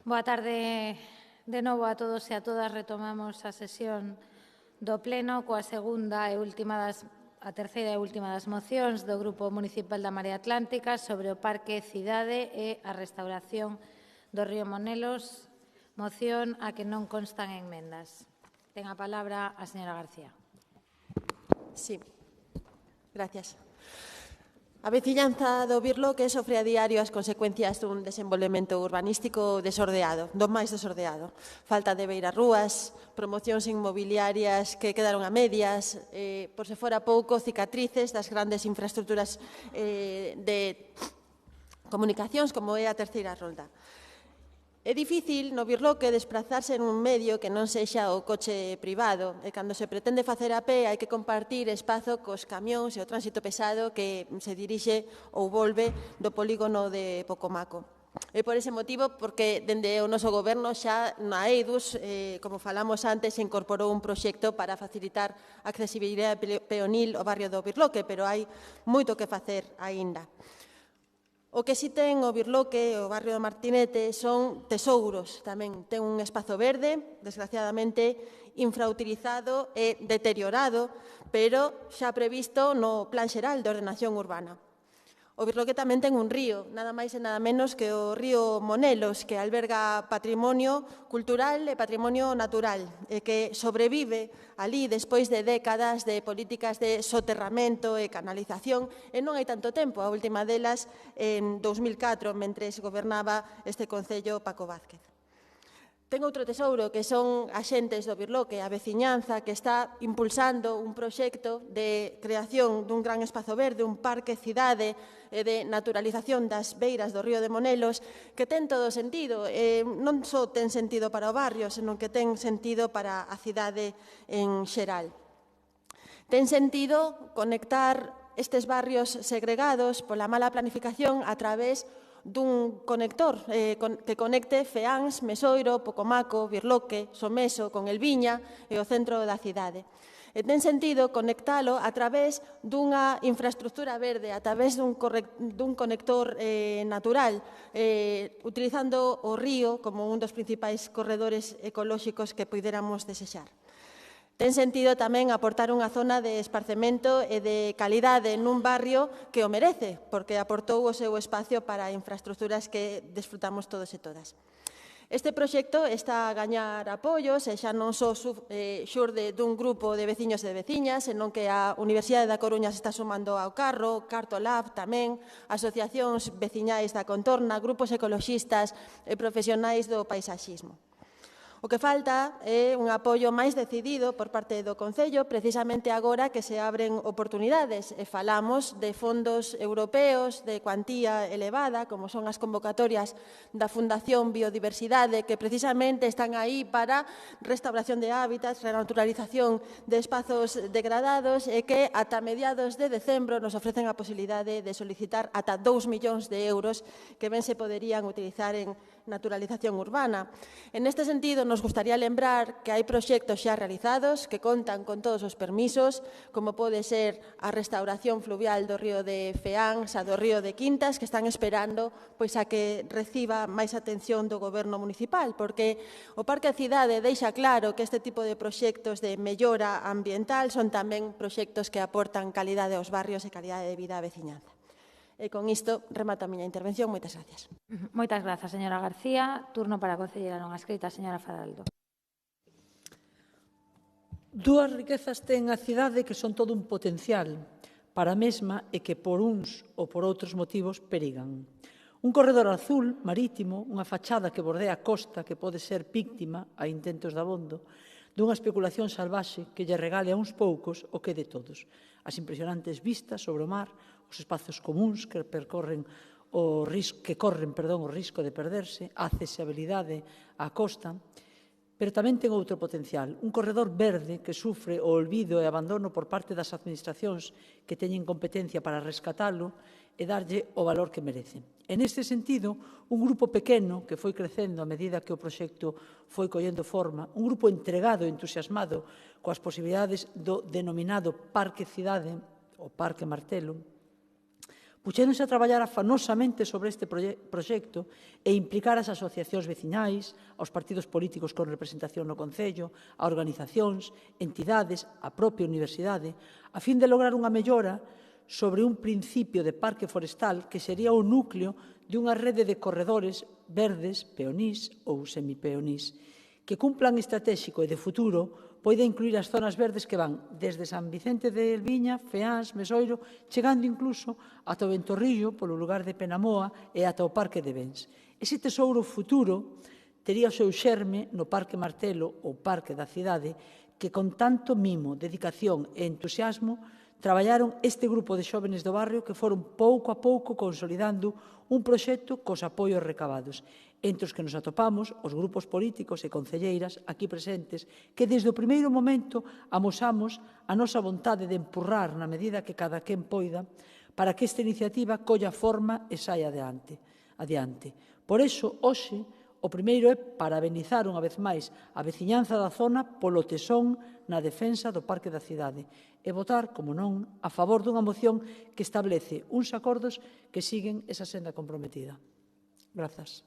Boa tarde de novo a todos e a todas. Retomamos a sesión do Pleno coa terceira e última das mocións do Grupo Municipal da Marea Atlántica sobre o Parque Cidade e a restauración do río Monelos, moción a que non constan enmendas. Ten a palabra a señora García. Sí, gracias. A veciñanza do Birloque sofre a diario as consecuencias dun desenvolvemento urbanístico desordeado, do máis desordeado. Falta de beirarrúas, promocións inmobiliarias que quedaron a medias, por se fora pouco, cicatrices das grandes infraestructuras de comunicacións como é a terceira rolda. É difícil no Birloque desplazarse en un medio que non sexa o coche privado e cando se pretende facer a pé hai que compartir espazo cos camións e o tránsito pesado que se dirixe ou volve do polígono de Pocomaco. É por ese motivo porque dende o noso goberno xa na EIDUS, como falamos antes, se incorporou un proxecto para facilitar a accesibilidade peonil ao barrio do Birloque, pero hai moito que facer aínda. O que si ten o Birloque, o barrio do Martinete, son tesouros tamén. Ten un espazo verde, desgraciadamente infrautilizado e deteriorado, pero xa previsto no Plan Xeral de Ordenación Urbana. O Birloque tamén ten un río, nada máis e nada menos que o río Monelos, que alberga patrimonio cultural e patrimonio natural, e que sobrevive ali despois de décadas de políticas de soterramento e canalización, e non hai tanto tempo, a última delas en 2004, mentres gobernaba este concello Paco Vázquez. Ten outro tesouro que son as xentes do Birloque, a veciñanza que está impulsando un proxecto de creación dun gran espazo verde, un parque cidade e de naturalización das beiras do río de Monelos, que ten todo sentido. Non só ten sentido para o barrio, senón que ten sentido para a cidade en xeral. Ten sentido conectar estes barrios segregados pola mala planificación a través dun conector que conecte Feáns, Mesoiro, Pocomaco, Birloque, Someso con Elviña e o centro da cidade. E ten sentido conectalo a través dunha infraestructura verde, a través dun conector natural, utilizando o río como un dos principais corredores ecolóxicos que poidéramos desexar. Ten sentido tamén aportar unha zona de esparcemento e de calidade nun barrio que o merece, porque aportou o seu espacio para infraestructuras que desfrutamos todos e todas. Este proxecto está a gañar apoios e xa non só xurde dun grupo de veciños e de veciñas, senón que a Universidade da Coruña se está sumando ao carro, Cartolab tamén, asociacións veciñais da contorna, grupos ecoloxistas e profesionais do paisaxismo. O que falta é un apoio máis decidido por parte do Concello, precisamente agora que se abren oportunidades e falamos de fondos europeos de cuantía elevada, como son as convocatorias da Fundación Biodiversidade, que precisamente están aí para restauración de hábitats, renaturalización de espazos degradados e que ata mediados de decembro nos ofrecen a posibilidade de solicitar ata 2 millóns de euros que ben se poderían utilizar en naturalización urbana. En este sentido, nos gustaría lembrar que hai proxectos xa realizados que contan con todos os permisos, como pode ser a restauración fluvial do río de Feáns, a do río de Quintas, que están esperando a que reciba máis atención do Goberno municipal, porque o Parque Cidade deixa claro que este tipo de proxectos de mellora ambiental son tamén proxectos que aportan calidade aos barrios e calidade de vida á veciñanza. E con isto remato a miña intervención. Moitas gracias. Moitas grazas, señora García. Turno para a concelleira non adscrita, señora Fadaldo. Dúas riquezas ten a cidade que son todo un potencial para a mesma e que por uns ou por outros motivos perigan. Un corredor azul marítimo, unha fachada que bordea a costa que pode ser víctima a intentos de abondo, dunha especulación salvaxe que lle regale a uns poucos o que de todos. As impresionantes vistas sobre o mar, os espazos comuns que corren o risco de perderse, a accesibilidade á costa, pero tamén ten outro potencial, un corredor verde que sufre o olvido e abandono por parte das administracións que teñen competencia para rescatalo e darlle o valor que merece. En este sentido, un grupo pequeno que foi crecendo a medida que o proxecto foi collendo forma, un grupo entregado e entusiasmado coas posibilidades do denominado Parque Cidade, o Parque Martelo, Puxéronse a traballar afanosamente sobre este proxecto e implicar as asociacións veciñais, aos partidos políticos con representación no Concello, a organizacións, entidades, a propia universidade, a fin de lograr unha mellora sobre un principio de parque forestal que sería o núcleo de unha rede de corredores verdes, peonís ou semipeonís, que cun plan estratégico e de futuro poida incluir as zonas verdes que van desde San Vicente de Viña, Feáns, Mesoiro, chegando incluso ata o Ventorrillo, polo lugar de Penamoa e ata o Parque de Bens. Ese tesouro futuro tería o seu xerme no Parque Martelo ou Parque da Cidade, que con tanto mimo, dedicación e entusiasmo traballaron este grupo de xóvenes do barrio que foron pouco a pouco consolidando un proxecto cos apoios recabados, entre os que nos atopamos os grupos políticos e concelleiras aquí presentes que desde o primeiro momento amosamos a nosa vontade de empurrar na medida que cada quen poida para que esta iniciativa colla forma e saia adiante. Por iso, hoxe, o primeiro é parabenizar unha vez máis a veciñanza da zona polo tesón na defensa do Parque da Cidade e votar, como non, a favor dunha moción que establece uns acordos que siguen esa senda comprometida. Grazas.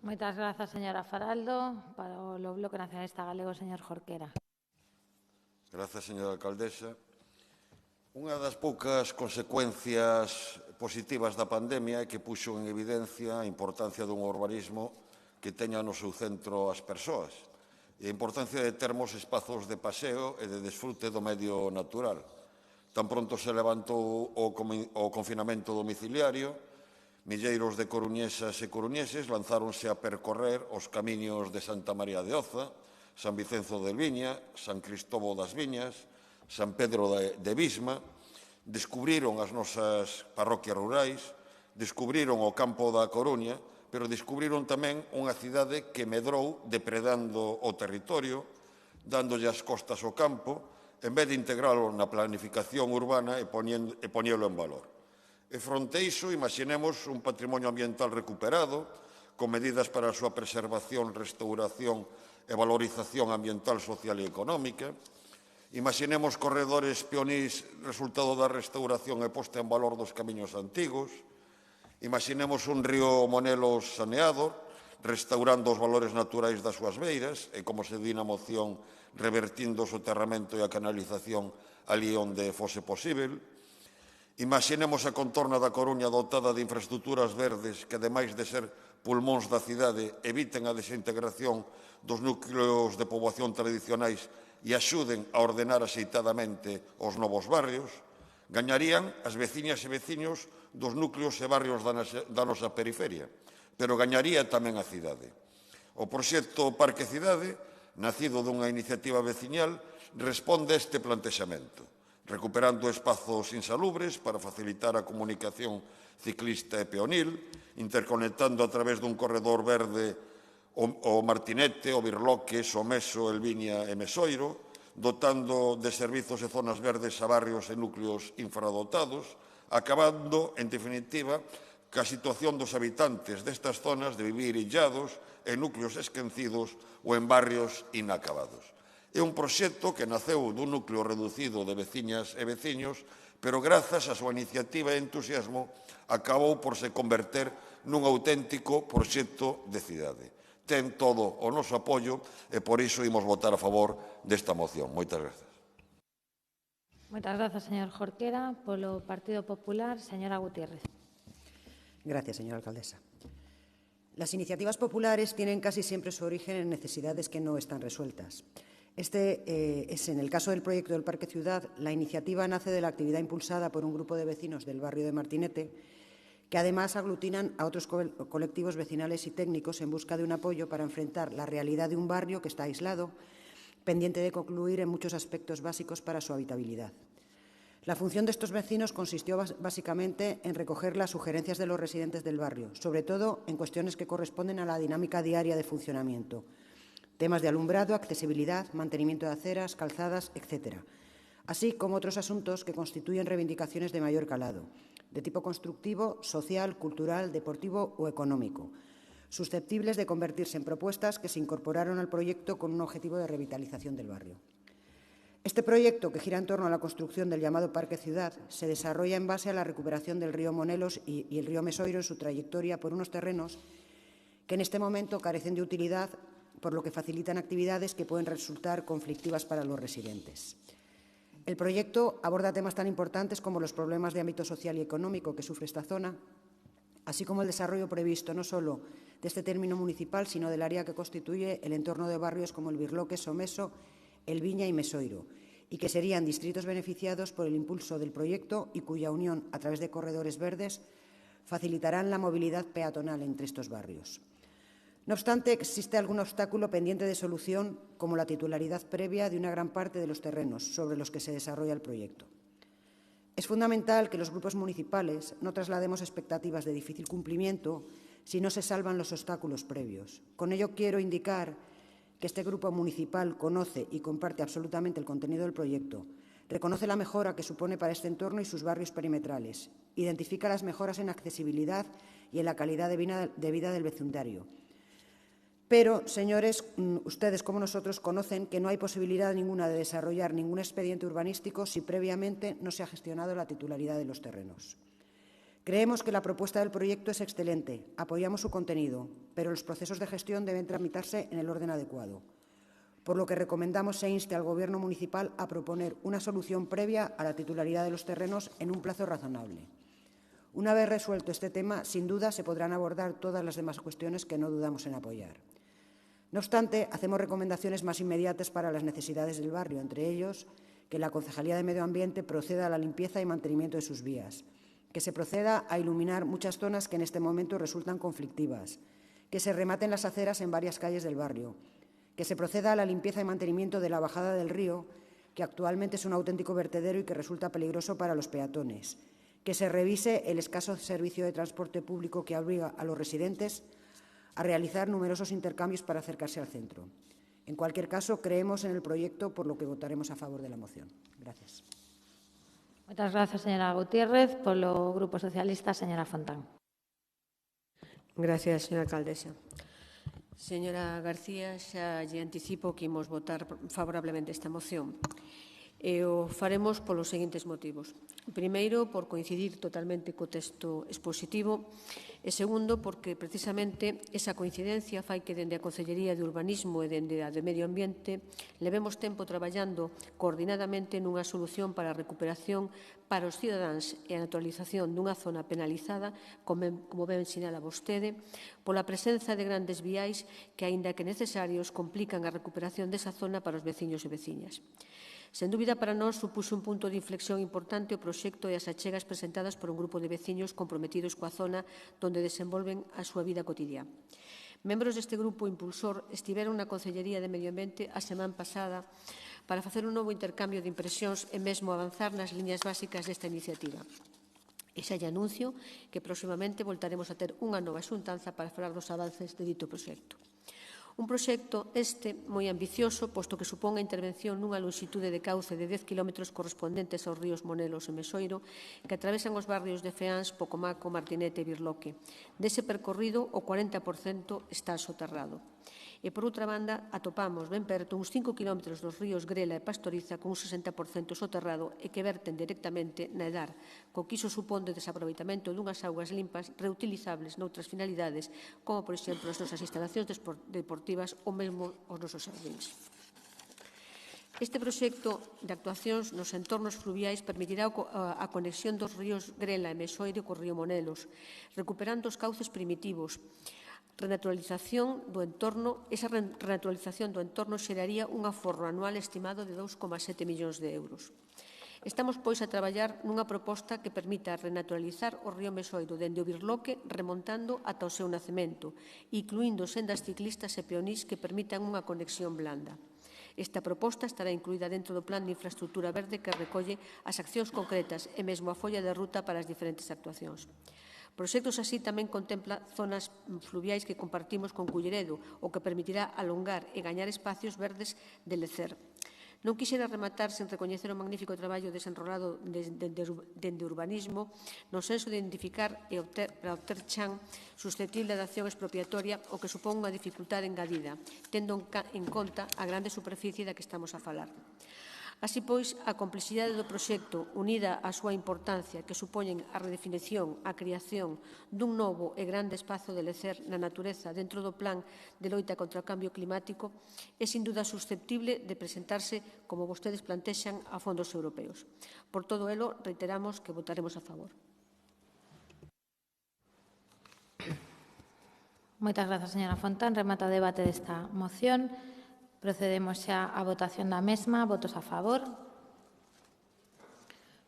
Moitas grazas, señora Faraldo. Para o Bloque Nacionalista Galego, señor Jorquera. Grazas, señora alcaldesa. Unha das poucas consecuencias positivas da pandemia é que puxo en evidencia a importancia dun urbanismo que teña no seu centro as persoas e a importancia de termos espazos de paseo e de desfrute do medio natural. Tan pronto se levantou o confinamento domiciliario, milleiros de coruñesas e coruñeses lanzáronse a percorrer os camiños de Santa María de Oza, San Vicenzo de Viña, San Cristóbal das Viñas, San Pedro de Bisma, descubriron as nosas parroquias rurais, descubriron o campo da Coruña, pero descubriron tamén unha cidade que medrou depredando o territorio, dándolle as costas ao campo, en vez de integralo na planificación urbana e poñelo en valor. E fronte a iso, imaginemos un patrimonio ambiental recuperado, con medidas para a súa preservación, restauración e valorización ambiental, social e económica. Imaginemos corredores peonís resultado da restauración e posta en valor dos camiños antigos. Imaginemos un río Monelos saneado, restaurando os valores naturais das súas beiras e, como se di na moción, revertindo o soterramento e a canalización ali onde fose posible. Imaginemos a contorna da Coruña dotada de infraestructuras verdes que, ademais de ser pulmóns da cidade, eviten a desintegración dos núcleos de poboación tradicionais e axuden a ordenar axeitadamente os novos barrios. Gañarían as veciñas e veciños dos núcleos e barrios da nosa periferia, pero gañaría tamén a cidade. O proxecto Parque Cidade, nacido dunha iniciativa veciñal, responde a este plantexamento, recuperando espazos insalubres para facilitar a comunicación ciclista e peonil, interconectando a través dun corredor verde o Martinete, o Birloque, Someso, Elviña e Mesoiro, dotando de servizos e zonas verdes a barrios e núcleos infradotados, acabando, en definitiva, ca situación dos habitantes destas zonas de vivir illados en núcleos esquecidos ou en barrios inacabados. É un proxecto que naceu dun núcleo reducido de veciñas e veciños, pero grazas á súa iniciativa e entusiasmo acabou por se converter nun auténtico proxecto de cidade. Ten todo o noso apoio e por iso imos votar a favor desta moción. Moitas grazas. Moitas grazas, señor Jorquera. Polo Partido Popular, señora Gutiérrez. Gracias, señora alcaldesa. Las iniciativas populares tienen casi siempre su origen en necesidades que no están resueltas. En el caso del proyecto del Parque Ciudad, la iniciativa nace de la actividad impulsada por un grupo de vecinos del barrio de Martinete, que además aglutinan a otros colectivos vecinales y técnicos en busca de un apoyo para enfrentar la realidad de un barrio que está aislado, pendiente de concluir en muchos aspectos básicos para su habitabilidad. La función de estos vecinos consistió básicamente en recoger las sugerencias de los residentes del barrio, sobre todo en cuestiones que corresponden a la dinámica diaria de funcionamiento, temas de alumbrado, accesibilidad, mantenimiento de aceras, calzadas, etc., así como otros asuntos que constituyen reivindicaciones de mayor calado, de tipo constructivo, social, cultural, deportivo o económico, susceptibles de convertirse en propuestas que se incorporaron al proyecto con un objetivo de revitalización del barrio. Este proyecto, que gira en torno a la construcción del llamado Parque Ciudad, se desarrolla en base a la recuperación del río Monelos y el río Mesoiro en su trayectoria por unos terrenos que en este momento carecen de utilidad, por lo que facilitan actividades que pueden resultar conflictivas para los residentes. El proyecto aborda temas tan importantes como los problemas de ámbito social y económico que sufre esta zona, así como el desarrollo previsto no solo de este término municipal, sino del área que constituye el entorno de barrios como el Birloque, Someso, El Viña y Mesoiro, y que serían distritos beneficiados por el impulso del proyecto y cuya unión a través de corredores verdes facilitarán la movilidad peatonal entre estos barrios. No obstante, existe algún obstáculo pendiente de solución, como la titularidad previa de una gran parte de los terrenos sobre los que se desarrolla el proyecto. Es fundamental que los grupos municipales no traslademos expectativas de difícil cumplimiento si no se salvan los obstáculos previos. Con ello quiero indicar que este grupo municipal conoce y comparte absolutamente el contenido del proyecto, reconoce la mejora que supone para este entorno y sus barrios perimetrales, identifica las mejoras en accesibilidad y en la calidad de vida del vecindario. Pero, señores, ustedes como nosotros conocen que no hay posibilidad ninguna de desarrollar ningún expediente urbanístico si previamente no se ha gestionado la titularidad de los terrenos. Creemos que la propuesta del proyecto es excelente, apoyamos su contenido, pero los procesos de gestión deben tramitarse en el orden adecuado, por lo que recomendamos se inste al Gobierno municipal a proponer una solución previa a la titularidad de los terrenos en un plazo razonable. Una vez resuelto este tema, sin duda se podrán abordar todas las demás cuestiones que no dudamos en apoyar. No obstante, hacemos recomendaciones más inmediatas para las necesidades del barrio, entre ellos que la Concejalía de Medio Ambiente proceda a la limpieza y mantenimiento de sus vías, que se proceda a iluminar muchas zonas que en este momento resultan conflictivas, que se rematen las aceras en varias calles del barrio, que se proceda a la limpieza y mantenimiento de la bajada del río, que actualmente es un auténtico vertedero y que resulta peligroso para los peatones, que se revise el escaso servicio de transporte público que obliga a los residentes a realizar numerosos intercambios para acercarse al centro. En cualquier caso, creemos en el proyecto, por lo que votaremos a favor de la moción. Gracias. Muchas gracias, señora Gutiérrez. Por el Grupo Socialista, señora Fontán. Gracias, señora alcaldesa. Señora García, xa lle anticipo que imos votar favorablemente esta moción. E o faremos polos seguintes motivos. Primeiro, por coincidir totalmente co texto expositivo, e segundo, porque precisamente esa coincidencia fai que dende a Consellería de Urbanismo e dende a de Medio Ambiente levemos tempo traballando coordinadamente nunha solución para a recuperación para os cidadáns e a naturalización dunha zona penalizada, como ben sinala vostede, pola presenza de grandes viais que, aínda que necesarios, complican a recuperación desa zona para os veciños e veciñas. Sen dúbida, para nós supuxo un punto de inflexión importante o proxecto e as achegas presentadas por un grupo de veciños comprometidos coa zona donde desenvolven a súa vida cotidiá. Membros deste grupo impulsor estiveron na Consellería de Medio Ambiente a semana pasada para facer un novo intercambio de impresións e mesmo avanzar nas liñas básicas desta iniciativa. E xa lle anuncio que próximamente voltaremos a ter unha nova xuntanza para falar dos avances de dito proxecto. Un proxecto este moi ambicioso, posto que supón a intervención nunha longitude de cauce de 10 km correspondentes aos ríos Monelos e Mesoiro, que atravesan os barrios de Feáns, Pocomaco, Martinete e Birloque. Dese percorrido, o 40% está soterrado. E, por outra banda, atopamos ben perto uns 5 km dos ríos Grela e Pastoriza con un 60% soterrado e que verten directamente na Edar, co que iso supón de desaproveitamento dunhas augas limpas reutilizables noutras finalidades, como, por exemplo, as nosas instalacións deportivas ou mesmo os nosos xardíns. Este proxecto de actuacións nos entornos fluviais permitirá a conexión dos ríos Grela e Mesoiro co río Monelos, recuperando os cauces primitivos. Esa renaturalización do entorno xeraría un aforro anual estimado de 2,7 millóns de euros. Estamos, pois, a traballar nunha proposta que permita renaturalizar o río Mesoiro dende o Birloque remontando ata o seu nacemento, incluindo sendas ciclistas e peonís que permitan unha conexión blanda. Esta proposta estará incluída dentro do Plan de Infraestructura Verde que recolle as accións concretas e mesmo a folla de ruta para as diferentes actuacións. Proxectos así tamén contempla zonas fluviais que compartimos con Culleredo, o que permitirá alongar e gañar espacios verdes de lecer. Non quixera rematar sen recoñecer o magnífico traballo desenrolado dende urbanismo no senso de identificar e para obter chan susceptible de acción expropiatoria, o que supón unha dificultade engadida, tendo en conta a grande superficie da que estamos a falar. Así pois, a complexidade do proxecto, unida á súa importancia que supoñen a redefinición, a creación dun novo e grande espazo de lecer na natureza dentro do plan de loita contra o cambio climático, é sin duda susceptible de presentarse, como vostedes plantexan, a fondos europeos. Por todo elo, reiteramos que votaremos a favor. Moitas grazas, señora Fontán. Remata o debate desta moción. Procedemos xa á votación da mesma. Votos a favor.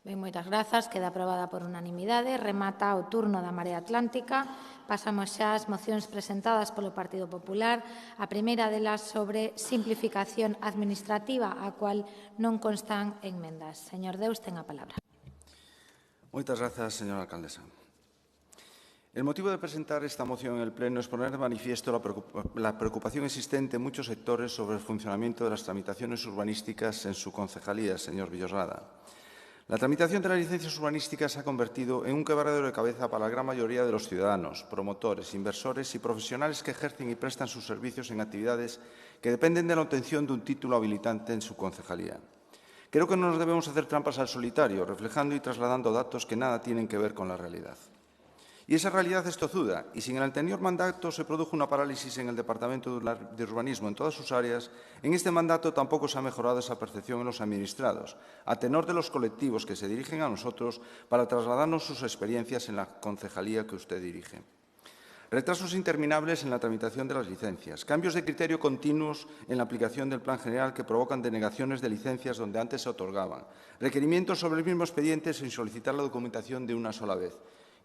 Ben, moitas grazas. Queda aprobada por unanimidade. Remata o turno da Marea Atlántica. Pasamos xa ás mocións presentadas polo Partido Popular. A primeira delas sobre simplificación administrativa, a cual non constan enmendas. Señor Deus, ten a palabra. Moitas grazas, señora alcaldesa. El motivo de presentar esta moción en el Pleno es poner de manifiesto la preocupación existente en muchos sectores sobre el funcionamiento de las tramitaciones urbanísticas en su concejalía, señor Villosrada. La tramitación de las licencias urbanísticas se ha convertido en un quebradero de cabeza para la gran mayoría de los ciudadanos, promotores, inversores y profesionales que ejercen y prestan sus servicios en actividades que dependen de la obtención de un título habilitante en su concejalía. Creo que no nos debemos hacer trampas al solitario, reflejando y trasladando datos que nada tienen que ver con la realidad. Y esa realidad es tozuda, y si en el anterior mandato se produjo una parálisis en el Departamento de Urbanismo en todas sus áreas, en este mandato tampoco se ha mejorado esa percepción en los administrados, a tenor de los colectivos que se dirigen a nosotros para trasladarnos sus experiencias en la concejalía que usted dirige. Retrasos interminables en la tramitación de las licencias, cambios de criterio continuos en la aplicación del Plan General que provocan denegaciones de licencias donde antes se otorgaban, requerimientos sobre el mismo expediente sin solicitar la documentación de una sola vez.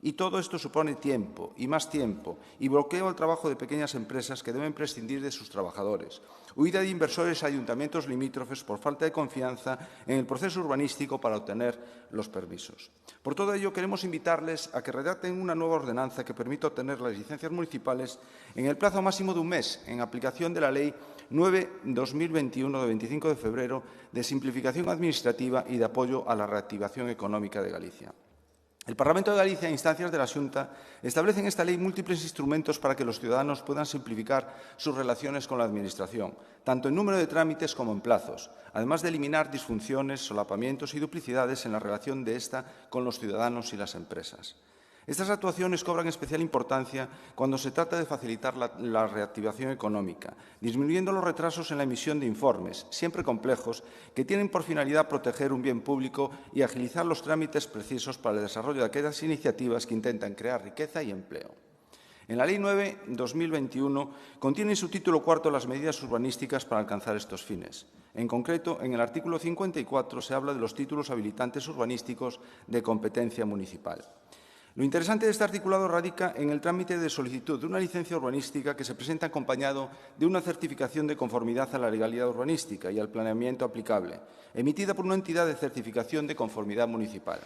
Y todo esto supone tiempo, y bloqueo al trabajo de pequeñas empresas que deben prescindir de sus trabajadores, huida de inversores a ayuntamientos limítrofes por falta de confianza en el proceso urbanístico para obtener los permisos. Por todo ello, queremos invitarles a que redacten una nueva ordenanza que permita obtener las licencias municipales en el plazo máximo de un mes, en aplicación de la Ley 9/2021 de 25 de febrero de simplificación administrativa y de apoyo a la reactivación económica de Galicia. El Parlamento de Galicia, a instancias de la Xunta, establece en esta ley múltiples instrumentos para que los ciudadanos puedan simplificar sus relaciones con la Administración, tanto en número de trámites como en plazos, además de eliminar disfunciones, solapamientos y duplicidades en la relación de esta con los ciudadanos y las empresas. Estas actuaciones cobran especial importancia cuando se trata de facilitar la reactivación económica, disminuyendo los retrasos en la emisión de informes, siempre complejos, que tienen por finalidad proteger un bien público y agilizar los trámites precisos para el desarrollo de aquellas iniciativas que intentan crear riqueza y empleo. En la Ley 9/2021 contiene en su título cuarto las medidas urbanísticas para alcanzar estos fines. En concreto, en el artículo 54 se habla de los títulos habilitantes urbanísticos de competencia municipal. Lo interesante de este articulado radica en el trámite de solicitud de una licencia urbanística que se presenta acompañado de una certificación de conformidad a la legalidad urbanística y al planeamiento aplicable, emitida por una entidad de certificación de conformidad municipal.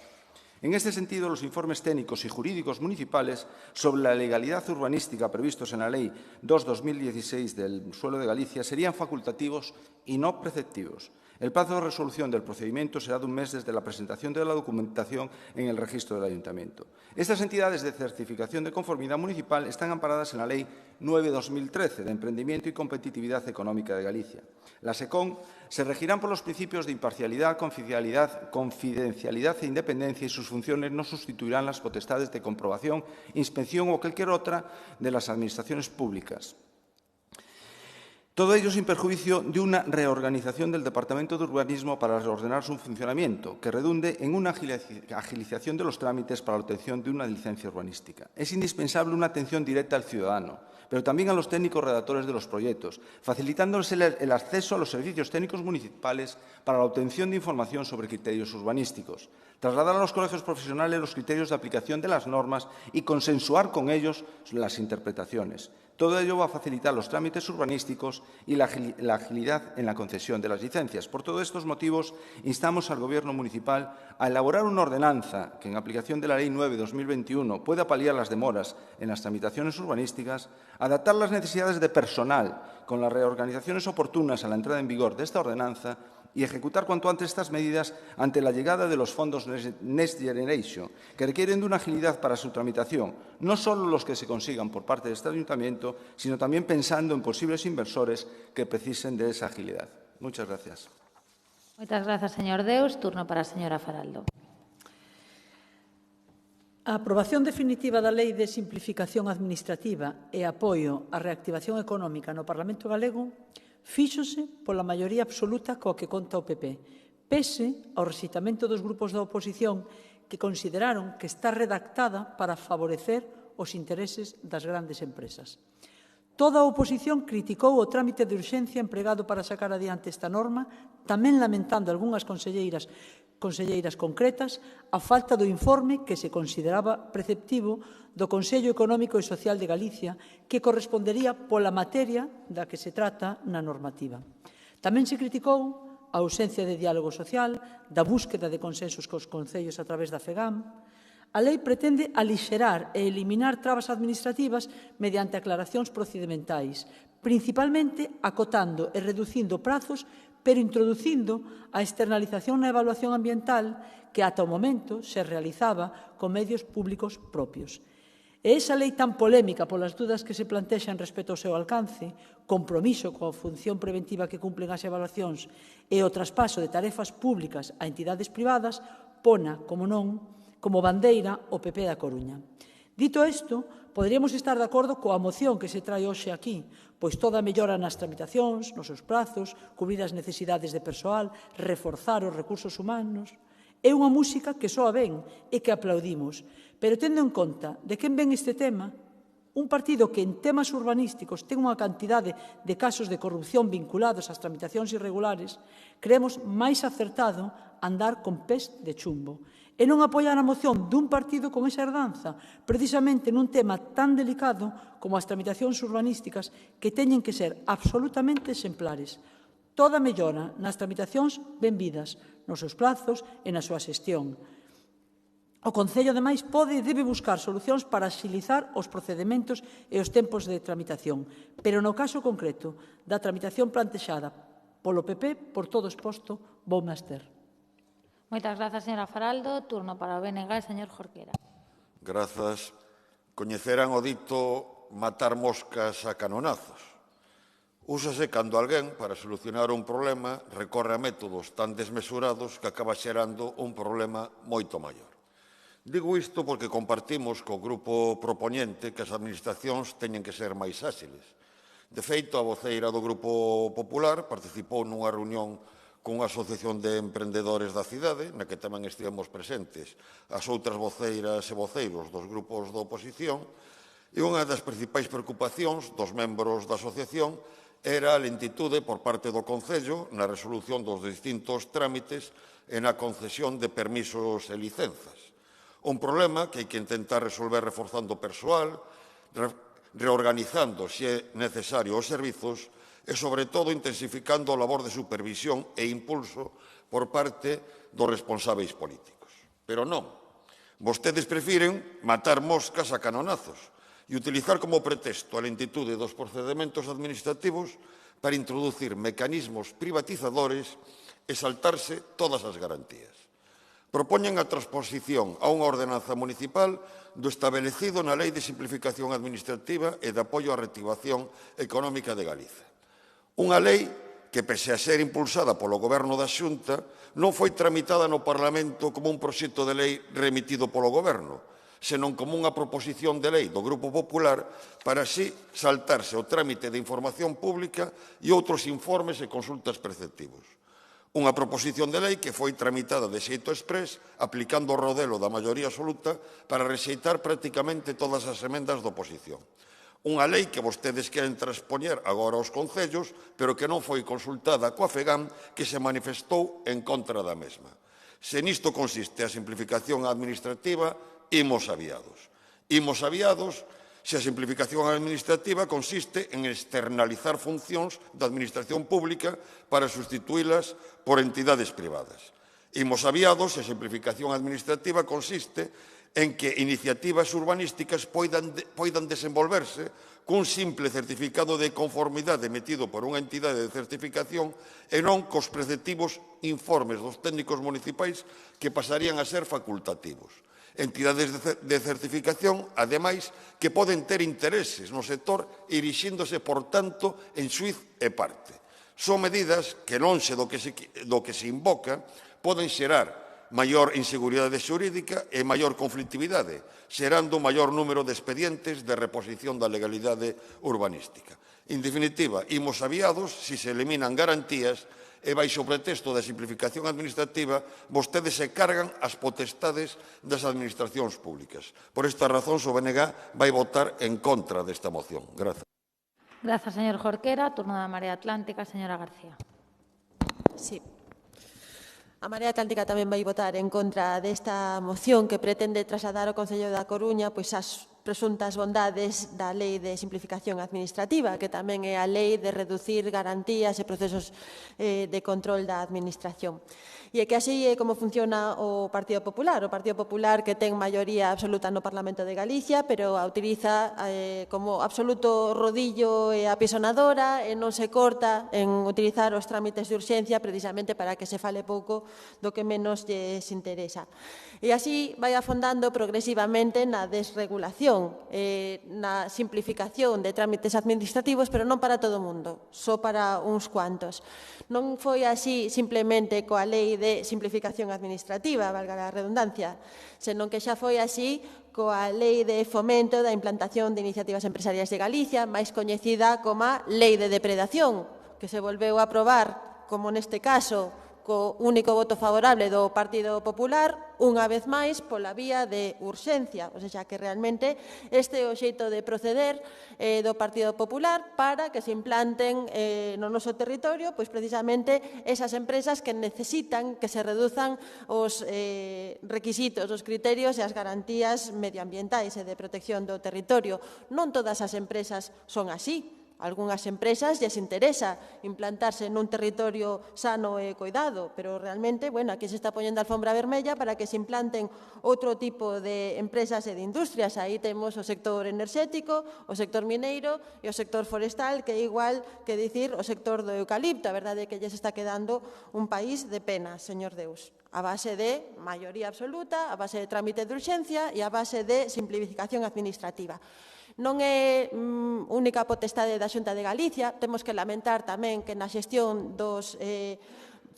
En este sentido, los informes técnicos y jurídicos municipales sobre la legalidad urbanística previstos en la Ley 2/2016 del Suelo de Galicia serían facultativos y no preceptivos. El plazo de resolución del procedimiento será de un mes desde la presentación de la documentación en el registro del Ayuntamiento. Estas entidades de certificación de conformidad municipal están amparadas en la Ley 9/2013 de Emprendimiento y Competitividad Económica de Galicia. Las ECON se regirán por los principios de imparcialidad, confidencialidad e independencia y sus funciones no sustituirán las potestades de comprobación, inspección o cualquier otra de las administraciones públicas. Todo ello sin perjuicio de una reorganización del Departamento de Urbanismo para ordenar su funcionamiento, que redunde en una agilización de los trámites para la obtención de una licencia urbanística. Es indispensable una atención directa al ciudadano, pero también a los técnicos redactores de los proyectos, facilitándoles el acceso a los servicios técnicos municipales para la obtención de información sobre criterios urbanísticos, trasladar a los colegios profesionales los criterios de aplicación de las normas y consensuar con ellos las interpretaciones. Todo ello va a facilitar los trámites urbanísticos y la agilidad en la concesión de las licencias. Por todos estos motivos, instamos al Gobierno municipal a elaborar una ordenanza que, en aplicación de la Ley 9/2021, pueda paliar las demoras en las tramitaciones urbanísticas, adaptar las necesidades de personal con las reorganizaciones oportunas a la entrada en vigor de esta ordenanza y ejecutar cuanto antes estas medidas ante la llegada de los fondos Next Generation, que requieren de una agilidad para su tramitación, no solo los que se consigan por parte de este Ayuntamiento, sino también pensando en posibles inversores que precisen de esa agilidad. Muchas gracias. Moitas grazas, señor Deus. Turno para a señora Faraldo. A aprobación definitiva da Lei de Simplificación Administrativa e apoio á reactivación económica no Parlamento galego fíxose pola maioría absoluta coa que conta o PP, pese ao rexeitamento dos grupos da oposición que consideraron que está redactada para favorecer os intereses das grandes empresas. Toda a oposición criticou o trámite de urxencia empregado para sacar adiante esta norma, tamén lamentando algunhas conselleiras concretas a falta do informe que se consideraba preceptivo do Consello Económico e Social de Galicia, que correspondería pola materia da que se trata na normativa. Tamén se criticou a ausencia de diálogo social, da búsqueda de consensos cos concellos a través da FEGAM. A lei pretende alixerar e eliminar trabas administrativas mediante aclaracións procedimentais, principalmente acotando e reducindo prazos, pero introducindo a externalización na evaluación ambiental que ata o momento se realizaba con medios públicos propios. E esa lei tan polémica polas dudas que se plantexan respecto ao seu alcance, compromiso coa función preventiva que cumplen as evaluacións e o traspaso de tarefas públicas a entidades privadas, pona, como bandeira o PP da Coruña. Dito isto, poderíamos estar de acordo coa moción que se trae hoxe aquí, pois toda a mellora nas tramitacións, nos seus prazos, cubrir as necesidades de persoal, reforzar os recursos humanos. É unha música que soa ben e que aplaudimos, pero tendo en conta de quen ven este tema, un partido que en temas urbanísticos ten unha cantidade de casos de corrupción vinculados ás tramitacións irregulares, creemos máis acertado andar con pés de chumbo e non apoiar a moción dun partido con esa herdanza, precisamente nun tema tan delicado como as tramitacións urbanísticas que teñen que ser absolutamente exemplares. Toda mellora nas tramitacións benvidas, nos seus plazos e na súa xestión. O Concello, ademais, pode e debe buscar solucións para axilizar os procedementos e os tempos de tramitación, pero no caso concreto da tramitación plantexada polo PP, por todo exposto, vou me abster. Moitas grazas, señora Faraldo. Turno para o BNG, señor Jorquera. Grazas. Coñecerán o dito matar moscas a canonazos. Úsase cando alguén, para solucionar un problema, recorre a métodos tan desmesurados que acaba xerando un problema moito maior. Digo isto porque compartimos co grupo propoñente que as administracións teñen que ser máis áxiles. De feito, a voceira do Grupo Popular participou nunha reunión cunha asociación de emprendedores da cidade, na que tamén estivemos presentes as outras voceiras e voceiros dos grupos da oposición, e unha das principais preocupacións dos membros da asociación era a lentitude por parte do Concello na resolución dos distintos trámites e na concesión de permisos e licenzas. Un problema que hai que intentar resolver reforzando persoal, reorganizando, se é necesario, os servizos e, sobre todo, intensificando a labor de supervisión e impulso por parte dos responsáveis políticos. Pero non. Vostedes prefiren matar moscas a canonazos e utilizar como pretexto a lentitude dos procedementos administrativos para introducir mecanismos privatizadores e saltarse todas as garantías. Propoñen a transposición a unha ordenanza municipal do establecido na Lei de Simplificación Administrativa e de Apoio á Reactivación Económica de Galicia. Unha lei que, pese a ser impulsada polo Goberno da Xunta, non foi tramitada no Parlamento como un proxecto de lei remitido polo Goberno, senón como unha proposición de lei do Grupo Popular para así saltarse o trámite de información pública e outros informes e consultas preceptivos. Unha proposición de lei que foi tramitada de xeito exprés, aplicando o rodelo da maioría absoluta para rexeitar prácticamente todas as emendas da oposición. Unha lei que vostedes queren transpoñer agora aos concellos, pero que non foi consultada coa FEGAM, que se manifestou en contra da mesma. Se nisto consiste a simplificación administrativa, imos aviados. Imos aviados se a simplificación administrativa consiste en externalizar funcións da administración pública para sustituílas por entidades privadas. Imos aviados se a simplificación administrativa consiste en que iniciativas urbanísticas poidan desenvolverse cun simple certificado de conformidade emitido por unha entidade de certificación e non cos preceptivos informes dos técnicos municipais que pasarían a ser facultativos. Entidades de certificación, ademais, que poden ter intereses no sector erixíndose, por tanto, en xuiz e parte. Son medidas que, lonxe do que se invoca, poden xerar maior inseguridade xurídica e maior conflictividade, xerando maior número de expedientes de reposición da legalidade urbanística. En definitiva, imos aviados se se eliminan garantías e, baixo o pretexto da simplificación administrativa, vostedes se cargan as potestades das administracións públicas. Por esta razón, o BNG vai votar en contra desta moción. Grazas. Grazas, señor Jorquera. Turno da Marea Atlántica, señora García. Sí. A Marea Atlántica tamén vai votar en contra desta moción que pretende trasladar ao Concello da Coruña pois as presuntas bondades da Lei de Simplificación Administrativa, que tamén é a lei de reducir garantías e procesos de control da Administración. E é que así é como funciona o Partido Popular. O Partido Popular que ten maioría absoluta no Parlamento de Galicia, pero a utiliza como absoluto rodillo e apisonadora e non se corta en utilizar os trámites de urxencia precisamente para que se fale pouco do que menos lles interesa. E así vai afondando progresivamente na desregulación, na simplificación de trámites administrativos, pero non para todo o mundo, só para uns cuantos. Non foi así simplemente coa Lei de Simplificación Administrativa, valga a redundancia, senón que xa foi así coa Lei de Fomento da Implantación de Iniciativas Empresariais de Galicia, máis coñecida como Lei de Depredación, que se volveu a aprobar, como neste caso, co único voto favorable do Partido Popular, unha vez máis pola vía de urxencia. O sea, que realmente este é o xeito de proceder do Partido Popular para que se implanten no noso territorio pois precisamente esas empresas que necesitan que se reduzan os requisitos, os criterios e as garantías medioambientais e de protección do territorio. Non todas as empresas son así. Algúnas empresas lles interesa implantarse nun territorio sano e coidado, pero realmente, bueno, aquí se está poñendo a alfombra vermella para que se implanten outro tipo de empresas e de industrias. Aí temos o sector enerxético, o sector mineiro e o sector forestal, que é igual que dicir o sector do eucalipto. A verdade é que lles está quedando un país de pena, señor Deus, a base de maioría absoluta, a base de trámite de urxencia e a base de simplificación administrativa. Non é única potestade da Xunta de Galicia, temos que lamentar tamén que na xestión dos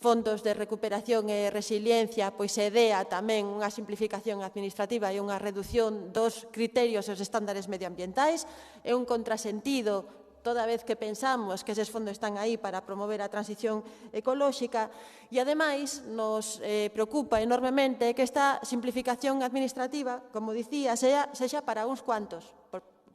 fondos de recuperación e resiliencia pois se dea tamén unha simplificación administrativa e unha reducción dos criterios e os estándares medioambientais. É un contrasentido toda vez que pensamos que eses fondos están aí para promover a transición ecolóxica e, ademais, nos preocupa enormemente que esta simplificación administrativa, como dicía, sexa para uns cuantos,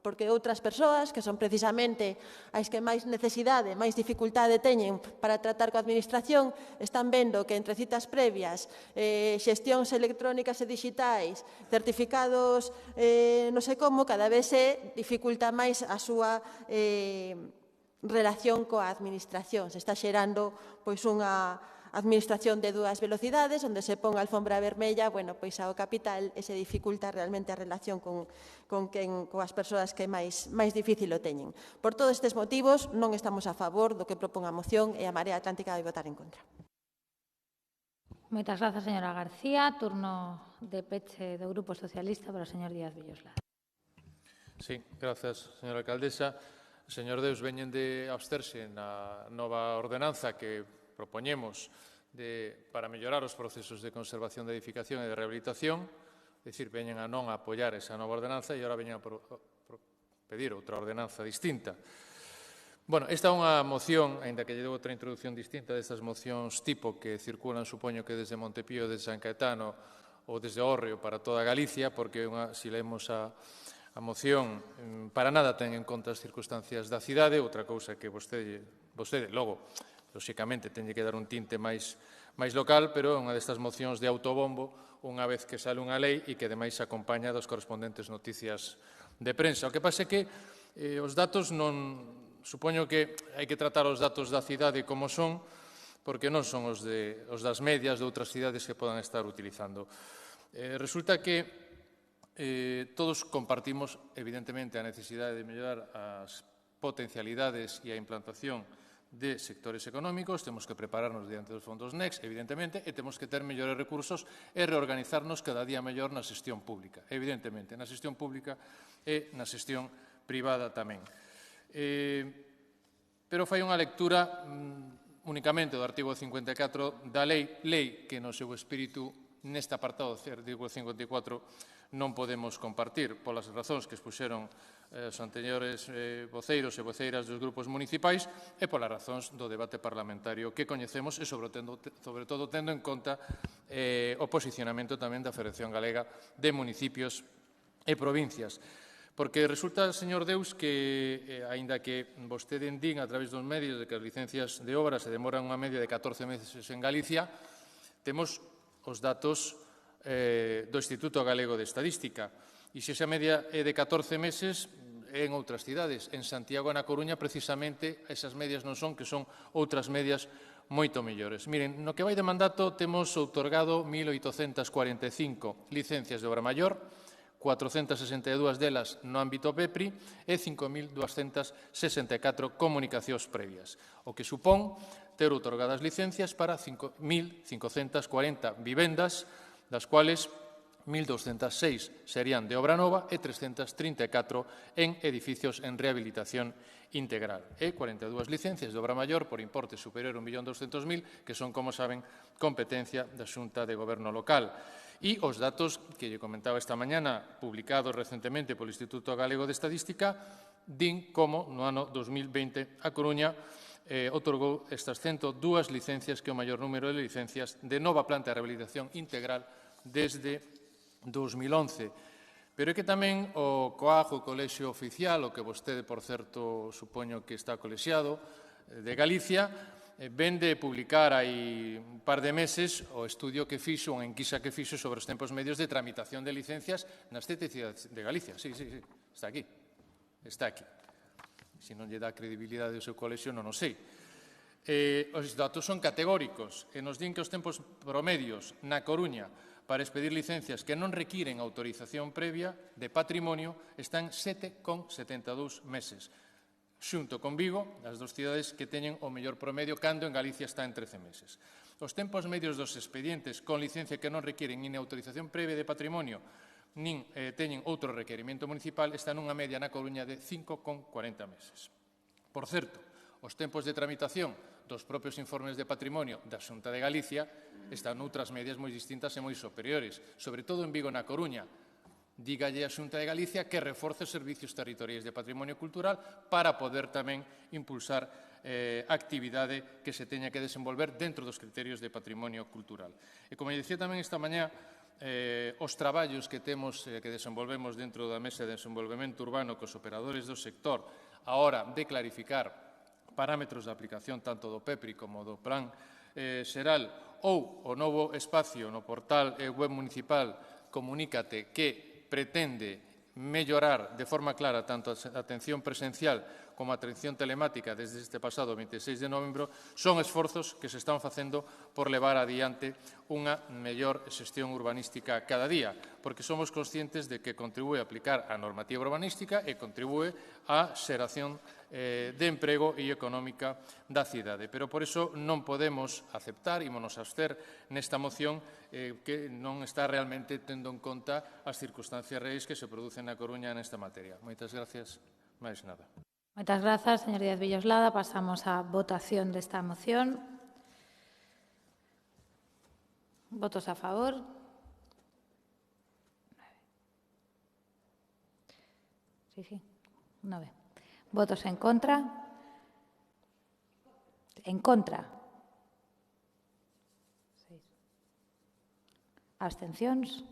porque outras persoas, que son precisamente as que máis necesidade, máis dificultade teñen para tratar coa administración, están vendo que entre citas previas, xestións electrónicas e digitais, certificados non sei como, cada vez se dificulta máis a súa relación coa administración. Se está xerando pois unha administración de dúas velocidades, onde se pon a alfombra vermella, bueno, pois ao capital e se dificulta realmente a relación coas persoas que máis difícil o teñen. Por todos estes motivos, non estamos a favor do que propón a moción e a Marea Atlántica vai votar en contra. Moitas grazas, señora García. Turno de peche do Grupo Socialista para o señor Díaz Villoslada. Sí, grazas, señora alcaldesa. Señor Deus, veñen de absterse na nova ordenanza que propoñemos para mellorar os procesos de conservación de edificación e de rehabilitación, é dicir, veñen a non apoiar esa nova ordenanza e agora veñen a pedir outra ordenanza distinta. Bueno, esta é unha moción, aínda que lle dou outra introducción distinta destas mocións tipo que circulan, supoño que desde Montepío, desde San Caetano ou desde Hórreo para toda Galicia, porque se lemos a moción, para nada ten en conta as circunstancias da cidade, outra cousa que vostede logo, lóxicamente, teñe que dar un tinte máis local, pero é unha destas mocións de autobombo unha vez que sale unha lei e que, ademais, se acompaña das correspondentes noticias de prensa. O que pasa é que os datos non... Supoño que hai que tratar os datos da cidade como son, porque non son os das medias de outras cidades que podan estar utilizando. Resulta que todos compartimos, evidentemente, a necesidade de mellorar as potencialidades e a implantación de sectores económicos, temos que prepararnos diante dos fondos NECS, evidentemente, e temos que ter mellores recursos e reorganizarnos cada día mellor na xestión pública, evidentemente, na xestión pública e na xestión privada tamén. pero fai unha lectura únicamente do artigo 54 da lei que no seu espírito neste apartado do artigo 54 non podemos compartir polas razóns que expuxeron os anteriores voceiros e voceiras dos grupos municipais e polas razóns do debate parlamentario que coñecemos e sobre todo tendo en conta o posicionamento tamén da Federación Galega de Municipios e Provincias. Porque resulta, señor Deus, que, aínda que vostede indín a través dos medios de que as licencias de obra se demoran unha media de 14 meses en Galicia, temos os datos do Instituto Galego de Estadística. E se esa media é de 14 meses, en outras cidades. En Santiago e na Coruña, precisamente, esas medias non son, que son outras medias moito mellores. Miren, no que vai de mandato temos outorgado 1.845 licencias de obra maior, 462 delas no ámbito PEPRI e 5.264 comunicacións previas, o que supón ter outorgadas licencias para 5.540 vivendas, das cuales 1.206 serían de obra nova e 334 en edificios en rehabilitación integral. E 42 licencias de obra maior por importe superior a 1.200.000, que son, como saben, competencia da Xunta de Goberno Local. E os datos que lle comentaba esta mañana, publicados recentemente polo Instituto Galego de Estadística, din como no ano 2020 a Coruña outorgou estas 102 licencias, que é o maior número de licencias de nova planta de rehabilitación integral desde 2011. Pero é que tamén o COAG, o Colexio Oficial, o que vostede, por certo, supoño que está colexiado, de Galicia, vende publicar hai un par de meses o estudio que fixo, unha enquisa que fixo sobre os tempos medios de tramitación de licencias nas 7 cidades de Galicia. Sí, está aquí. Está aquí. Se non lle dá credibilidade ao seu colexio, non o sei. Os datos son categóricos e nos din que os tempos promedios na Coruña para expedir licencias que non requiren autorización previa de patrimonio están 7,72 meses, xunto con Vigo, as dos cidades que teñen o mellor promedio, cando en Galicia está en 13 meses. Os tempos medios dos expedientes con licencia que non requiren nin autorización previa de patrimonio nin teñen outro requerimento municipal están nunha media na Coruña de 5,40 meses. Por certo, os tempos de tramitación dos propios informes de patrimonio da Xunta de Galicia están noutras medias moi distintas e moi superiores, sobre todo en Vigo e na Coruña. Dígalle a Xunta de Galicia que reforce os servicios territoriais de patrimonio cultural para poder tamén impulsar a actividade que se teña que desenvolver dentro dos criterios de patrimonio cultural. E como dicía tamén esta mañá, os traballos que temos que desenvolvemos dentro da Mesa de Desenvolvemento Urbano cos operadores do sector a hora de clarificar parámetros de aplicación tanto do PEPRI como do Plan Xeral ou o novo espacio no portal web municipal Comunícate, que pretende mellorar de forma clara tanto a atención presencial como a atención telemática desde este pasado 26 de novembro, son esforzos que se están facendo por levar adiante unha mellor xestión urbanística cada día, porque somos conscientes de que contribúe a aplicar a normativa urbanística e contribúe á xeración de emprego e económica da cidade. Pero por iso non podemos aceptar, ímonos a abster nesta moción que non está realmente tendo en conta as circunstancias reais que se producen na Coruña nesta materia. Moitas gracias. Máis nada. Moitas grazas, señor Díaz Villoslada. Pasamos á votación desta moción. Votos a favor. 9. Votos en contra. En contra. 6. Abstencións.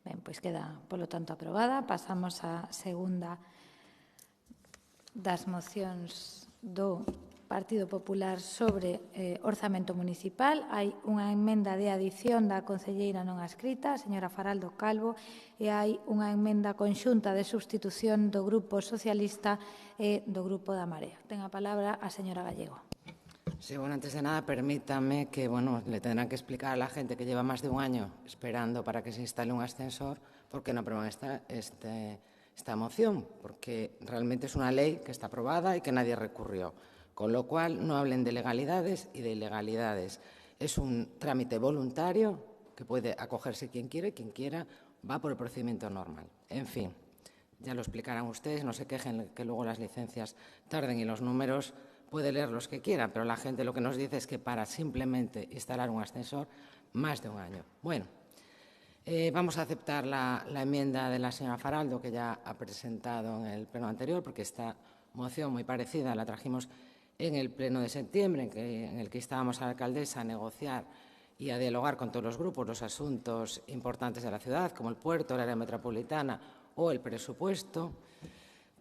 Ben, pois queda, polo tanto, aprobada. Pasamos á segunda das mocións do Partido Popular sobre orzamento municipal. Hai unha emenda de adición da concelleira non adscrita, a señora Faraldo Calvo, e hai unha emenda conxunta de substitución do Grupo Socialista e do Grupo da Marea. Ten a palabra a señora Gallego. Sí, bueno, antes de nada, permítame que, le tendrán que explicar a la gente que lleva más de un año esperando para que se instale un ascensor por qué no aprueban esta moción, porque realmente es una ley que está aprobada y que nadie recurrió. Con lo cual, no hablen de legalidades y de ilegalidades. Es un trámite voluntario que puede acogerse quien quiere, quien quiera va por el procedimiento normal. En fin, ya lo explicarán ustedes, no se quejen que luego las licencias tarden y los números puede leer los que quiera, pero la gente lo que nos dice es que para simplemente instalar un ascensor, más de un año. Bueno, vamos a aceptar la enmienda de la señora Faraldo, que ya ha presentado en el pleno anterior, porque esta moción muy parecida la trajimos en el pleno de septiembre, en el que instábamos a la alcaldesa a negociar y a dialogar con todos los grupos los asuntos importantes de la ciudad, como el puerto, el área metropolitana o el presupuesto,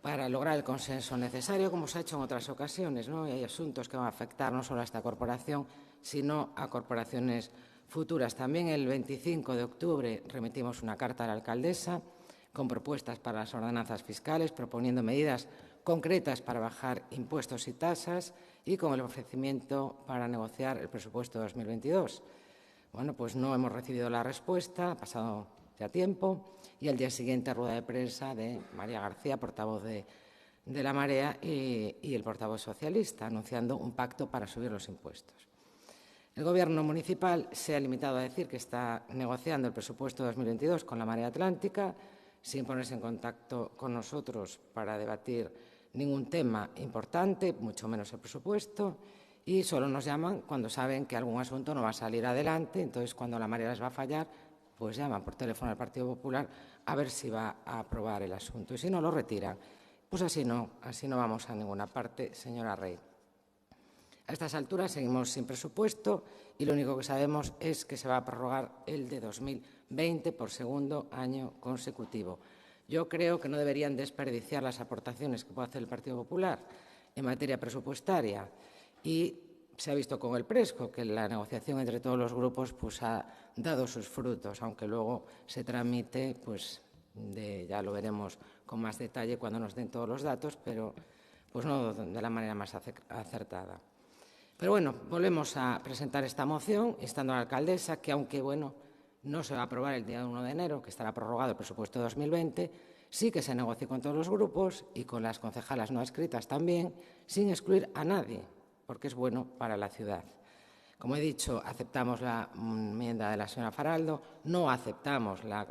para lograr el consenso necesario, como se ha hecho en otras ocasiones, ¿no? Y hay asuntos que van a afectar no solo a esta corporación, sino a corporaciones futuras. También el 25 de octubre remitimos una carta a la alcaldesa con propuestas para las ordenanzas fiscales, proponiendo medidas concretas para bajar impuestos y tasas y con el ofrecimiento para negociar el presupuesto de 2022. Bueno, pues no hemos recibido la respuesta, ha pasado ya tiempo, y al día siguiente rueda de prensa de María García, portavoz de la Marea, y el portavoz socialista, anunciando un pacto para subir los impuestos. El Gobierno municipal se ha limitado a decir que está negociando el presupuesto de 2022 con la Marea Atlántica, sin ponerse en contacto con nosotros para debatir ningún tema importante, mucho menos el presupuesto, y solo nos llaman cuando saben que algún asunto no va a salir adelante. Entonces, cuando la Marea les va a fallar, pues llaman por teléfono al Partido Popular a ver si va a aprobar el asunto. Y si no, lo retiran. Pues así no vamos a ninguna parte, señora Rey. A estas alturas seguimos sin presupuesto y lo único que sabemos es que se va a prorrogar el de 2020 por segundo año consecutivo. Yo creo que no deberían desperdiciar las aportaciones que puede hacer el Partido Popular en materia presupuestaria, y se ha visto con el Presco que la negociación entre todos los grupos pues ha dado sus frutos, aunque luego se tramite, pues ya lo veremos con más detalle cuando nos den todos los datos, pero pues no de la manera más acertada. Pero bueno, volvemos a presentar esta moción instando a la alcaldesa que, aunque bueno, no se va a aprobar el día 1 de enero, que estará prorrogado el presupuesto de 2020, sí que se negocie con todos los grupos y con las concejalas no adscritas también, sin excluir a nadie, porque es bueno para la ciudad. Como he dicho, aceptamos la enmienda de la señora Faraldo, no aceptamos la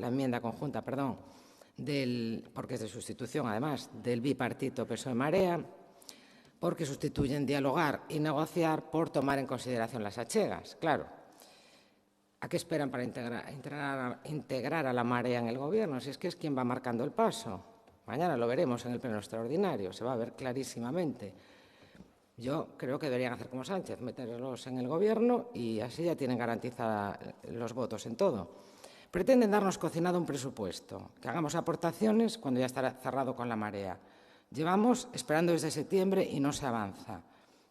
enmienda conjunta, porque es de sustitución, además, del bipartito PSOE-Marea, porque sustituyen dialogar y negociar por tomar en consideración las achegas. Claro, ¿a qué esperan para integrar a la Marea en el Gobierno? Si es que es quien va marcando el paso. Mañana lo veremos en el pleno extraordinario, se va a ver clarísimamente. Yo creo que deberían hacer como Sánchez, meterlos en el Gobierno y así ya tienen garantizados los votos en todo. Pretenden darnos cocinado un presupuesto, que hagamos aportaciones cuando ya estará cerrado con la Marea. Llevamos esperando desde septiembre y no se avanza.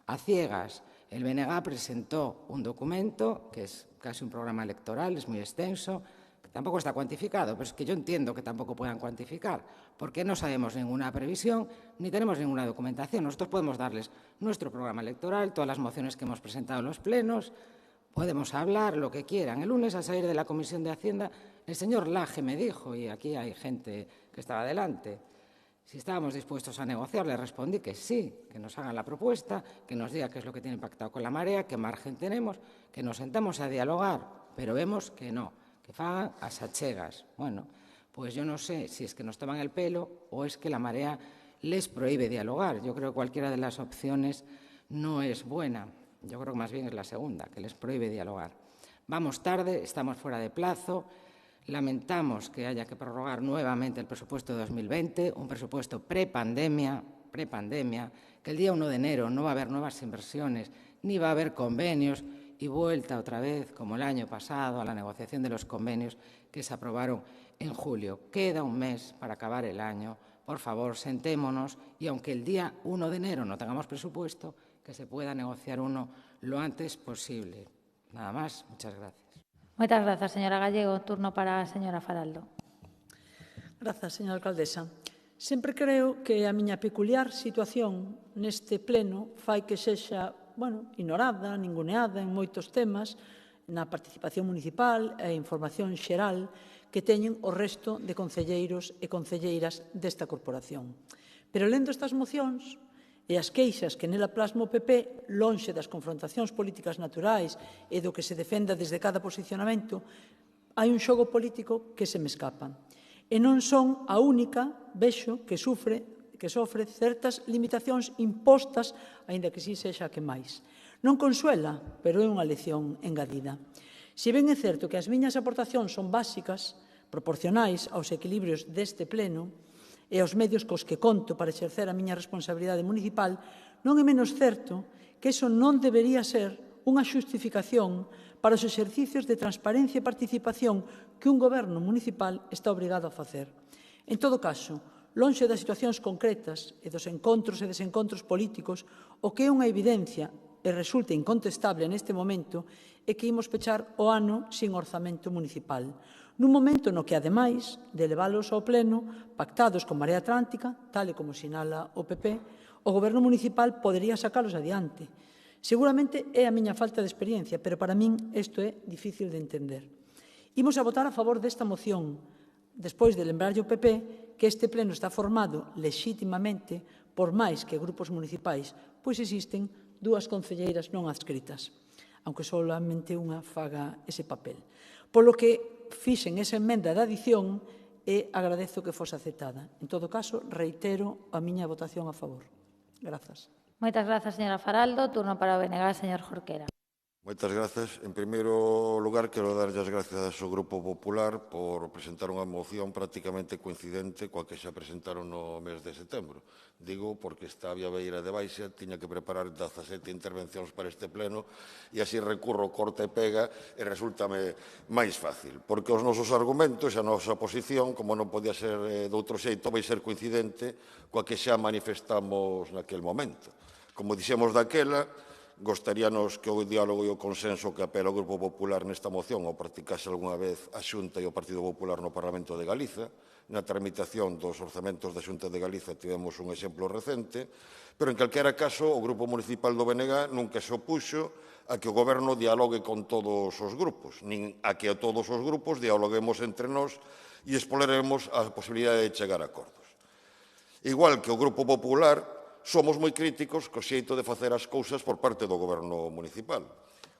A ciegas, el BNG presentó un documento que es casi un programa electoral, es muy extenso, que tampoco está cuantificado, pero es que yo entiendo que tampoco puedan cuantificar, porque no sabemos ninguna previsión ni tenemos ninguna documentación. Nosotros podemos darles nuestro programa electoral, todas las mociones que hemos presentado en los plenos, podemos hablar lo que quieran. El lunes, al salir de la Comisión de Hacienda, el señor Laje me dijo, y aquí hay gente que estaba delante, si estábamos dispuestos a negociar. Le respondí que sí, que nos hagan la propuesta, que nos diga qué es lo que tienen pactado con la Marea, qué margen tenemos, que nos sentamos a dialogar, pero vemos que no, que fagan as achegas. Bueno, pues yo no sé si es que nos toman el pelo o es que la Marea les prohíbe dialogar. Yo creo que cualquiera de las opciones no es buena. Yo creo que más bien es la segunda, que les prohíbe dialogar. Vamos tarde, estamos fuera de plazo. Lamentamos que haya que prorrogar nuevamente el presupuesto de 2020, un presupuesto prepandemia, que el día 1 de enero no va a haber nuevas inversiones, ni va a haber convenios, y vuelta otra vez, como el año pasado, a la negociación de los convenios que se aprobaron en julio. Queda un mes para acabar el año. Por favor, sentémonos y, aunque el día 1 de enero no tengamos presupuesto, que se pueda negociar uno lo antes posible. Nada más. Muchas gracias. Moitas grazas, señora Gallego. Turno para a señora Faraldo. Grazas, señora alcaldesa. Sempre creo que a miña peculiar situación neste pleno fai que sexa, ignorada, ninguneada en moitos temas na participación municipal e información xeral que teñen o resto de concelleiros e concelleiras desta corporación. Pero lendo estas mocións e as queixas que nela plasma o PP, lonxe das confrontacións políticas naturais e do que se defenda desde cada posicionamento, hai un xogo político que se me escapa. E non son a única, vexo, que sofre certas limitacións impostas, aínda que si sexa que máis. Non consuela, pero é unha lección engadida. Se ben é certo que as miñas aportacións son básicas, proporcionais aos equilibrios deste pleno e aos medios cos que conto para exercer a miña responsabilidade municipal, non é menos certo que iso non debería ser unha xustificación para os exercicios de transparencia e participación que un goberno municipal está obrigado a facer. En todo caso, lonxe das situacións concretas e dos encontros e desencontros políticos, o que é unha evidencia e resulta incontestable neste momento é que imos pechar o ano sin orzamento municipal. Nun momento no que, ademais de leválos ao pleno, pactados con Marea Atlántica, tal e como sinala o PP, o goberno municipal podería sacalos adiante. Seguramente é a miña falta de experiencia, pero para min isto é difícil de entender. Imos a votar a favor desta moción, despois de lembrarlle ao PP que este pleno está formado lexítimamente por máis que grupos municipais, pois existen 2 concelleiras non adscritas, aunque solamente unha faga ese papel. Polo que fixen esa emenda de adición e agradezo que fose aceptada. En todo caso, reitero a miña votación a favor. Grazas. Moitas grazas, señora Faraldo. Turno para o BNG, señor Jorquera. Moitas grazas. En primeiro lugar, quero darlle as gracias ao Grupo Popular por presentar unha moción prácticamente coincidente coa que xa presentaron no mes de setembro. Digo porque esta Beira de Baixa tiña que preparar 17 intervencións para este pleno e así recurro corta e pega e resultame máis fácil. Porque os nosos argumentos e a nosa posición, como non podía ser de outro xeito, vai ser coincidente coa que xa manifestamos naquel momento. Como dixemos daquela, gostaríanos que o diálogo e o consenso que apela o Grupo Popular nesta moción o practicase algunha vez a Xunta e o Partido Popular no Parlamento de Galiza. Na tramitación dos orzamentos da Xunta de Galiza tivemos un exemplo recente, pero en calquera caso o Grupo Municipal do BNG nunca se opuxo a que o Goberno dialogue con todos os grupos, nin a que a todos os grupos dialoguemos entre nós e exploremos a posibilidade de chegar a acordos. Igual que o Grupo Popular, somos moi críticos co xeito de facer as cousas por parte do Goberno municipal.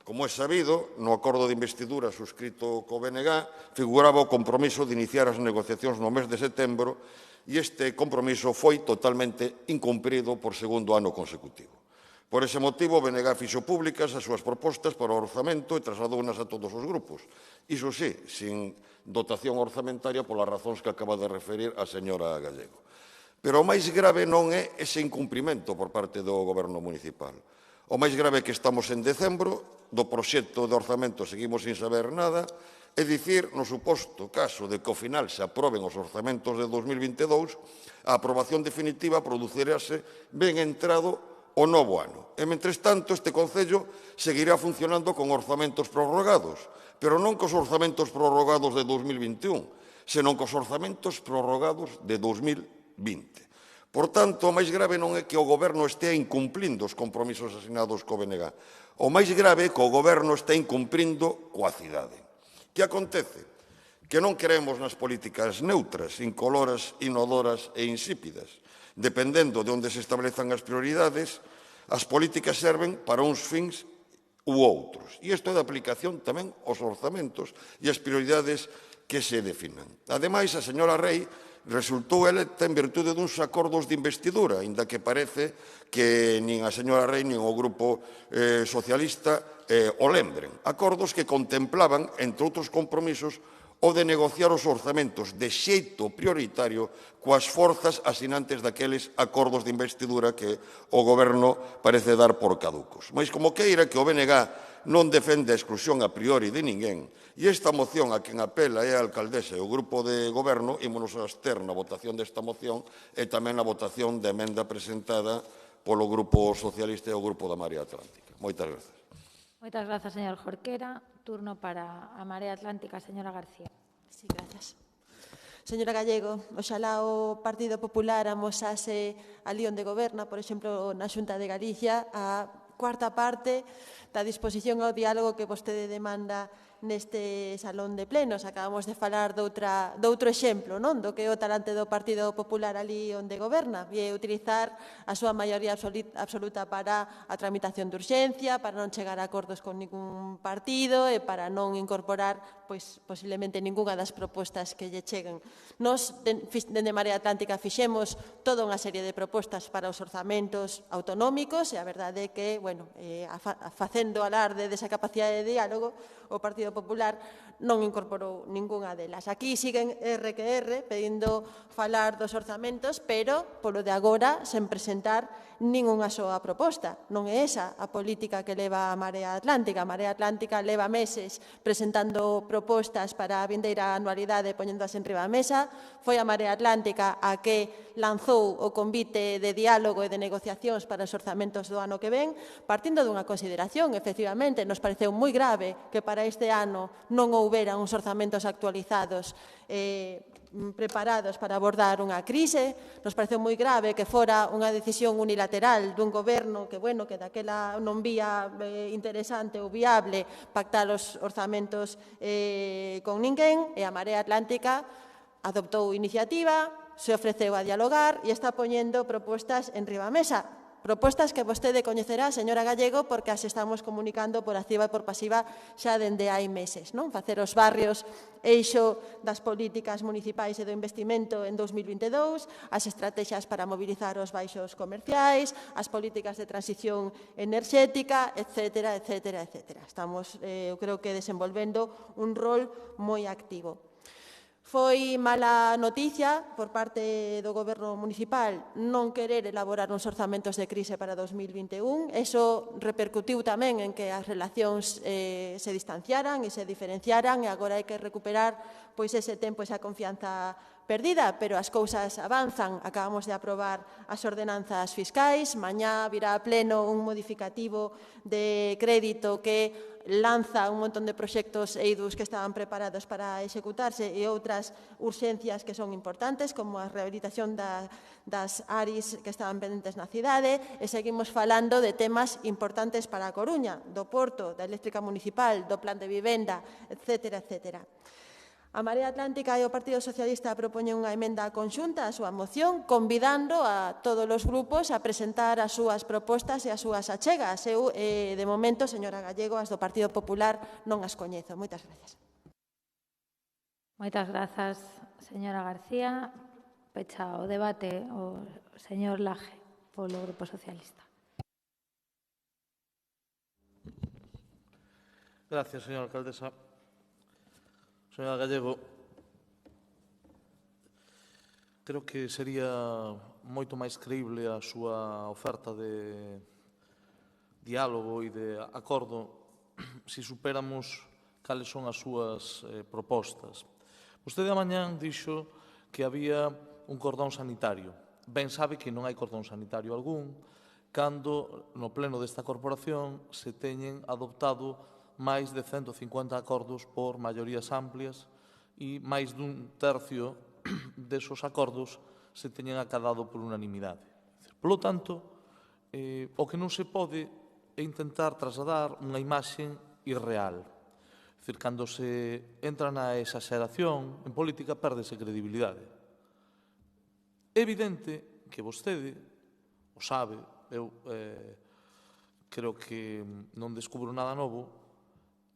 Como é sabido, no acordo de investidura suscrito co BNG figuraba o compromiso de iniciar as negociacións no mes de setembro e este compromiso foi totalmente incumprido por segundo ano consecutivo. Por ese motivo, o BNG fixo públicas as súas propostas para o orzamento e trasladounas a todos os grupos. Iso sí, sin dotación orzamentaria polas razóns que acaba de referir a señora Gallego. Pero o máis grave non é ese incumprimento por parte do Goberno municipal. O máis grave é que estamos en decembro, do proxecto de orzamento seguimos sin saber nada, é dicir, no suposto caso de que ao final se aproben os orzamentos de 2022, a aprobación definitiva producirase ben entrado o novo ano. E, mentres tanto, este Concello seguirá funcionando con orzamentos prorrogados, pero non cos orzamentos prorrogados de 2021, senón cos orzamentos prorrogados de 2020. Por tanto, o máis grave non é que o Goberno estea incumplindo os compromisos asinados co BNG. O máis grave é que o Goberno está incumplindo coa cidade. Que acontece? Que non queremos nas políticas neutras, incoloras, inodoras e insípidas. Dependendo de onde se establezan as prioridades, as políticas serven para uns fins u outros. E isto é de aplicación tamén aos orzamentos e as prioridades que se definan. Ademais, a señora Rei resultou electa en virtude duns acordos de investidura, inda que parece que nin a señora Rei nin o Grupo Socialista o lembren. Acordos que contemplaban, entre outros compromisos, o de negociar os orzamentos de xeito prioritario coas forzas asinantes daqueles acordos de investidura que o Goberno parece dar por caducos. Mais como queira que o BNG non defende a exclusión a priori de ninguén, e esta moción a quen apela é a alcaldesa e o grupo de goberno, ímonos a abster na votación desta moción e tamén na votación da emenda presentada polo Grupo Socialista e o Grupo da Marea Atlántica. Moitas grazas. Moitas grazas, señor Jorquera. Turno para a Marea Atlántica, señora García. Sí, gracias. Señora Gallego, oxalá o Partido Popular amosase ali onde goberna, por exemplo, na Xunta de Galicia, a cuarta parte da disposición ao diálogo que vostede demanda neste salón de plenos. Acabamos de falar doutro exemplo, non? Do que é o talante do Partido Popular ali onde goberna, e utilizar a súa maioría absoluta para a tramitación de urxencia, para non chegar a acordos con ningún partido e para non incorporar posiblemente ningunha das propostas que lle cheguen. Nos, dende Marea Atlántica, fixemos toda unha serie de propostas para os orzamentos autonómicos, e a verdade é que, facendo alarde desa capacidade de diálogo, o Partido Popular non incorporou ningunha delas. Aquí siguen R que R, pedindo falar dos orzamentos, pero, polo de agora, sen presentar ningunha soa proposta. Non é esa a política que leva a Marea Atlántica. A Marea Atlántica leva meses presentando propostas para a vindeira anualidade, poñéndoas en riba da mesa. Foi a Marea Atlántica a que lanzou o convite de diálogo e de negociacións para os orzamentos do ano que ven, partindo dunha consideración. Efectivamente, nos pareceu moi grave que para este ano non houbera uns orzamentos actualizados preparados para abordar unha crise. Nos pareceu moi grave que fora unha decisión unilateral dun goberno que daquela non vía interesante ou viable pactar os orzamentos con ninguén, e a Marea Atlántica adoptou iniciativa, se ofreceu a dialogar e está poñendo propostas en riba da mesa. Propostas que vostede coñecerá, señora Gallego, porque as estamos comunicando por activa e por pasiva xa dende hai meses. Facer os barrios eixo das políticas municipais e do investimento en 2022, as estrategias para mobilizar os baixos comerciais, as políticas de transición enerxética, etcétera, etcétera, etcétera. Estamos, eu creo que, desenvolvendo un rol moi activo. Foi mala noticia por parte do Goberno municipal non querer elaborar uns orzamentos de crise para 2021. Eso repercutiu tamén en que as relacións se distanciaran e se diferenciaran, e agora hai que recuperar ese tempo, esa confianza perdida, pero as cousas avanzan. Acabamos de aprobar as ordenanzas fiscais, mañá virá a pleno un modificativo de crédito que lanza un montón de proxectos EIDUS que estaban preparados para executarse e outras urxencias que son importantes, como a rehabilitación das ARIs que estaban pendentes na cidade, e seguimos falando de temas importantes para a Coruña, do Porto, da eléctrica municipal, do plan de vivenda, etcétera, etcétera. A Marea Atlántica e o Partido Socialista propoñen unha emenda conxunta á súa moción, convidando a todos os grupos a presentar as súas propostas e as súas achegas. Eu, de momento, señora Gallego, as do Partido Popular non as coñezo. Moitas grazas. Moitas grazas, señora García. Pecha o debate o señor Laje, polo Grupo Socialista. Gracias, señora alcaldesa. Señora Gallego, creo que sería moito máis creíble a súa oferta de diálogo e de acordo se superamos cales son as súas propostas. Vostede a mañán dixo que había un cordón sanitario. Ben sabe que non hai cordón sanitario algún cando no pleno desta corporación se teñen adoptado máis de 150 acordos por maiorías amplias e máis dun tercio desos acordos se teñen acadado por unanimidade. Por lo tanto, o que non se pode é intentar trasladar unha imaxe irreal. Cando se entra na exageración, en política perdese credibilidade. É evidente que vostede o sabe, eu creo que non descubro nada novo,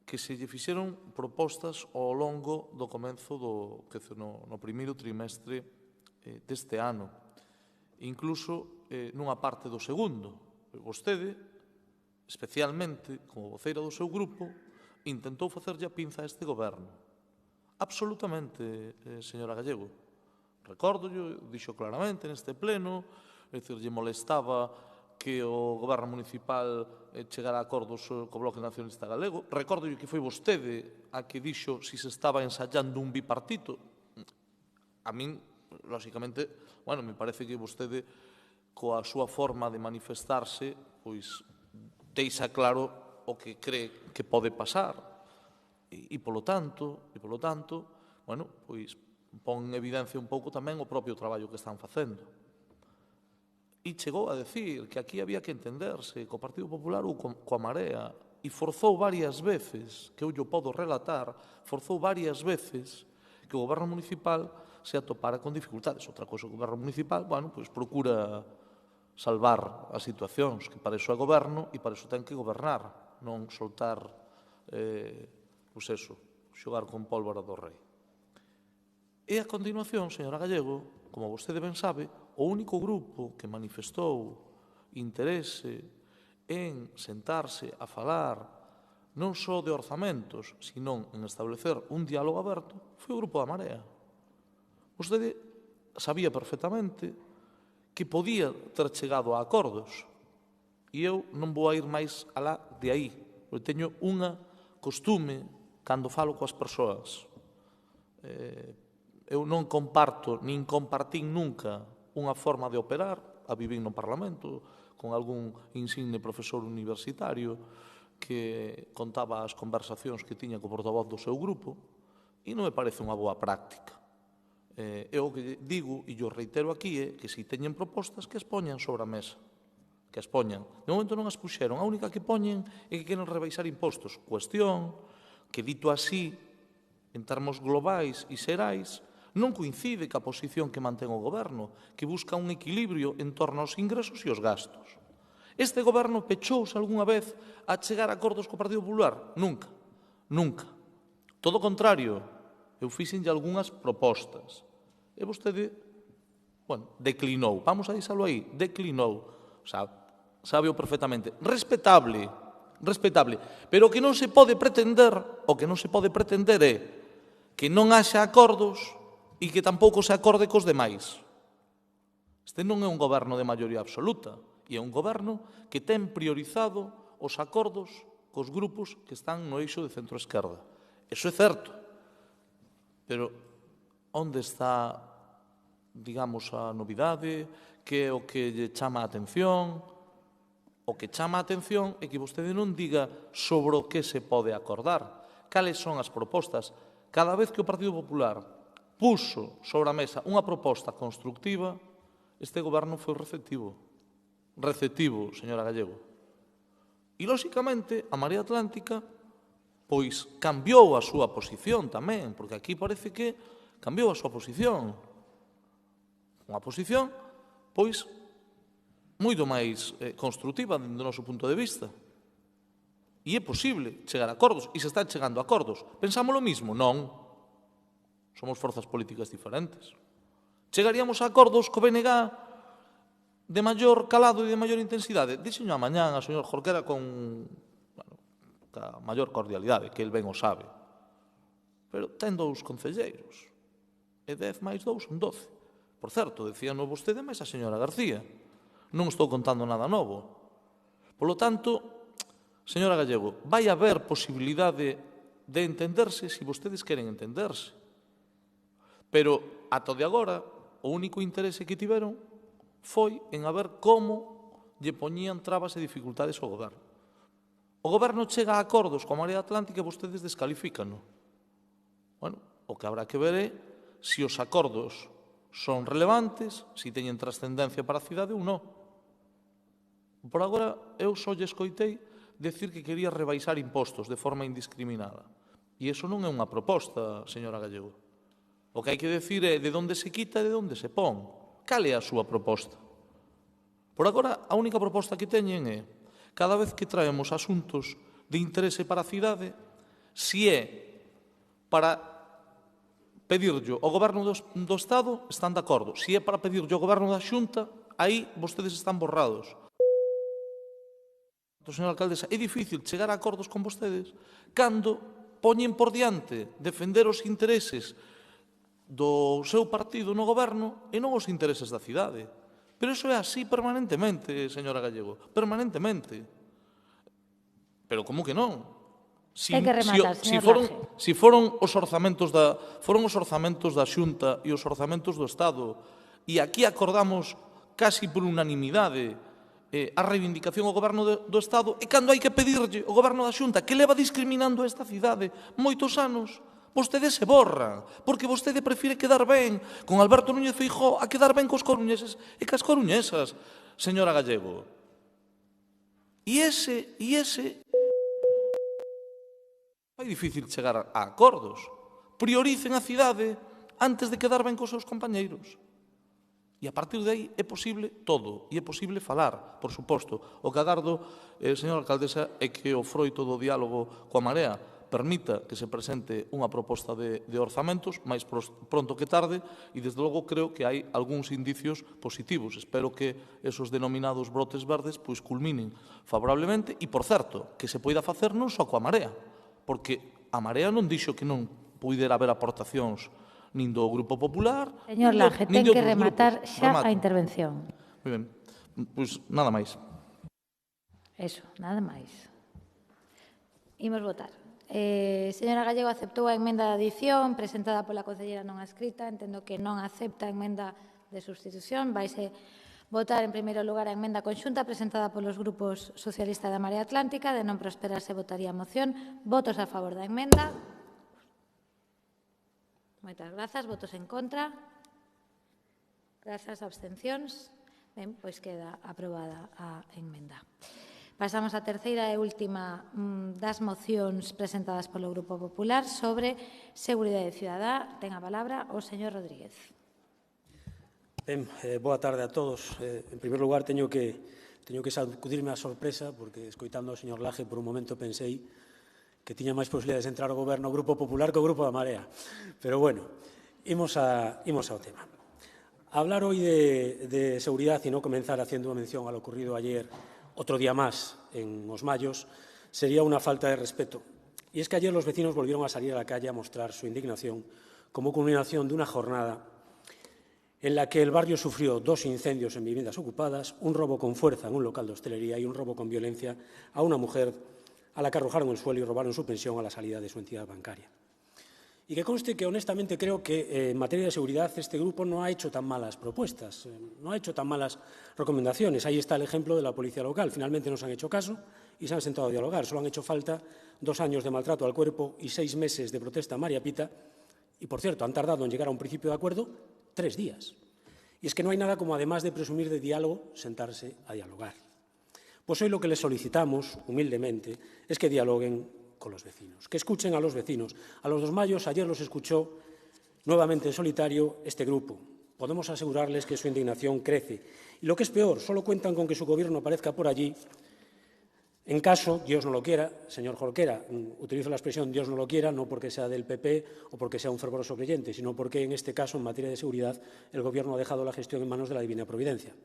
que se lle fixeron propostas ao longo do comenzo no primeiro trimestre deste ano, incluso nunha parte do segundo. Vostede, especialmente, como voceira do seu grupo, intentou facerlle a pinza a este goberno. Absolutamente, señora Gallego. Recórdolle, dixo claramente neste pleno, lle molestaba que o goberno municipal chegara a acordos co Bloque Nacionalista Galego. Recordo que foi vostede a que dixo se estaba ensayando un bipartito. A min, lóxicamente, me parece que vostede, coa súa forma de manifestarse, pois deixa claro o que cree que pode pasar. E, polo tanto, pois pon en evidencia un pouco tamén o propio traballo que están facendo. E chegou a decir que aquí había que entenderse co Partido Popular ou coa Marea. e forzou varias veces, que eu llo podo relatar, forzou varias veces que o goberno municipal se atopara con dificultades. Outra cousa, o goberno municipal, pois procura salvar as situacións, que para iso é goberno e para iso ten que gobernar, non soltar, xogar con pólvora do rei. E a continuación, señora Gallego, como vostede ben sabe, o único grupo que manifestou interese en sentarse a falar non só de orzamentos, sino en establecer un diálogo aberto, foi o Grupo da Marea. Vostede sabía perfectamente que podía ter chegado a acordos e eu non vou a ir máis alá de aí, porque teño unha costume cando falo coas persoas. Eu non comparto, nin compartín nunca unha forma de operar, a vivir no Parlamento, con algún insigne profesor universitario que contaba as conversacións que tiña co portavoz do seu grupo e non me parece unha boa práctica. Eu o que digo, e yo reitero aquí, é que se teñen propostas que as poñan sobre a mesa, que as poñan. De momento non as puxeron, a única que poñen é que queren rebaixar impostos. Cuestión que, dito así, en termos globais e xerais, non coincide ca posición que mantén o goberno, que busca un equilibrio en torno aos ingresos e os gastos. Este goberno pechouse algunha vez a chegar a acordos co Partido Popular? Nunca, nunca. Todo o contrario, eu fixenlle algunhas propostas. E vostede, declinou. Vamos a deixalo aí, declinou. Sábeo perfectamente. Respetable, respetable. Pero o que non se pode pretender, é que non haxa acordos e que tampouco se acorde cos demais. Este non é un goberno de maioría absoluta, e é un goberno que ten priorizado os acordos cos grupos que están no eixo de centro-esquerda. Eso é certo. Pero onde está, digamos, a novidade? Que é o que lle chama a atención? O que chama a atención é que vostede non diga sobre o que se pode acordar. Cales son as propostas? Cada vez que o Partido Popular puxo sobre a mesa unha proposta constructiva, este goberno foi receptivo. Receptivo, señora Gallego. E, lóxicamente, a Marea Atlántica pois cambiou a súa posición tamén, porque aquí parece que cambiou a súa posición. Unha posición, pois, moito máis constructiva do noso punto de vista. E é posible chegar a acordos, e se están chegando a acordos. Pensamos lo mismo? Non. Somos forzas políticas diferentes. Chegaríamos a acordos co BNG de maior calado e de maior intensidade? Díxenlo a mañán a señor Jorquera con a maior cordialidade, que el ben o sabe. Pero ten 2 concelleiros. E 10 máis 2 son 12. Por certo, decíano vostede máis a señora García. Non estou contando nada novo. Polo tanto, señora Gallego, vai haber posibilidade de entenderse se vostedes queren entenderse. Pero, ata de agora, o único interese que tiveron foi en a ver como lle poñían trabas e dificultades ao goberno. O goberno chega a acordos coa Marea Atlántica e vostedes descalifícano. O que habrá que ver é se os acordos son relevantes, se teñen trascendencia para a cidade ou non. Por agora, eu só lle escoitei decir que quería rebaixar impostos de forma indiscriminada. E iso non é unha proposta, señora Gallego. O que hai que decir é de onde se quita e de onde se pon. Cal é a súa proposta? Por agora, a única proposta que teñen é, cada vez que traemos asuntos de interese para a cidade, se é para pedirllo ao Goberno do Estado, están de acordo. Se é para pedirllo ao Goberno da Xunta, aí vostedes están borrados. Señora alcaldesa, é difícil chegar a acordos con vostedes cando poñen por diante defender os intereses do seu partido no goberno e non os intereses da cidade. Pero iso é así permanentemente, señora Gallego, permanentemente. Pero como que non? Ten que rematar, señor Laje. Si foron os orzamentos da Xunta e os orzamentos do Estado e aquí acordamos casi por unanimidade a reivindicación ao goberno do Estado e cando hai que pedirlle ao goberno da Xunta que leva discriminando a esta cidade moitos anos, vostede se borra, porque vostede prefire quedar ben con Alberto Núñez Feijóo a quedar ben cos coruñeses e cas coruñesas, señora Gallego. E ese Vai difícil chegar a acordos. Prioricen a cidade antes de quedar ben cos seus compañeiros. E a partir de aí é posible todo, e é posible falar, por suposto. O que agardo, señora alcaldesa, é que o froito do diálogo coa Marea permita que se presente unha proposta de orzamentos máis pronto que tarde e, desde logo, creo que hai algúns indicios positivos. Espero que esos denominados brotes verdes pois culminen favorablemente e, por certo, que se poida facer non só coa Marea, porque a Marea non dixo que non puidera haber aportacións nin do Grupo Popular. Señor Laje, ten que rematar xa a intervención. Moi ben, pois nada máis. Eso, nada máis. Imos votar. Señora Gallego, aceptou a emenda de adición presentada pola concelleira non adscrita. Entendo que non acepta a emenda de substitución. Vaise votar en primeiro lugar a emenda conxunta presentada polos grupos socialista da Marea Atlántica. De non prosperarse, votaría a moción. Votos a favor da emenda. Moitas grazas. Votos en contra. Grazas. Abstencións. Ben, pois queda aprobada a emenda. Pasamos á terceira e última das mocións presentadas polo Grupo Popular sobre Seguridade Cidadá. Ten a palabra o señor Rodríguez. Ben, boa tarde a todos. En primer lugar, teño que sacudirme a sorpresa, porque escoitando ao señor Laje por un momento pensei que tiña máis posibilidades de entrar ao goberno o Grupo Popular que o Grupo da Marea. Pero bueno, imos ao tema. Hablar hoy de seguridad y no comenzar haciendo mención a lo ocurrido ayer, otro día más, en Os Mayos, sería una falta de respeto. Y es que ayer los vecinos volvieron a salir a la calle a mostrar su indignación como culminación de una jornada en la que el barrio sufrió 2 incendios en viviendas ocupadas, un robo con fuerza en un local de hostelería y un robo con violencia a una mujer a la que arrojaron el suelo y robaron su pensión a la salida de su entidad bancaria. Y que conste que, honestamente, creo que en materia de seguridad este grupo no ha hecho tan malas propuestas, no ha hecho tan malas recomendaciones. Ahí está el ejemplo de la policía local. Finalmente nos han hecho caso y se han sentado a dialogar. Solo han hecho falta 2 años de maltrato al cuerpo y 6 meses de protesta a María Pita. Y, por cierto, han tardado en llegar a un principio de acuerdo 3 días. Y es que no hay nada como, además de presumir de diálogo, sentarse a dialogar. Pues hoy lo que les solicitamos, humildemente, es que dialoguen con los vecinos, que escuchen a los vecinos. A los 2 Mayos, ayer los escuchó nuevamente en solitario este grupo. Podemos asegurarles que su indignación crece. Y lo que es peor, solo cuentan con que su gobierno aparezca por allí en caso, Dios no lo quiera, señor Jorquera, utilizo la expresión Dios no lo quiera, no porque sea del PP o porque sea un fervoroso creyente, sino porque en este caso, en materia de seguridad, el Gobierno ha dejado la gestión en manos de la divina providencia.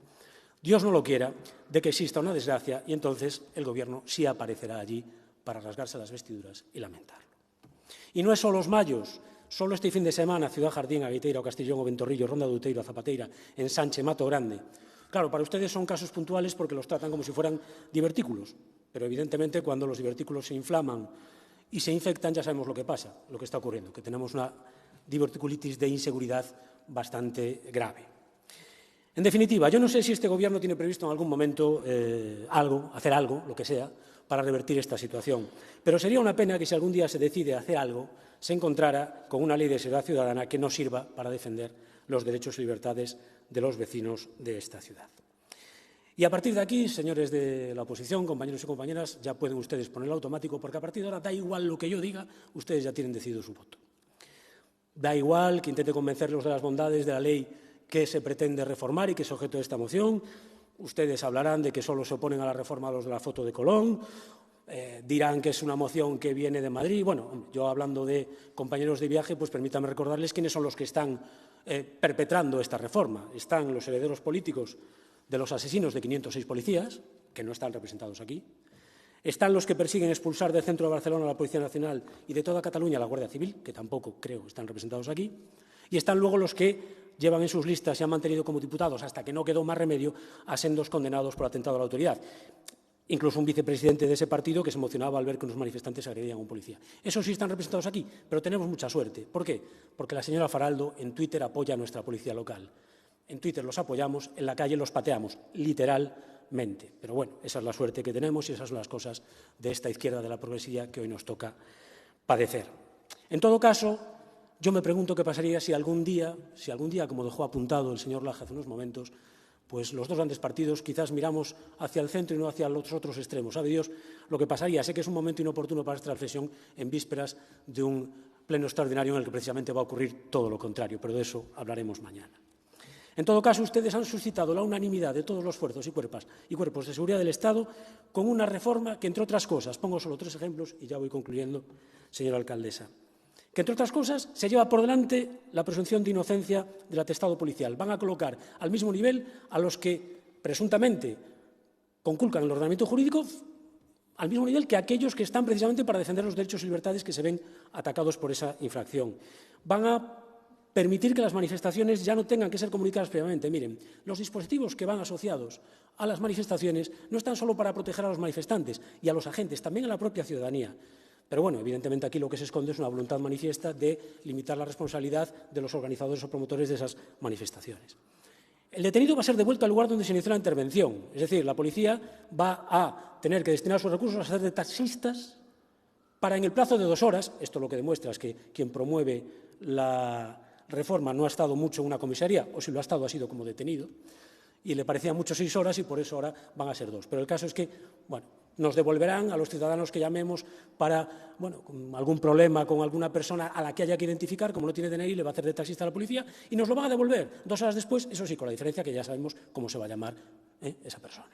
Dios no lo quiera de que exista una desgracia y entonces el Gobierno sí aparecerá allí para rasgarse las vestiduras y lamentarlo. Y no es solo Os Mayos, solo este fin de semana, Ciudad Jardín, Agueiteira, o Castellón, o Ventorrillo, Ronda de Outeiro, a Zapateira, Ensanche, Mato Grande. Claro, para ustedes son casos puntuales porque los tratan como si fueran divertículos, pero evidentemente cuando los divertículos se inflaman y se infectan ya sabemos lo que pasa, lo que está ocurriendo, que tenemos una diverticulitis de inseguridad bastante grave. En definitiva, yo no sé si este Gobierno tiene previsto en algún momento hacer algo, lo que sea, para revertir esta situación, pero sería una pena que si algún día se decide hacer algo, se encontrara con una ley de seguridad ciudadana que no sirva para defender los derechos y libertades de los vecinos de esta ciudad. Y a partir de aquí, señores de la oposición, compañeros y compañeras, ya pueden ustedes ponerlo automático, porque a partir de ahora da igual lo que yo diga, ustedes ya tienen decidido su voto. Da igual que intente convencerlos de las bondades de la ley que se pretende reformar y que es objeto de esta moción. Ustedes hablarán de que solo se oponen a la reforma los de la foto de Colón, dirán que es una moción que viene de Madrid. Bueno, yo hablando de compañeros de viaje, pues permítanme recordarles quiénes son los que están perpetrando esta reforma. Están los herederos políticos de los asesinos de 506 policías, que no están representados aquí. Están los que persiguen expulsar del centro de Barcelona a la Policía Nacional y de toda Cataluña a la Guardia Civil, que tampoco creo están representados aquí. Y están luego los que llevan en sus listas y han mantenido como diputados, hasta que no quedó más remedio, a sendos condenados por atentado a la autoridad. Incluso un vicepresidente de ese partido que se emocionaba al ver que unos manifestantes agredían a un policía. Esos sí están representados aquí, pero tenemos mucha suerte. ¿Por qué? Porque la señora Faraldo en Twitter apoya a nuestra policía local. En Twitter los apoyamos, en la calle los pateamos, literalmente. Pero bueno, esa es la suerte que tenemos y esas son las cosas de esta izquierda de la progresía que hoy nos toca padecer. En todo caso, yo me pregunto qué pasaría si algún día, como dejó apuntado el señor Laje hace unos momentos, pues los dos grandes partidos quizás miramos hacia el centro y no hacia los otros extremos. Sabe Dios lo que pasaría. Sé que es un momento inoportuno para esta reflexión en vísperas de un pleno extraordinario en el que precisamente va a ocurrir todo lo contrario, pero de eso hablaremos mañana. En todo caso, ustedes han suscitado la unanimidad de todos los fuerzas y cuerpos de seguridad del Estado con una reforma que, entre otras cosas, pongo solo 3 ejemplos y ya voy concluyendo, señora alcaldesa, que, entre otras cosas, se lleva por delante la presunción de inocencia del atestado policial. Van a colocar al mismo nivel a los que presuntamente conculcan el ordenamiento jurídico, al mismo nivel que aquellos que están precisamente para defender los derechos y libertades que se ven atacados por esa infracción. Van a permitir que las manifestaciones ya no tengan que ser comunicadas previamente. Miren, los dispositivos que van asociados a las manifestaciones no están solo para proteger a los manifestantes y a los agentes, también a la propia ciudadanía. Pero bueno, evidentemente aquí lo que se esconde es una voluntad manifiesta de limitar la responsabilidad de los organizadores o promotores de esas manifestaciones. El detenido va a ser devuelto al lugar donde se inició la intervención. Es decir, la policía va a tener que destinar sus recursos a hacer de taxistas para, en el plazo de 2 horas, esto lo que demuestra es que quien promueve la reforma no ha estado mucho en una comisaría, o si lo ha estado ha sido como detenido, y le parecían mucho 6 horas y por eso ahora van a ser 2. Pero el caso es que, bueno, nos devolverán a los ciudadanos que llamemos para, bueno, con algún problema con alguna persona a la que haya que identificar, como no tiene DNI, le va a hacer de taxista a la policía y nos lo van a devolver 2 horas después, eso sí, con la diferencia que ya sabemos cómo se va a llamar esa persona.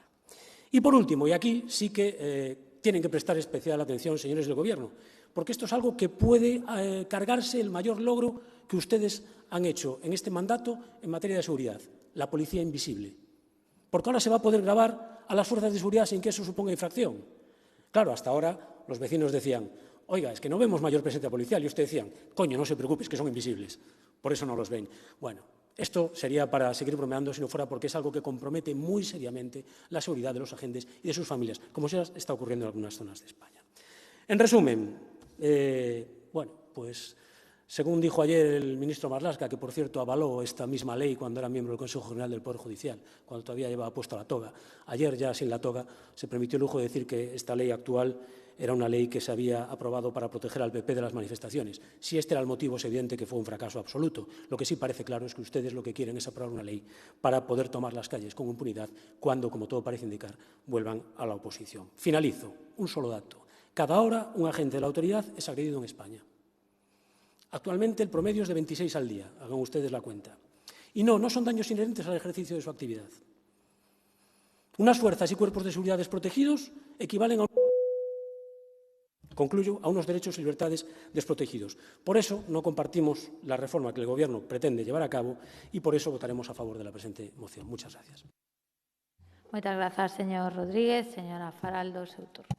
Y por último, y aquí sí que tienen que prestar especial atención, señores del Gobierno, porque esto es algo que puede cargarse el mayor logro que ustedes han hecho en este mandato en materia de seguridad, la policía invisible. Porque ahora se va a poder grabar a las fuerzas de seguridad sin que eso suponga infracción. Claro, hasta ahora los vecinos decían, oiga, es que no vemos mayor presencia policial, y ustedes decían, coño, no se preocupe, es que son invisibles, por eso no los ven. Bueno, esto sería para seguir bromeando si no fuera porque es algo que compromete muy seriamente la seguridad de los agentes y de sus familias, como ya está ocurriendo en algunas zonas de España. En resumen, bueno, pues según dijo ayer el ministro Marlaska, que por cierto avaló esta misma ley cuando era miembro del Consejo General del Poder Judicial, cuando todavía llevaba puesta la toga, ayer ya sin la toga se permitió el lujo de decir que esta ley actual era una ley que se había aprobado para proteger al PP de las manifestaciones. Si este era el motivo, es evidente que fue un fracaso absoluto. Lo que sí parece claro es que ustedes lo que quieren es aprobar una ley para poder tomar las calles con impunidad cuando, como todo parece indicar, vuelvan a la oposición. Finalizo. Un solo dato. Cada hora un agente de la autoridad es agredido en España. Actualmente el promedio es de 26 al día, hagan ustedes la cuenta. Y no son daños inherentes al ejercicio de su actividad. Unas fuerzas y cuerpos de seguridad desprotegidos equivalen a unos derechos y libertades desprotegidos. Por eso no compartimos la reforma que el Gobierno pretende llevar a cabo y por eso votaremos a favor de la presente moción. Muchas gracias. Muchas gracias, señor Rodríguez. Señora Faraldo, seu turno.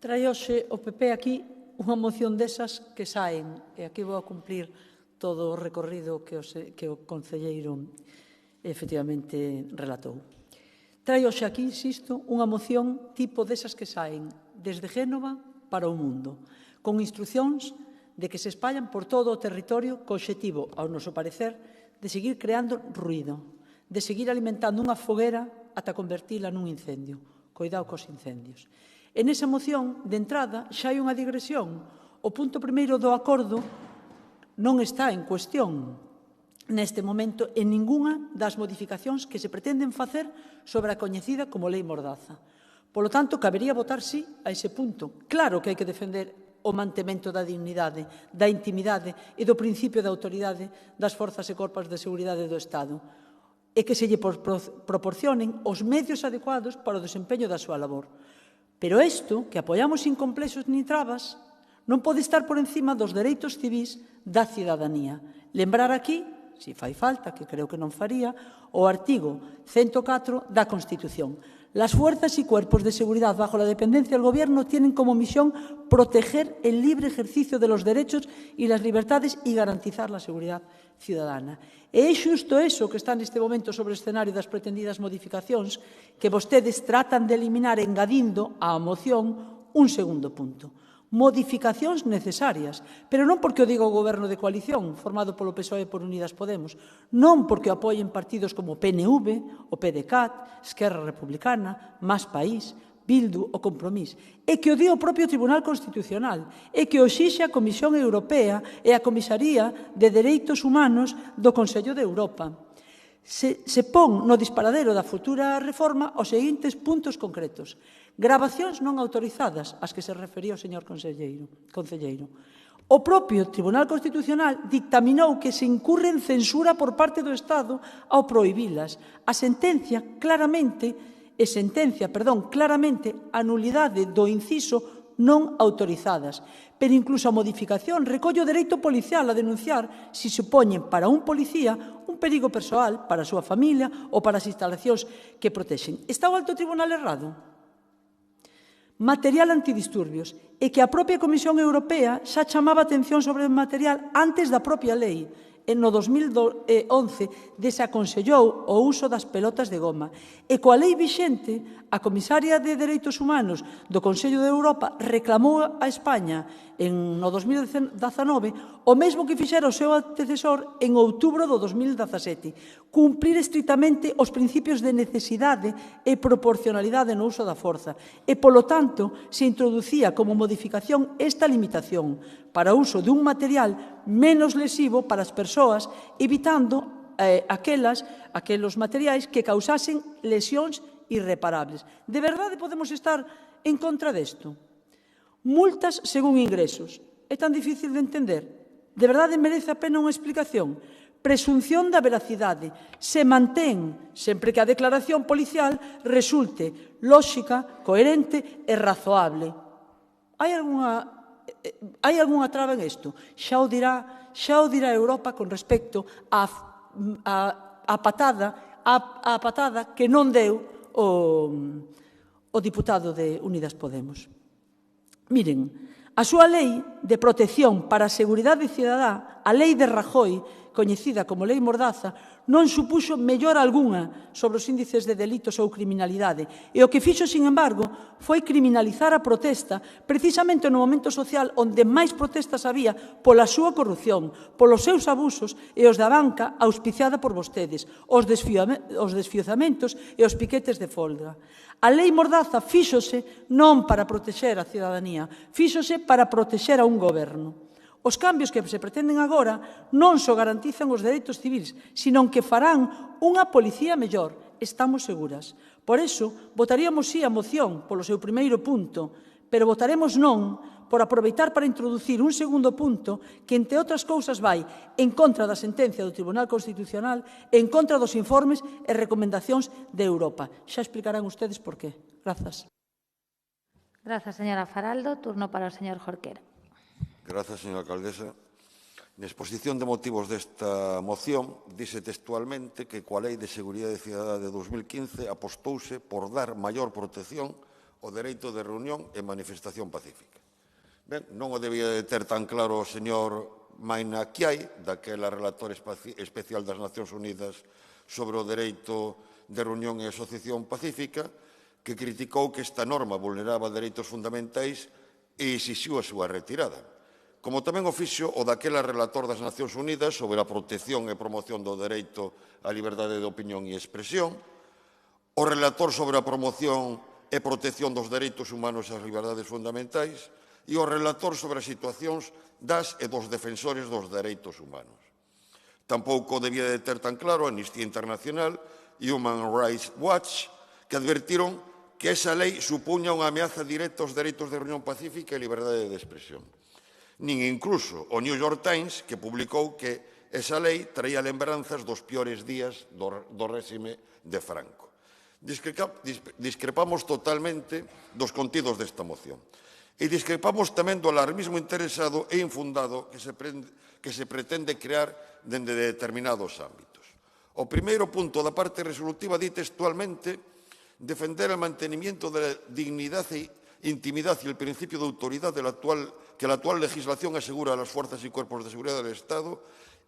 Trae hoxe o PP aquí unha moción desas que saen, e aquí vou a cumplir todo o recorrido que o concelleiro efectivamente relatou. Trae hoxe aquí, insisto, unha moción tipo desas que saen desde Génova para o mundo, con instruccións de que se espallan por todo o territorio co obxectivo, ao noso parecer, de seguir creando ruído, de seguir alimentando unha foguera ata convertila nun incendio. Coidado cos incendios. En esa moción, de entrada, xa hai unha digresión. O punto primeiro do acordo non está en cuestión neste momento en ningunha das modificacións que se pretenden facer sobre a coñecida como Lei Mordaza. Polo tanto, cabería votar sí a ese punto. Claro que hai que defender o mantemento da dignidade, da intimidade e do principio de autoridade das forzas e corpos de seguridade do Estado e que se lle proporcionen os medios adecuados para o desempeño da súa labor. Pero isto, que apoiamos sin complexos ni trabas, non pode estar por encima dos dereitos civís da cidadanía. Lembrar aquí, se fai falta, que creo que non faría, o artigo 104 da Constitución. Las fuerzas y cuerpos de seguridad bajo la dependencia del Gobierno tienen como misión proteger el libre ejercicio de los derechos y las libertades y garantizar la seguridad ciudadana. E é xusto eso que está neste momento sobre o escenario das pretendidas modificacións que vostedes tratan de eliminar engadindo á moción un segundo punto. Modificacións necesarias, pero non porque o diga o Goberno de coalición formado polo PSOE e por Unidas Podemos, non porque o apoien partidos como o PNV, o PDeCAT, Esquerra Republicana, Más País, Bildu o Compromís, e que o di o propio Tribunal Constitucional, e que o exixe a Comisión Europea e a Comisaría de Dereitos Humanos do Consello de Europa. Se pon no disparadero da futura reforma os seguintes puntos concretos. Gravacións non autorizadas, ás que se refería o señor concelleiro. O propio Tribunal Constitucional dictaminou que se incurre en censura por parte do Estado ao prohibilas. A sentencia claramente a nulidade do inciso non autorizadas, pero incluso a modificación recolle o dereito policial a denunciar se supoñen para un policía un perigo persoal para a súa familia ou para as instalacións que protexen. Está o Alto Tribunal errado? Material antidisturbios, e que a propia Comisión Europea xa chamaba atención sobre o material antes da propia lei. No 2011 desaconsellou o uso das pelotas de goma. E coa lei vixente, a Comisaria de Dereitos Humanos do Consello de Europa reclamou a España no 2019 o mesmo que fixera o seu antecesor en outubro do 2017, cumprir estritamente os principios de necesidade e proporcionalidade no uso da forza. E, polo tanto, se introducía como modificación esta limitación para o uso dun material menos lesivo para as persoas, evitando aqueles materiais que causasen lesións irreparables. De verdade podemos estar en contra desto? Multas según ingresos. É tan difícil de entender? De verdade merece a pena unha explicación? Presunción da veracidade. Se mantén sempre que a declaración policial resulte lóxica, coherente e razoable. Hai algunha traba en isto? Xa o dirá Europa con respecto á patada que non deu o diputado de Unidas Podemos. Miren, a súa lei de protección para a seguridade cidadá, a lei de Rajoy, coñecida como Lei Mordaza, non supuxo mellora algunha sobre os índices de delitos ou criminalidade. E o que fixo, sin embargo, foi criminalizar a protesta precisamente no momento social onde máis protestas había pola súa corrupción, polos seus abusos e os da banca auspiciada por vostedes, os desfiuzamentos e os piquetes de folga. A Lei Mordaza fíxose non para protexer a cidadanía, fíxose para protexer a un goberno. Os cambios que se pretenden agora non só garantizan os dereitos civis, sino que farán unha policía mellor, estamos seguras. Por iso, votaríamos sí a moción polo seu primeiro punto, pero votaremos non por aproveitar para introducir un segundo punto que, entre outras cousas, vai en contra da sentencia do Tribunal Constitucional e en contra dos informes e recomendacións de Europa. Xa explicarán ustedes por qué. Grazas. Grazas, señora Faraldo. Turno para o señor Jorquera. Grazas, señora alcaldesa. Na exposición de motivos desta moción, dice textualmente que coa Lei de Seguridade Cidadá de 2015 apostouse por dar maior protección ao dereito de reunión e manifestación pacífica. Ben, non o debía de ter tan claro o señor Maina Kiai, daquela relator especial das Nacións Unidas sobre o dereito de reunión e asociación pacífica, que criticou que esta norma vulneraba dereitos fundamentais e exixiu a súa retirada. Como tamén o fixo o daquela relator das Nacións Unidas sobre a protección e promoción do dereito á liberdade de opinión e expresión, o relator sobre a promoción e protección dos dereitos humanos e as liberdades fundamentais e o relator sobre as situacións das e dos defensores dos dereitos humanos. Tampouco debía de ter tan claro a Amnistía Internacional e Human Rights Watch, que advertiron que esa lei supuña unha ameaza directa aos dereitos de reunión pacífica e liberdade de expresión. Nin incluso o New York Times, que publicou que esa lei traía lembranzas dos piores días do réxime de Franco. Discrepamos totalmente dos contidos desta moción. E discrepamos tamén do alarmismo interesado e infundado que se pretende crear dende determinados ámbitos. O primeiro punto da parte resolutiva di textualmente defender el mantenimiento de la dignidad e intimidad y el principio de autoridad que la actual legislación asegura a las fuerzas y cuerpos de seguridad del Estado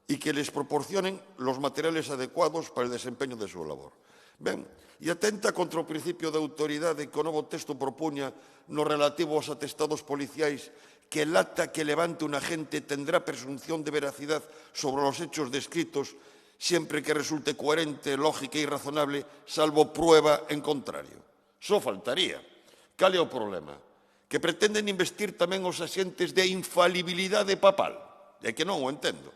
y que les proporcionen los materiales adecuados para el desempeño de su labor. Ben, e atenta contra o principio de autoridade que o novo texto propuña no relativo aos atestados policiais que el acta que levante un agente tendrá presunción de veracidad sobre los hechos descritos siempre que resulte coherente, lógica y razonable, salvo prueba en contrario. Só faltaría Cal é o problema? Que pretenden investir tamén os axentes de infalibilidade papal. É que non o entendo.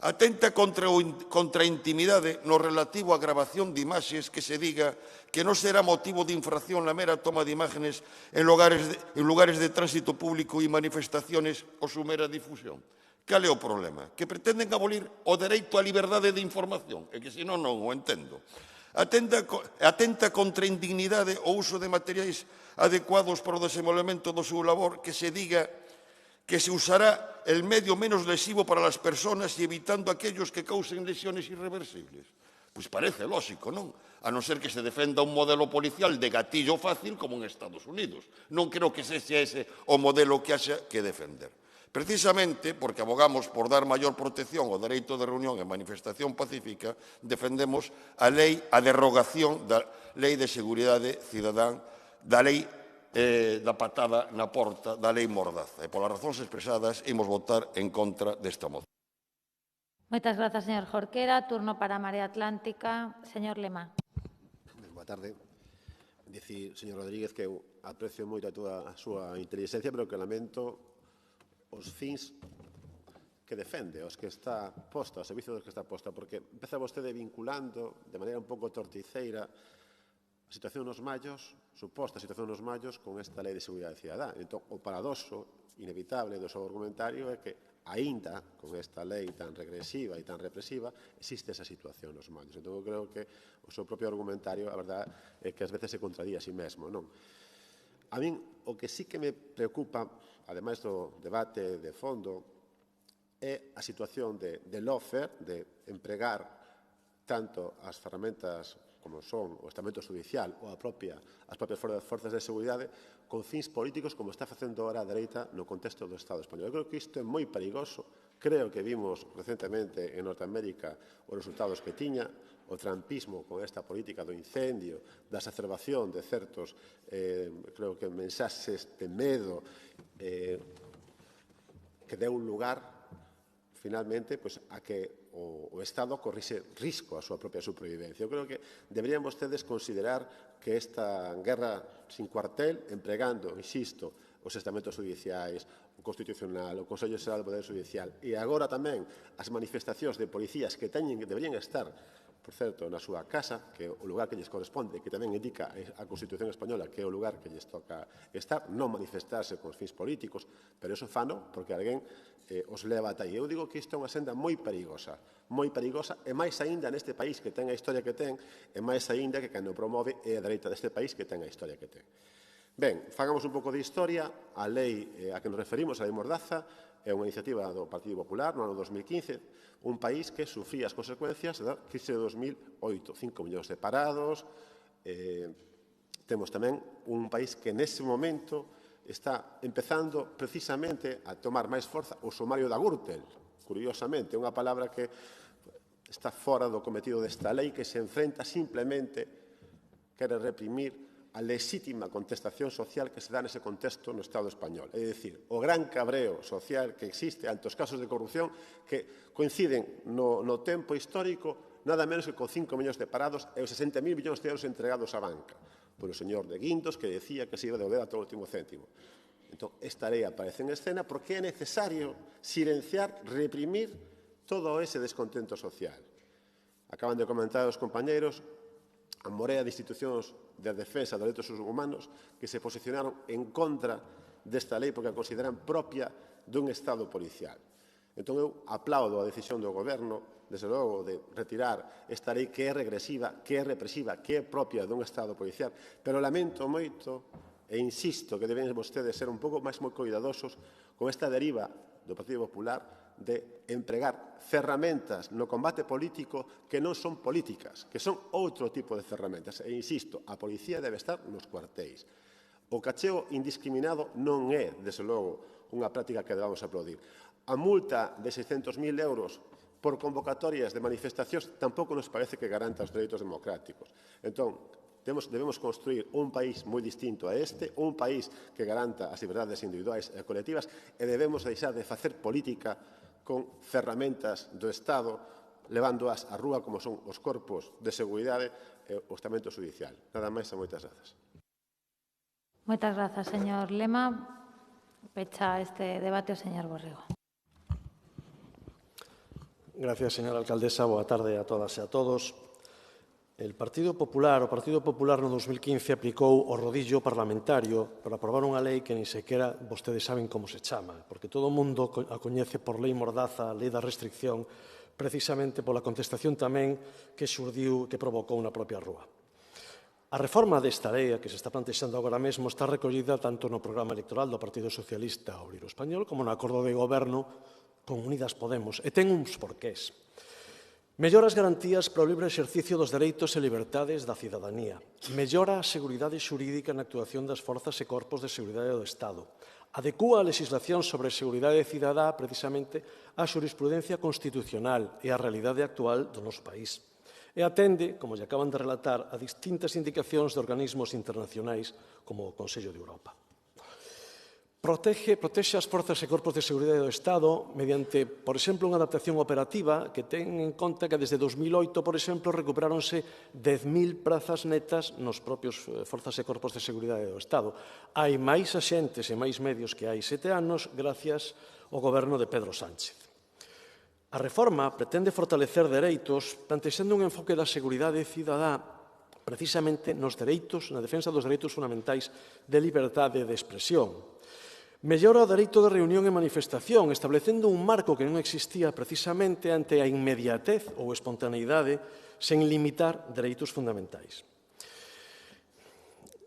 Atenta contra a intimidade no relativo á grabación de imaxes que se diga que non será motivo de infracción na mera toma de imágenes en lugares de tránsito público e manifestaciones ou su mera difusión. Cal é o problema? Que pretenden abolir o dereito á liberdade de información. É que senón non o entendo. Atenta contra a indignidade o uso de materiais adecuados para o desenvolvemento do seu labor, que se diga que se usará el medio menos lesivo para las personas y evitando aquellos que causen lesiones irreversibles. Pois parece lógico, non? A non ser que se defenda un modelo policial de gatillo fácil como en Estados Unidos. Non creo que sexa ese o modelo que haxa que defender. Precisamente porque abogamos por dar maior protección ao dereito de reunión e manifestación pacífica, defendemos a derrogación da Lei de Seguridade Cidadán, da Lei da patada na porta da Lei Mordaza. E polas razóns expresadas, imos votar en contra desta moción. Moitas grazas, señor Jorquera. Turno para a Marea Atlántica. Señor Lema. Boa tarde. Dicir, señor Rodríguez, que eu aprecio moito a súa inteligencia, pero que lamento os fins que defende, os que está posta, os servicios dos que está posta, porque empeza vostede vinculando de maneira un pouco torticeira a situación nos mallos, suposta situación nos mallos, con esta Lei de Seguridade Cidadá. Entón, o paradoxo inevitable do seu argumentario é que, aínda con esta lei tan regresiva e tan represiva, existe esa situación nos mallos. Entón, eu creo que o seu propio argumentario, a verdade, é que ás veces se contradí a sí mesmo, non? A min, o que sí que me preocupa, ademais do debate de fondo, é a situación de lawfare, de empregar tanto as ferramentas como son o estamento judicial ou as propias forzas de seguridade con fins políticos como está facendo ahora a dereita no contexto do Estado español. Eu creo que isto é moi perigoso. Creo que vimos recentemente en Norteamérica os resultados que tiña, o trampismo con esta política do incendio, da exacerbación de certos, creo que mensaxes de medo que deu lugar finalmente a que o Estado corrixe risco a súa propia supervivencia. Eu creo que deberían vostedes considerar que esta guerra sin cuartel, empregando, insisto, os estamentos judiciais, o Constitucional, o Consello Xeral do Poder Judicial e agora tamén as manifestacións de policías que deberían estar, por certo, na súa casa, que é o lugar que lles corresponde, que tamén indica a Constitución española que é o lugar que lles toca estar, non manifestarse con fins políticos, pero iso fano porque alguén os leva ata aí. Eu digo que isto é unha senda moi perigosa, e máis aínda neste país que ten a historia que ten, e máis aínda que cando promove é a dereita deste país que ten a historia que ten. Ben, fagamos un pouco de historia. A lei a que nos referimos, a Lei Mordaza, é unha iniciativa do Partido Popular no ano 2015, un país que sufría as consecuencias da crise de 2008, 5 millóns de parados. Temos tamén un país que nese momento está empezando precisamente a tomar máis forza o sumario da Gürtel. Curiosamente, unha palabra que está fora do cometido desta lei, que se enfrenta simplemente, quere reprimir a lexítima contestación social que se dá nese contexto no Estado español. É dicir, o gran cabreo social que existe ante os casos de corrupción que coinciden no tempo histórico nada menos que con 5 millóns de parados e os 60.000 millóns de euros entregados á banca por o señor de Guindos, que decía que se iba a devolver ata o último céntimo. Entón, esta lei aparece en escena porque é necesario silenciar, reprimir todo ese descontento social. Acaban de comentar os compañeiros a morea de institucións de defensa dos dereitos humanos que se posicionaron en contra desta lei porque a consideran propia dun Estado policial. Entón, eu aplaudo a decisión do Goberno, desde logo, de retirar esta lei que é regresiva, que é represiva, que é propia dun Estado policial, pero lamento moito e insisto que deben vostedes ser un pouco máis moi cuidadosos con esta deriva do Partido Popular de empregar ferramentas no combate político que non son políticas, que son outro tipo de ferramentas. E insisto, a policía debe estar nos cuartéis. O cacheo indiscriminado non é, desde logo, unha práctica que debamos aplaudir. A multa de 600.000 euros por convocatorias de manifestacións tampouco nos parece que garanta os dereitos democráticos. Entón, debemos construir un país moi distinto a este, un país que garanta as liberdades individuais e colectivas e debemos deixar de facer política con ferramentas do Estado, levándoas á rúa como son os corpos de seguridade e o estamento judicial. Nada máis e moitas grazas. Moitas grazas, señor Lema. Pecha este debate o señor Borrego. Gracias, señora alcaldesa. Boa tarde a todas e a todos. O Partido Popular no 2015 aplicou o rodillo parlamentario para aprobar unha lei que nin sequera vostedes saben como se chama, porque todo o mundo a coñece por lei mordaza, a lei da restricción, precisamente pola contestación tamén que xurdiu, que provocou na propia rúa. A reforma desta lei que se está plantexando agora mesmo está recollida tanto no programa electoral do Partido Socialista Obrero Español como no acordo de goberno con Unidas Podemos, e ten uns porqués. Mellora as garantías para o libre exercicio dos dereitos e liberdades da cidadanía. Mellora a seguridade xurídica na actuación das forzas e corpos de seguridade do Estado. Adecúa a legislación sobre seguridade cidadá precisamente á xurisprudencia constitucional e á realidade actual do noso país. E atende, como lle acaban de relatar, a distintas indicacións de organismos internacionais como o Consello de Europa. Protexe as forzas e corpos de seguridade do Estado mediante, por exemplo, unha adaptación operativa que ten en conta que desde 2008, por exemplo, recuperáronse 10.000 prazas netas nos propios forzas e corpos de seguridade do Estado. Hai máis axentes e máis medios que hai 7 anos gracias ao goberno de Pedro Sánchez. A reforma pretende fortalecer dereitos plantexando un enfoque da seguridade cidadá precisamente nos dereitos, na defensa dos dereitos fundamentais de liberdade de expresión. Mellora o dereito de reunión e manifestación, establecendo un marco que non existía precisamente ante a inmediatez ou espontaneidade sen limitar dereitos fundamentais.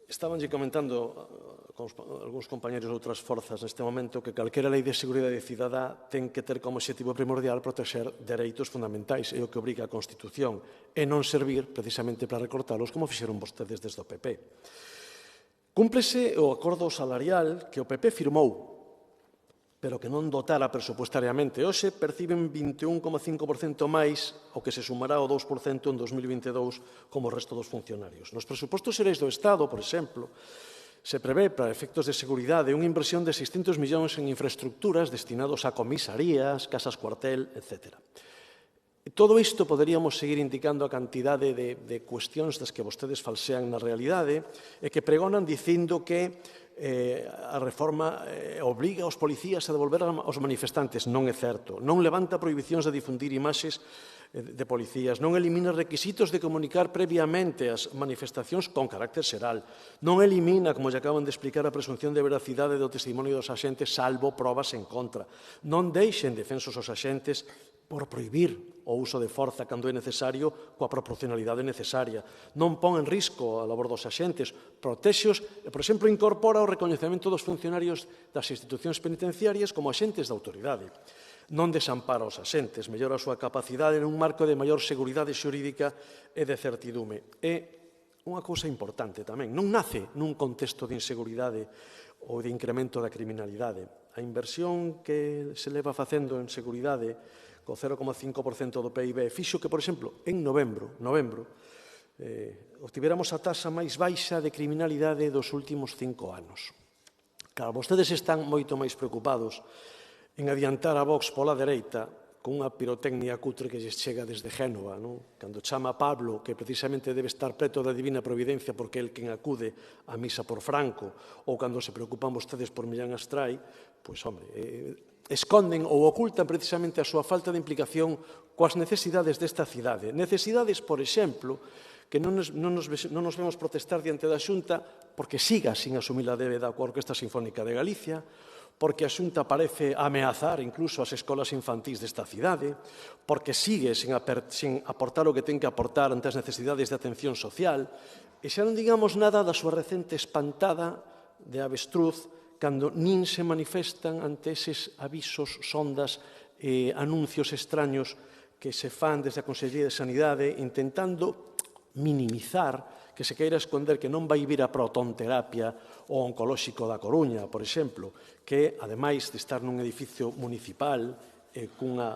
Estabanlle comentando con algúns compañeros de outras forzas neste momento que calquera lei de seguridade cidadá ten que ter como obxectivo primordial protexer dereitos fundamentais, é o que obriga a Constitución, e non servir precisamente para recortalos como fixeron vostedes desde o PP. Cúmplese o acordo salarial que o PP firmou, pero que non dotara presupuestariamente. Hoxe perciben 21,5% máis, o que se sumará ao 2% en 2022 como o resto dos funcionarios. Nos presupostos xerais do Estado, por exemplo, se prevé para efectos de seguridade unha inversión de 600 millóns en infraestructuras destinados a comisarías, casas cuartel, etc. Todo isto poderíamos seguir indicando a cantidade de cuestións das que vostedes falsean na realidade e que pregonan dicindo que a reforma obriga aos policías a devolver aos manifestantes. Non é certo. Non levanta prohibicións de difundir imaxes de policías, non elimina requisitos de comunicar previamente as manifestacións con carácter xeral, non elimina, como lle acaban de explicar, a presunción de veracidade do testimonio dos axentes salvo probas en contra, non deixen defensos os axentes por prohibir o uso de forza cando é necesario coa proporcionalidade necesaria, non pon en risco a labor dos axentes, protéxeos e, por exemplo, incorpora o recoñecemento dos funcionarios das institucións penitenciarias como axentes da autoridade. Non desampara os axentes, mellora a súa capacidade nun marco de maior seguridade xurídica e de certidume. E unha cousa importante tamén, non nace nun contexto de inseguridade ou de incremento da criminalidade. A inversión que se leva facendo en seguridade co 0,5% do PIB fixo que, por exemplo, en novembro obtiveramos a taxa máis baixa de criminalidade dos últimos 5 anos. Claro, vostedes están moito máis preocupados en adiantar a Vox pola dereita con unha pirotecnia cutre que lles chega desde Génova, cando chama a Pablo, que precisamente debe estar preto da Divina Providencia porque é el quen acude á misa por Franco, ou cando se preocupan vostedes por Millán Astray, pois, hombre, esconden ou ocultan precisamente a súa falta de implicación coas necesidades desta cidade. Necesidades, por exemplo, que non nos vemos protestar diante da Xunta porque siga sin asumir a débeda coa Orquesta Sinfónica de Galicia, porque a Xunta parece ameazar incluso as escolas infantís desta cidade, porque sigue sin aportar o que ten que aportar ante as necesidades de atención social, e xa non digamos nada da súa recente espantada de avestruz cando nin se manifestan ante eses avisos, sondas e anuncios extraños que se fan desde a Consellería de Sanidade intentando minimizar, que se queira esconder que non vai vir a protonterapia o oncolóxico da Coruña, por exemplo, que, ademais de estar nun edificio municipal cunha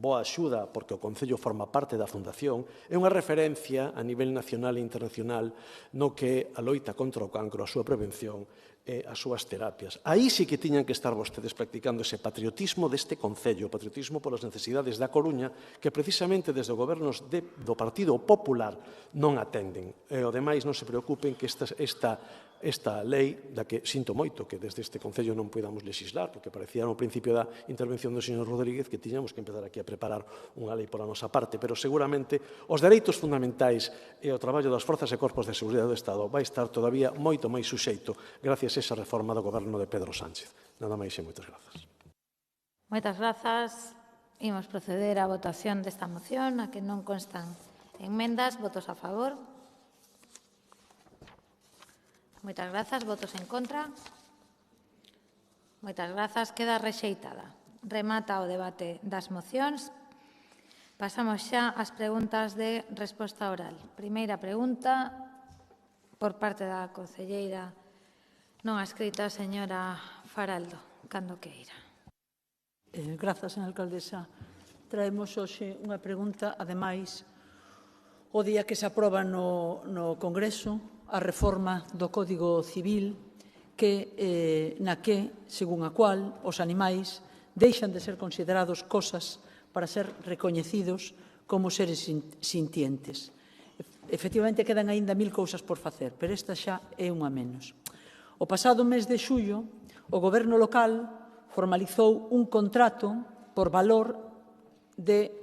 boa axuda, porque o Concello forma parte da Fundación, é unha referencia a nivel nacional e internacional no que a loita contra o cancro, a súa prevención e as súas terapias. Aí sí que tiñan que estar vostedes practicando ese patriotismo deste Concello, o patriotismo polas necesidades da Coruña, que precisamente desde os gobernos do Partido Popular non atenden. E, o demais, non se preocupen que esta esta lei, da que sinto moito que desde este Concello non podamos legislar, porque parecía no principio da intervención do señor Rodríguez que tiñamos que empezar aquí a preparar unha lei pola nosa parte, pero seguramente os dereitos fundamentais e o traballo das forzas e corpos de seguridade do Estado vai estar todavía moito máis suxeito gracias a esa reforma do goberno de Pedro Sánchez. Nada máis e moitas grazas. Moitas grazas. Imos proceder á votación desta moción, a que non constan enmendas. Votos a favor. Moitas grazas. Votos en contra. Moitas grazas. Queda rexeitada. Remata o debate das mocións. Pasamos xa ás preguntas de resposta oral. Primeira pregunta por parte da concelleira non adscrita, señora Faraldo, cando queira. Grazas, señora alcaldesa. Traemos hoxe unha pregunta, ademais, o día que se aproba no Congreso a reforma do Código Civil na que, según a cual, os animais deixan de ser considerados cosas para ser recoñecidos como seres sintientes. Efectivamente, quedan aínda 1000 cousas por facer, pero esta xa é unha menos. O pasado mes de xullo, o Goberno local formalizou un contrato por valor de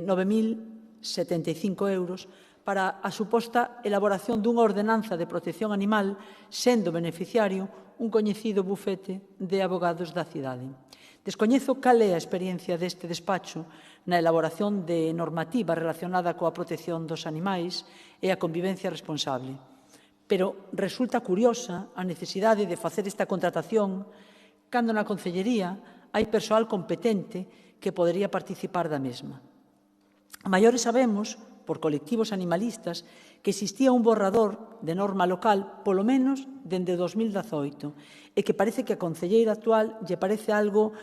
9.075 euros para a suposta elaboración dunha ordenanza de protección animal, sendo beneficiario un coñecido bufete de abogados da cidade. Descoñezo cal é a experiencia deste despacho na elaboración de normativa relacionada coa protección dos animais e a convivencia responsable, pero resulta curiosa a necesidade de facer esta contratación cando na Concellería hai persoal competente que podería participar da mesma. A maiores sabemos, por colectivos animalistas, que existía un borrador de norma local, polo menos, dende 2018, e que parece que a concelleira actual lle parece algo,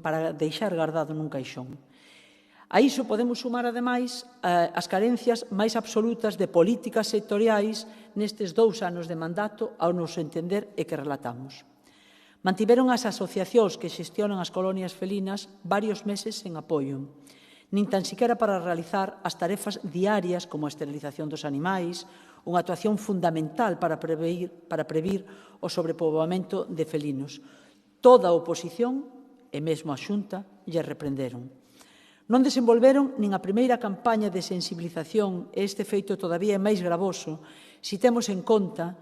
para deixar guardado nun caixón. A iso podemos sumar, ademais, as carencias máis absolutas de políticas sectoriais nestes 2 anos de mandato, ao nos entender e que relatamos. Mantiveron as asociacións que xestionan as colonias felinas varios meses sen apoio, nin tan siquiera para realizar as tarefas diarias como a esterilización dos animais, unha actuación fundamental para previr o sobrepoboamento de felinos. Toda a oposición, e mesmo a Xunta, lle reprenderon. Non desenvolveron nin a primeira campaña de sensibilización, e este feito todavía é máis gravoso se temos en conta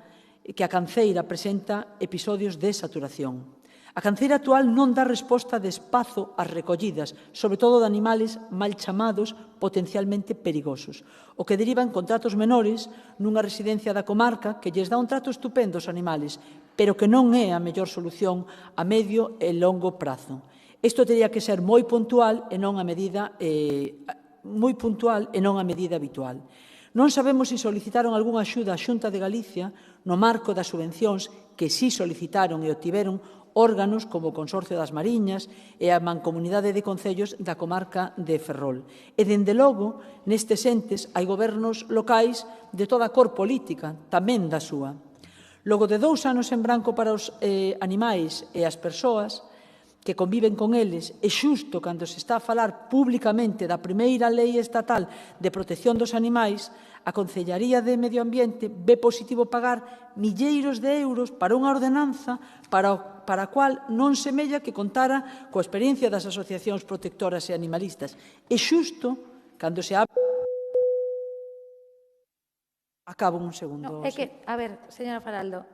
que a canceira presenta episodios de saturación. A canceira actual non dá resposta de espazo ás recollidas, sobre todo de animales mal chamados potencialmente perigosos, o que deriva en contratos menores nunha residencia da comarca que lles dá un trato estupendo aos animales, pero que non é a mellor solución a medio e longo prazo. Isto teria que ser moi puntual e non a medida habitual. Non sabemos se solicitaron algunha axuda á Xunta de Galicia no marco das subvencións que sí solicitaron e obtiveron órganos como o Consorcio das Mariñas e a Mancomunidade de Concellos da comarca de Ferrol. E, dende logo, nestes entes hai gobernos locais de toda a cor política, tamén da súa. Logo de 2 anos en branco para os animais e as persoas que conviven con eles, e xusto cando se está a falar públicamente da primeira lei estatal de protección dos animais, a Concellaría de Medio Ambiente ve positivo pagar milleiros de euros para unha ordenanza para a cual non semella que contara coa experiencia das asociacións protectoras e animalistas. E xusto cando se abre... Acabo un segundo. É que, a ver, señora Faraldo,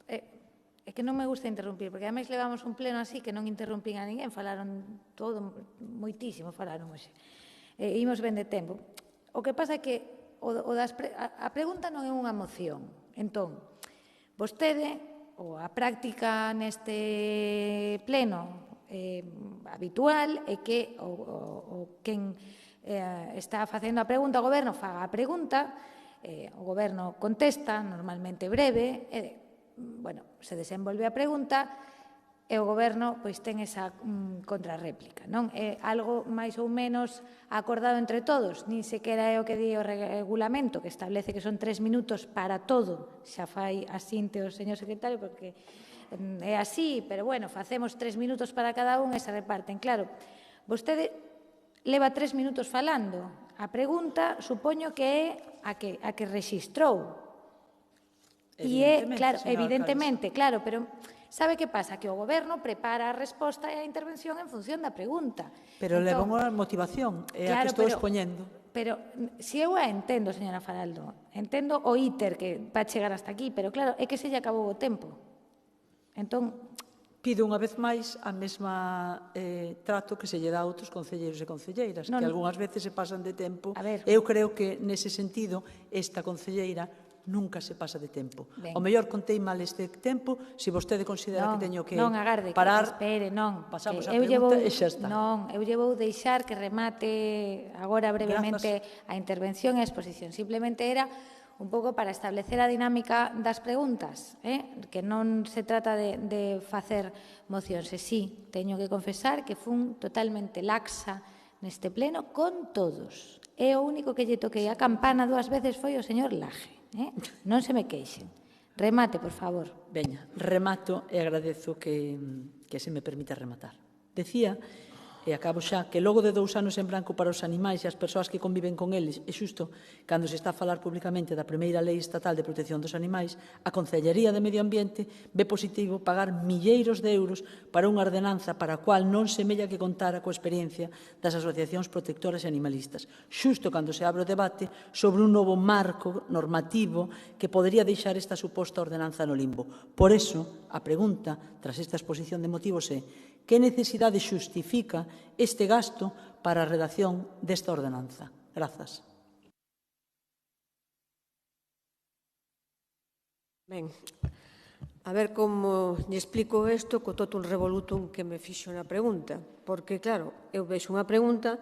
é que non me gusta interrumpir, porque ademais levamos un pleno así que non interrumpín a ninguén, falaron todo, moitísimo falaron hoxe. Imos ben de tempo. O que pasa é que a pregunta non é unha moción. Entón, vostede, ou a práctica neste pleno habitual, é que quen está facendo a pregunta, o Goberno faga a pregunta, o Goberno contesta, normalmente breve, se desenvolve a pregunta e o Goberno ten esa contrarréplica. É algo máis ou menos acordado entre todos, nin sequera é o que di o regulamento, que establece que son 3 minutos para todo. Xa fai asinte o señor secretario, porque é así, pero facemos 3 minutos para cada un e se reparten. Claro, vostede leva 3 minutos falando. A pregunta, supoño que é a que rexistrou. Evidentemente, claro, pero sabe que pasa? Que o goberno prepara a resposta e a intervención en función da pregunta. Pero leva unha motivación, é a que estou expoñendo. Pero se eu a entendo, señora Faraldo, entendo o íter que va a chegar hasta aquí, pero claro, é que se lle acabou o tempo. Entón, pido unha vez máis a mesma trato que se lle dá a outros concelleiros e concelleiras, que algunhas veces se pasan de tempo. Eu creo que, nese sentido, esta concelleira nunca se pasa de tempo. O mellor contei mal este tempo, se vostede considera que teño que parar, pasamos a pregunta e xa está. Non, eu lle vou deixar que remate agora brevemente a intervención e a exposición. Simplemente era un pouco para establecer a dinámica das preguntas, que non se trata de facer mocións. E sí, teño que confesar que fun totalmente laxa neste pleno con todos. E o único que lle toquei a campana 2 veces foi o señor Laje. Non se me queixen. Remate, por favor. Veña, remato e agradezo que se me permita rematar. Decía, e acabo xa, que logo de 2 anos en branco para os animais e as persoas que conviven con eles, e xusto cando se está a falar públicamente da primeira lei estatal de protección dos animais, a Concellería de Medio Ambiente ve positivo pagar milleiros de euros para unha ordenanza para a cual non semella que contara coa experiencia das asociacións protectoras e animalistas, xusto cando se abre o debate sobre un novo marco normativo que podería deixar esta suposta ordenanza no limbo. Por eso, a pregunta, tras esta exposición de motivos, é: que necesidade xustifica este gasto para a redacción desta ordenanza? Grazas. Ben, a ver como lle explico isto co totum revolutum que me fixo na pregunta, porque, claro, eu vexo unha pregunta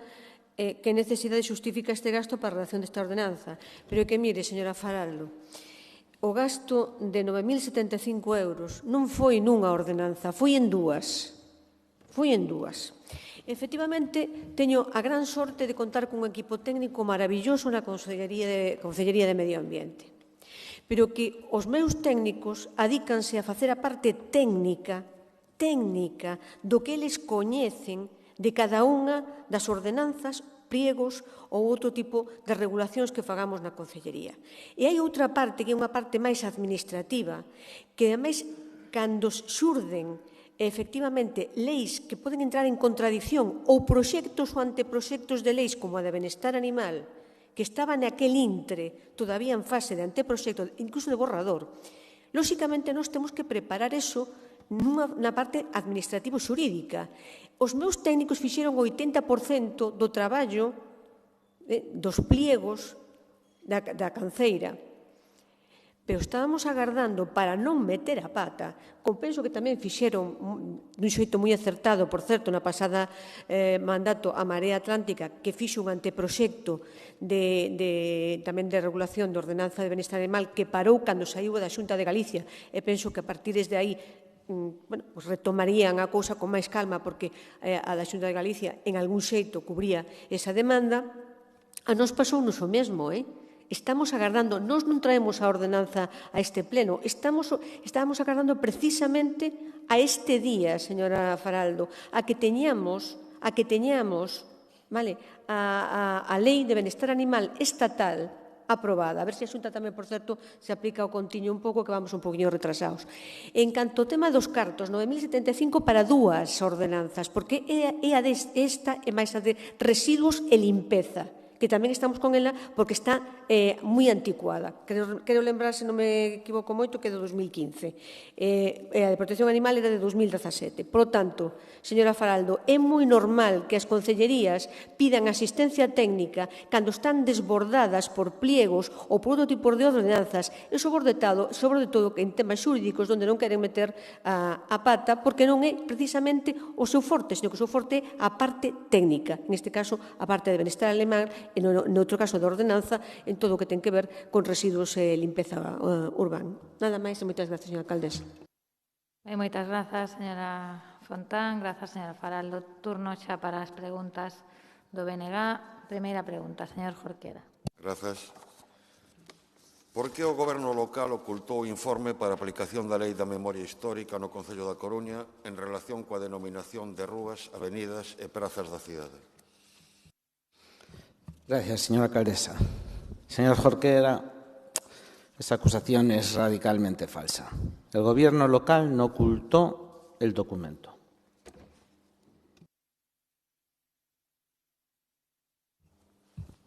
que necesidade xustifica este gasto para a redacción desta ordenanza. Pero que, mire, señora Faraldo, o gasto de 9.075 euros non foi nunha ordenanza, foi en dúas. Efectivamente, teño a gran sorte de contar cun equipo técnico maravilloso na Concellería de Medio Ambiente, pero que os meus técnicos adícanse a facer a parte técnica do que eles coñecen de cada unha das ordenanzas, pliegos ou outro tipo de regulacións que fagamos na Concellería. E hai outra parte, que é unha parte máis administrativa, que, ademais, cando xurden efectivamente leis que poden entrar en contradición ou proxectos ou anteproxectos de leis como a de benestar animal, que estaba naquel intre, todavía en fase de anteproxecto, incluso de borrador, lóxicamente nós temos que preparar eso na parte administrativo-xurídica. Os meus técnicos fixeron o 80% do traballo dos pliegos da canceira, pero estábamos agardando para non meter a pata, como penso que tamén fixeron dun xeito moi acertado, por certo, na pasada mandato a Marea Atlántica, que fixo un anteproxecto tamén de regulación de ordenanza de benestar animal que parou cando saiu da Xunta de Galicia, e penso que a partir desde aí retomarían a cousa con máis calma, porque a da Xunta de Galicia en algún xeito cubría esa demanda. A nos pasounos o mesmo, Estamos agardando, nós non traemos a ordenanza a este pleno, estábamos agardando precisamente a este día, señora Faraldo, a que teñamos a lei de benestar animal estatal aprobada. A ver se a Xunta tamén, por certo, se aplica o contiño un pouco, que vamos un poquinho retrasados. En canto ao tema dos cartos, 9.075 para 2 ordenanzas, porque esta é máis a de residuos e limpeza, que tamén estamos con ela porque está moi anticuada. Quero lembrar, se non me equivoco moito, que é de 2015. A de protección animal era de 2017. Por lo tanto, señora Faraldo, é moi normal que as concellerías pidan asistencia técnica cando están desbordadas por pliegos ou por outro tipo de ordenanzas, e sobre todo en temas xurídicos onde non queren meter a pata, porque non é precisamente o seu forte, senón que o seu forte é a parte técnica, neste caso a parte de benestar animal, e no outro caso da ordenanza, en todo o que ten que ver con residuos e limpeza urbana. Nada máis e moitas gracias, señora alcaldesa. Moitas grazas, señora Fontán. Grazas, señora Faraldo. Turno xa para as preguntas do BNG. Primeira pregunta, señor Jorquera. Grazas. Por que o Goberno local ocultou o informe para a aplicación da Lei da Memoria Histórica no Concello da Coruña en relación coa denominación de rúas, avenidas e prazas da cidade? Gracias, señora alcaldesa. Señor Jorquera, Esa acusación es radicalmente falsa. El Gobierno local no ocultó el documento.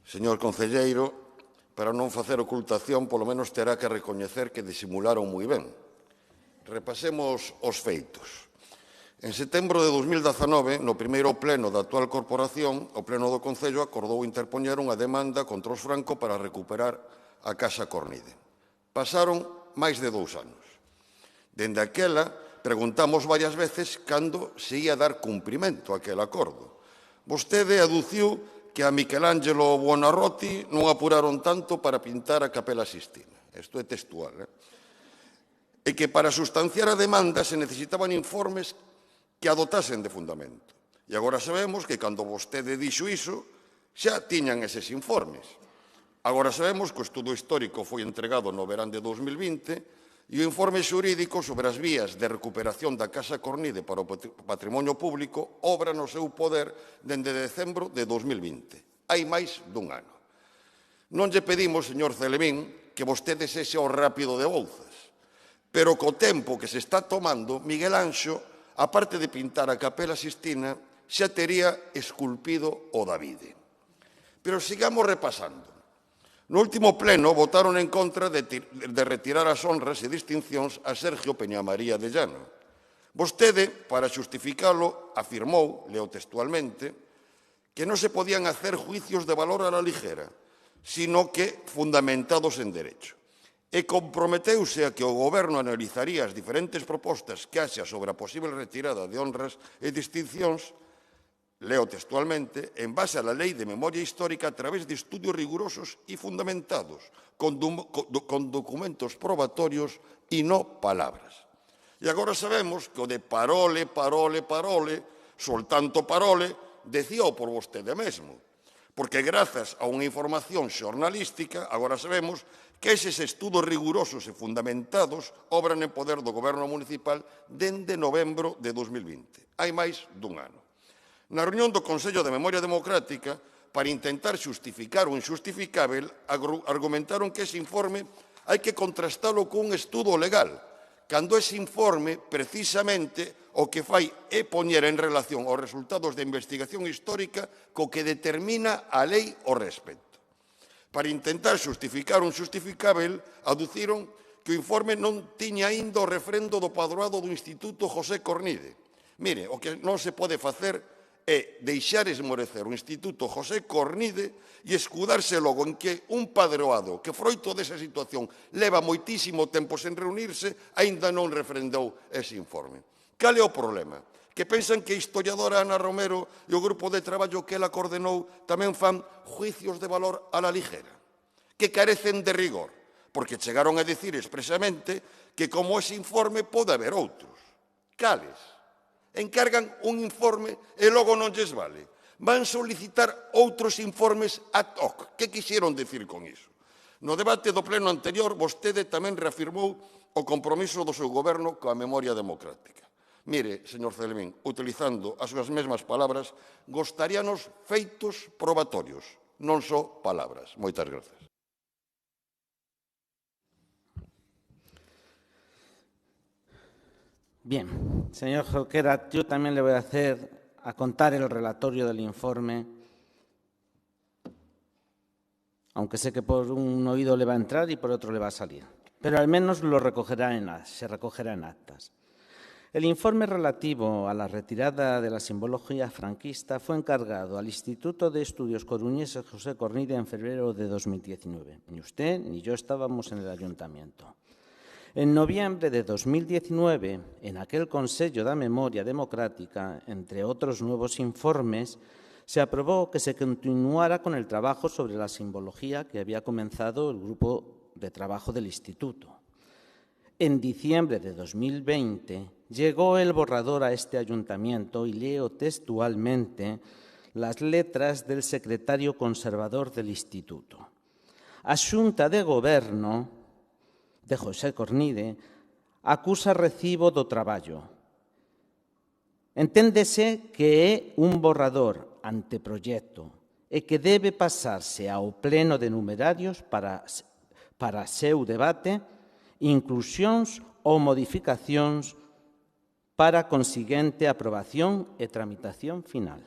Señor concelleiro, para non facer ocultación, polo menos terá que recoñecer que disimularon moi ben. Repasemos os feitos. En setembro de 2019, no primeiro pleno da actual corporación, o pleno do Concello acordou interpoñer unha demanda contra os Franco para recuperar a Casa Cornide. Pasaron máis de 2 anos. Dende aquela, preguntamos varias veces cando se ia dar cumprimento a aquel acordo. Vostede aduciu que a Michelangelo Buonarroti non apuraron tanto para pintar a Capela Sistina. Isto é textual, E que para sustanciar a demanda se necesitaban informes que a dotasen de fundamento. E agora sabemos que cando vostede dixo iso, xa tiñan eses informes. Agora sabemos que o estudo histórico foi entregado no verán de 2020 e o informe xurídico sobre as vías de recuperación da Casa Cornide para o patrimonio público obra no seu poder dende decembro de 2020. Hai máis dun ano. Non lle pedimos, señor Celemín, que vostede sexa o rápido de Bouzas, pero co tempo que se está tomando, Miguel Anxo, aparte de pintar a Capela Sistina, xa tería esculpido o Davide. Pero sigamos repasando. No último pleno votaron en contra de retirar as honras e distincións a Sergio Peñamaría de Llano. Vostede, para xustificalo, afirmou, leo textualmente, que non se podían hacer juicios de valor a la ligera, sino que fundamentados en derecho. E comprometeuse a que o Goberno analizaría as diferentes propostas que haxa sobre a posible retirada de honras e distincións, leo textualmente, en base a la Lei de Memoria Histórica a través de estudios rigurosos y fundamentados, con documentos probatorios y no palabras. E agora sabemos que o de parole, soltanto parole, decíao por vostede mesmo, porque grazas a unha información xornalística, agora sabemos que eses estudos rigurosos e fundamentados obran en poder do Goberno municipal dende novembro de 2020. Hai máis dun ano. Na reunión do Consello de Memoria Democrática, para intentar xustificar o inxustificável, argumentaron que ese informe hai que contrastalo cun estudo legal, cando ese informe, precisamente, o que fai é poñer en relación os resultados de investigación histórica co que determina a lei ao respecto. Para intentar xustificar un xustificável, aduciron que o informe non tiña aínda o refrendo do padroado do Instituto José Cornide. Mire, o que non se pode facer é deixar esmorecer o Instituto José Cornide e escudarse logo en que un padroado que froito desa situación leva moitísimo tempo sen reunirse aínda non refrendou ese informe. Cal é o problema? Que pensan que a historiadora Ana Romero e o grupo de traballo que ela coordenou tamén fan juicios de valor a la ligera, que carecen de rigor, porque chegaron a dicir expresamente que como ese informe pode haber outros. Cales? Encargan un informe e logo non lles vale. Van solicitar outros informes ad hoc. Que quixeron dicir con iso? No debate do pleno anterior, vostede tamén reafirmou o compromiso do seu goberno coa memoria democrática. Mire, señor Celemín, utilizando as súas mesmas palabras, gostaríanos feitos probatorios, non só palabras. Moitas grazas. Bien, señor Jorquera, yo también le voy a contar el relatorio del informe, aunque sé que por un oído le va a entrar y por otro le va a salir, pero al menos se recogerá en actas. El informe relativo a la retirada de la simbología franquista fue encargado al Instituto de Estudios Coruñeses José Cornide en febrero de 2019. Ni usted ni yo estábamos en el ayuntamiento. En noviembre de 2019, en aquel Consello da Memoria Democrática, entre otros nuevos informes, se aprobó que se continuara con el trabajo sobre la simbología que había comenzado el grupo de trabajo del Instituto. En diciembre de 2020 llegó el borrador a este ayuntamiento y leo textualmente las letras del secretario conservador del Instituto. A Xunta de Goberno de José Cornide acusa recibo do traballo. Enténdese que é un borrador anteproyecto e que debe pasarse ao pleno de numerarios para para seu debate, inclusións ou modificacións para consiguiente aprobación e tramitación final.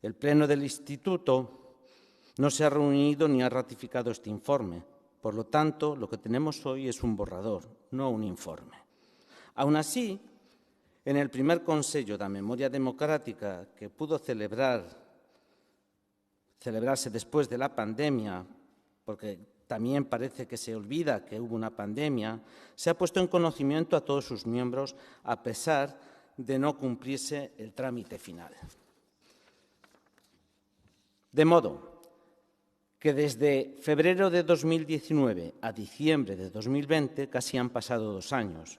El Pleno del Instituto no se ha reunido ni ha ratificado este informe. Por lo tanto, lo que tenemos hoy es un borrador, no un informe. Aún así, en el primer Consello da Memoria Democrática que pudo celebrarse después de la pandemia, porque también parece que se olvida que hubo una pandemia, se ha puesto en conocimiento a todos sus miembros a pesar de no cumplirse el trámite final. De modo que desde febrero de 2019 a diciembre de 2020 casi han pasado 2 años.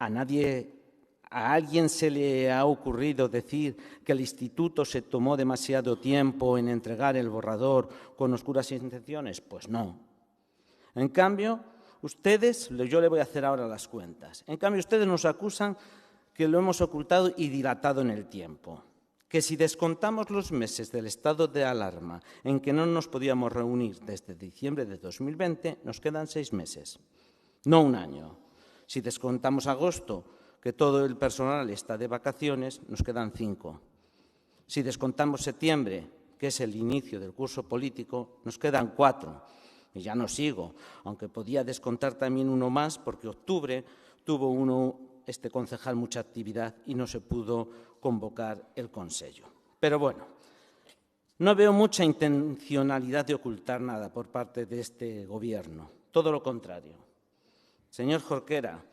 A alguien se le ha ocurrido decir que el Instituto se tomó demasiado tiempo en entregar el borrador con oscuras intenciones? Pues no. En cambio, yo le voy a hacer ahora las cuentas. En cambio, ustedes nos acusan que lo hemos ocultado y dilatado en el tiempo. Que si descontamos los meses del estado de alarma en que no nos podíamos reunir desde diciembre de 2020, nos quedan 6 meses, no 1 año. Si descontamos agosto, que todo el personal está de vacaciones, nos quedan 5. Si descontamos septiembre, que es el inicio del curso político, nos quedan 4. Y ya no sigo, aunque podía descontar también uno más, porque octubre tuvo este concejal mucha actividad y no se pudo convocar el Consello. Pero bueno, no veo mucha intencionalidad de ocultar nada por parte de este Gobierno. Todo lo contrario. Señor Jorquera,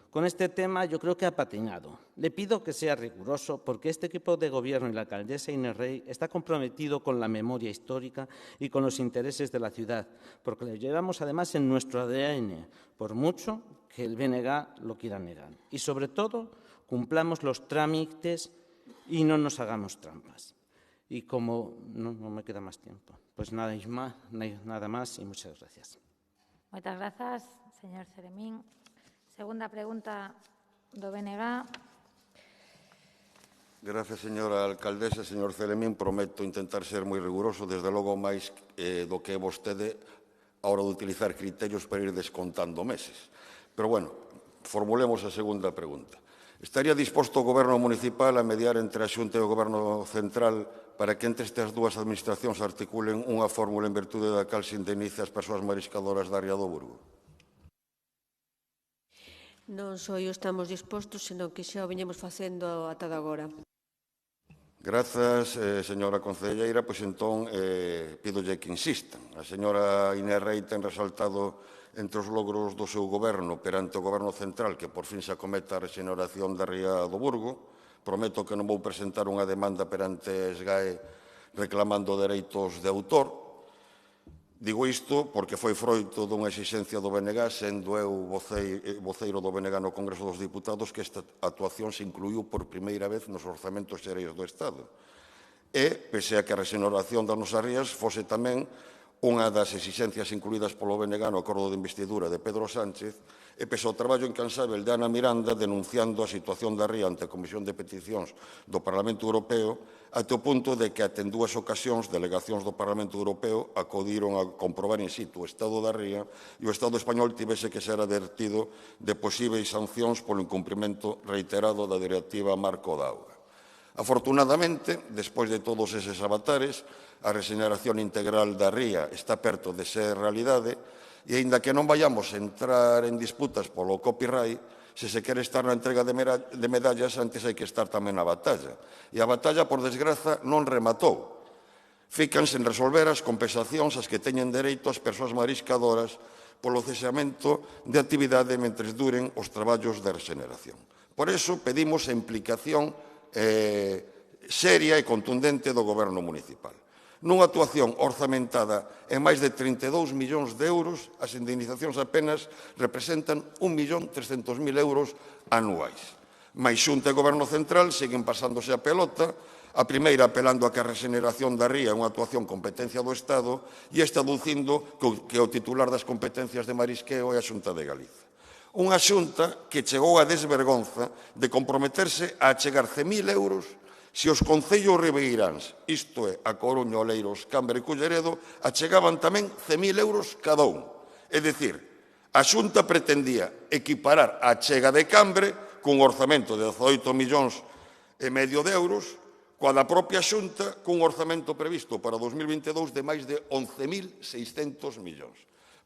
con este tema yo creo que ha patinado. Le pido que sea riguroso porque este equipo de Gobierno y la alcaldesa Inés Rey está comprometido con la memoria histórica y con los intereses de la ciudad, porque lo llevamos además en nuestro ADN, por mucho que el BNG lo quiera negar. Y sobre todo, cumplamos los trámites y no nos hagamos trampas. Y como no me queda más tiempo, pues nada más y muchas gracias. Moitas grazas, señor Ceremín. Segunda pregunta do BNG. Gracias, señora alcaldesa. Señor Ceremín, prometo intentar ser moi riguroso, desde logo máis do que vostede a hora de utilizar criterios para ir descontando meses. Pero, bueno, formulemos a segunda pregunta. Estaría disposto o Goberno municipal a mediar entre a Xunta e o Goberno central para que entre estas dúas administracións articulen unha fórmula en virtude da cal se indemnice as persoas mariscadoras da Ría do Burgo? Non só estamos dispostos, senón que xa o viñemos facendo ata agora. Grazas, señora concelleira. Pois entón, pídolle que insistan. A señora Inés Rei ten resaltado entre os logros do seu goberno perante o goberno central que por fin se acometa a rexeneración da Ría do Burgo. Prometo que non vou presentar unha demanda perante SGAE reclamando dereitos de autor. Digo isto porque foi froito dunha exixencia do BNG, sendo eu voceiro do BNG no Congreso dos Diputados, que esta actuación se incluiu por primeira vez nos orzamentos xerais do Estado. E, pese a que a rexeneración das nosas rías fose tamén unha das exixencias incluídas polo BNG no acordo de investidura de Pedro Sánchez, e pese ao traballo incansável de Ana Miranda denunciando a situación da ría ante a Comisión de Peticións do Parlamento Europeo, até o punto de que, até en 2 ocasións, delegacións do Parlamento Europeo acudiron a comprobar in situ o estado da ría e o Estado español tivese que ser advertido de posíveis sancións polo incumprimento reiterado da Directiva Marco da Auga. Afortunadamente, despois de todos eses avatares, a rexeneración integral da ría está perto de ser realidade e, aínda que non vayamos a entrar en disputas polo copyright, se se quere estar na entrega de medallas, antes hai que estar tamén na batalla. E a batalla, por desgraza, non rematou. Fican sen resolver as compensacións ás que teñen dereito as persoas mariscadoras polo cesamento de actividade mentres duren os traballos de rexeneración. Por iso, pedimos a implicación seria e contundente do Goberno municipal. Nunha actuación orzamentada en máis de 32 millóns de euros, as indemnizacións apenas representan 1.300.000 euros anuais. Mais Xunta e Goberno Central seguen pasándose a pelota, a primeira apelando a que a rexeneración da ría é unha actuación competencia do Estado e esta aducindo que o titular das competencias de marisqueo é a Xunta de Galiza. Unha xunta que chegou a desvergonza de comprometerse a achegar 100.000 euros Se os concellos ribeiráns, isto é, a Coruña, Oleiros, Cambre e Culleredo, achegaban tamén 100.000 euros cada un. É dicir, a Xunta pretendía equiparar a achega de Cambre cun orzamento de 18,5 millóns de euros coa da propia Xunta cun orzamento previsto para 2022 de máis de 11.600 millóns.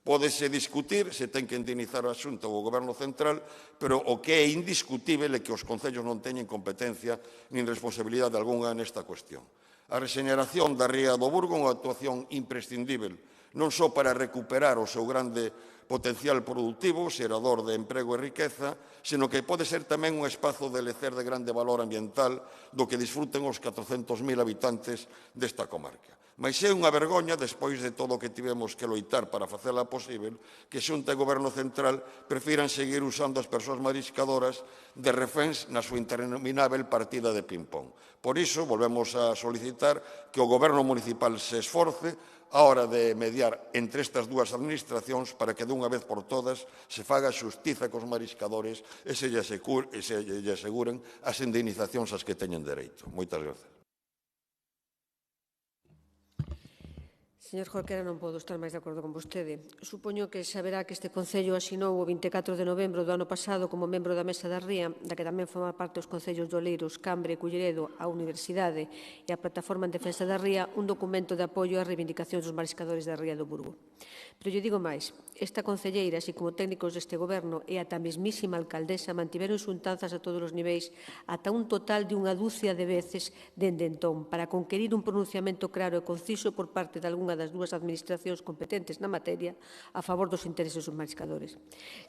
Pódese discutir se ten que indemnizar a Xunta ou o Goberno Central, pero o que é indiscutível é que os concellos non teñen competencia nin responsabilidade algunha nesta cuestión. A rexeneración da ría do Burgo é unha actuación imprescindível, non só para recuperar o seu grande potencial productivo, xerador de emprego e riqueza, sino que pode ser tamén un espazo de lecer de grande valor ambiental do que disfruten os 400.000 habitantes desta comarca. Mas é unha vergoña, despois de todo o que tivemos que loitar para facela posible, que Xunta e Goberno Central prefiran seguir usando as persoas mariscadoras de reféns na súa interminável partida de ping-pong. Por iso, volvemos a solicitar que o Goberno Municipal se esforce a hora de mediar entre estas dúas administracións para que dunha vez por todas se faga xustiza cos mariscadores e se lle aseguren as indemnizacións ás que teñen dereito. Moitas grazas. Señor Jorquera, non podo estar máis de acordo con vostede. Supoño que saberá que este Concello asinou o 24 de novembro do ano pasado como membro da Mesa da Ría, da que tamén forma parte os Concellos de Oleiros, Cambre e Culleredo, a Universidade e a Plataforma en Defensa da Ría, un documento de apoio ás reivindicacións dos mariscadores da Ría do Burgo. Pero lle digo máis, esta concelleira, así como técnicos deste goberno e ata a mesmísima alcaldesa, mantiveron xuntanzas a todos os niveis ata un total de unha dúcia de veces dende entón, para conquerir un pronunciamento claro e conciso por parte de algunha das dúas administracións competentes na materia a favor dos intereses dos mariscadores.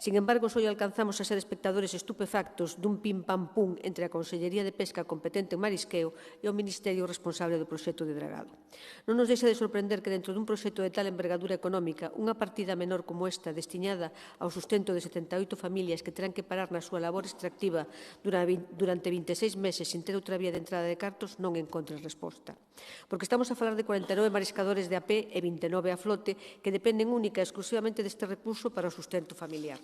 Sin embargo, só alcanzamos a ser espectadores estupefactos dun pim-pam-pum entre a Consellería de Pesca competente en marisqueo e o Ministerio responsable do proxecto de dragado. Non nos deixa de sorprender que dentro dun proxecto de tal envergadura económica, unha partida menor como esta, destinada ao sustento de 78 familias que terán que parar na súa labor extractiva durante 26 meses sin ter outra vía de entrada de cartos, non encontre resposta. Porque estamos a falar de 49 mariscadores de AP e 29 a flote que dependen única e exclusivamente deste recurso para o sustento familiar.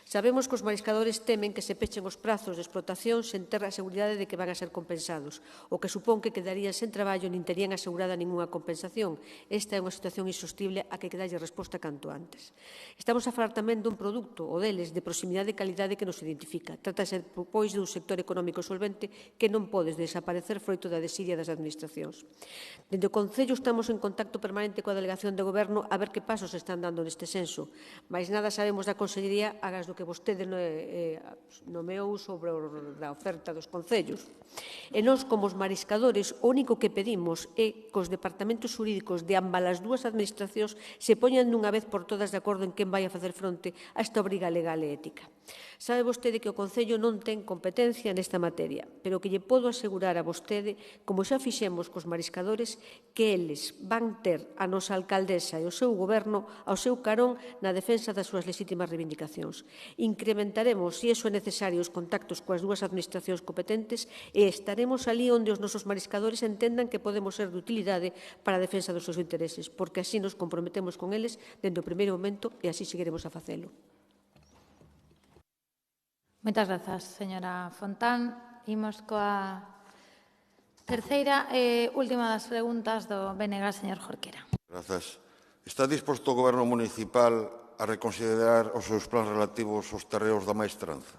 Sabemos que os mariscadores temen que se pechen os prazos de explotación sen ter a seguridade de que van a ser compensados, o que supón que quedarían sen traballo nin terían asegurada ningunha compensación. Esta é unha situación insostible a que dalle resposta canto antes. Estamos a falar tamén dun produto, o deles, de proximidade e calidade que nos identifica. Trátase, pois, dun sector económico solvente que non pode desaparecer froito da desidia das administracións. Dende o Concello estamos en contacto permanente coa Delegación de Goberno a ver que pasos se están dando neste senso. Mais nada sabemos da Consellería agás do que vostede nomeou sobre a oferta dos concellos. E nós, como os mariscadores, o único que pedimos é que os departamentos xurídicos de ambas as dúas administracións se poñan dunha vez por todas de acordo en quen vai a facer fronte a esta obriga legal e ética. Sabe vostede que o Concello non ten competencia nesta materia, pero que lle podo asegurar a vostede, como xa fixemos cos mariscadores, que eles van ter a nosa alcaldesa e o seu goberno ao seu carón na defensa das súas lexítimas reivindicacións. Incrementaremos, se iso é necesario, os contactos coas dúas administracións competentes e estaremos ali onde os nosos mariscadores entendan que podemos ser de utilidade para a defensa dos seus intereses, porque así nos comprometemos con eles dende o primeiro momento e así seguiremos a facelo. Moitas grazas, señora Fontán. Imos coa terceira e última das preguntas do BNG, señor Jorquera. Grazas. Está disposto o Goberno Municipal a reconsiderar os seus plans relativos aos terreos da maestranza?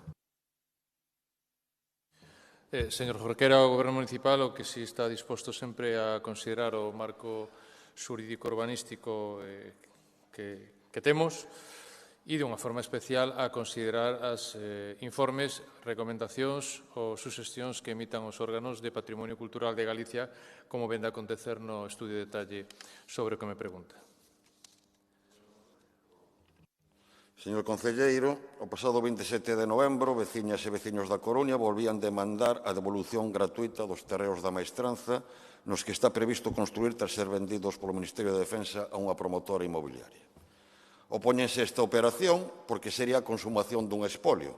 Señor Jorquera, o Goberno Municipal o que si está disposto sempre a considerar o marco xurídico urbanístico que temos e, de unha forma especial, a considerar as informes, recomendacións ou suxestións que emitan os órganos de Patrimonio Cultural de Galicia, como vende a acontecer no estudio de detalle sobre o que me pregunta. Señor concelleiro, o pasado 27 de novembro, veciñas e veciños da Coruña volvían demandar a devolución gratuita dos terreos da maestranza nos que está previsto construir tras ser vendidos polo Ministerio de Defensa a unha promotora inmobiliaria. Opóñense esta operación porque sería a consumación dun espolio.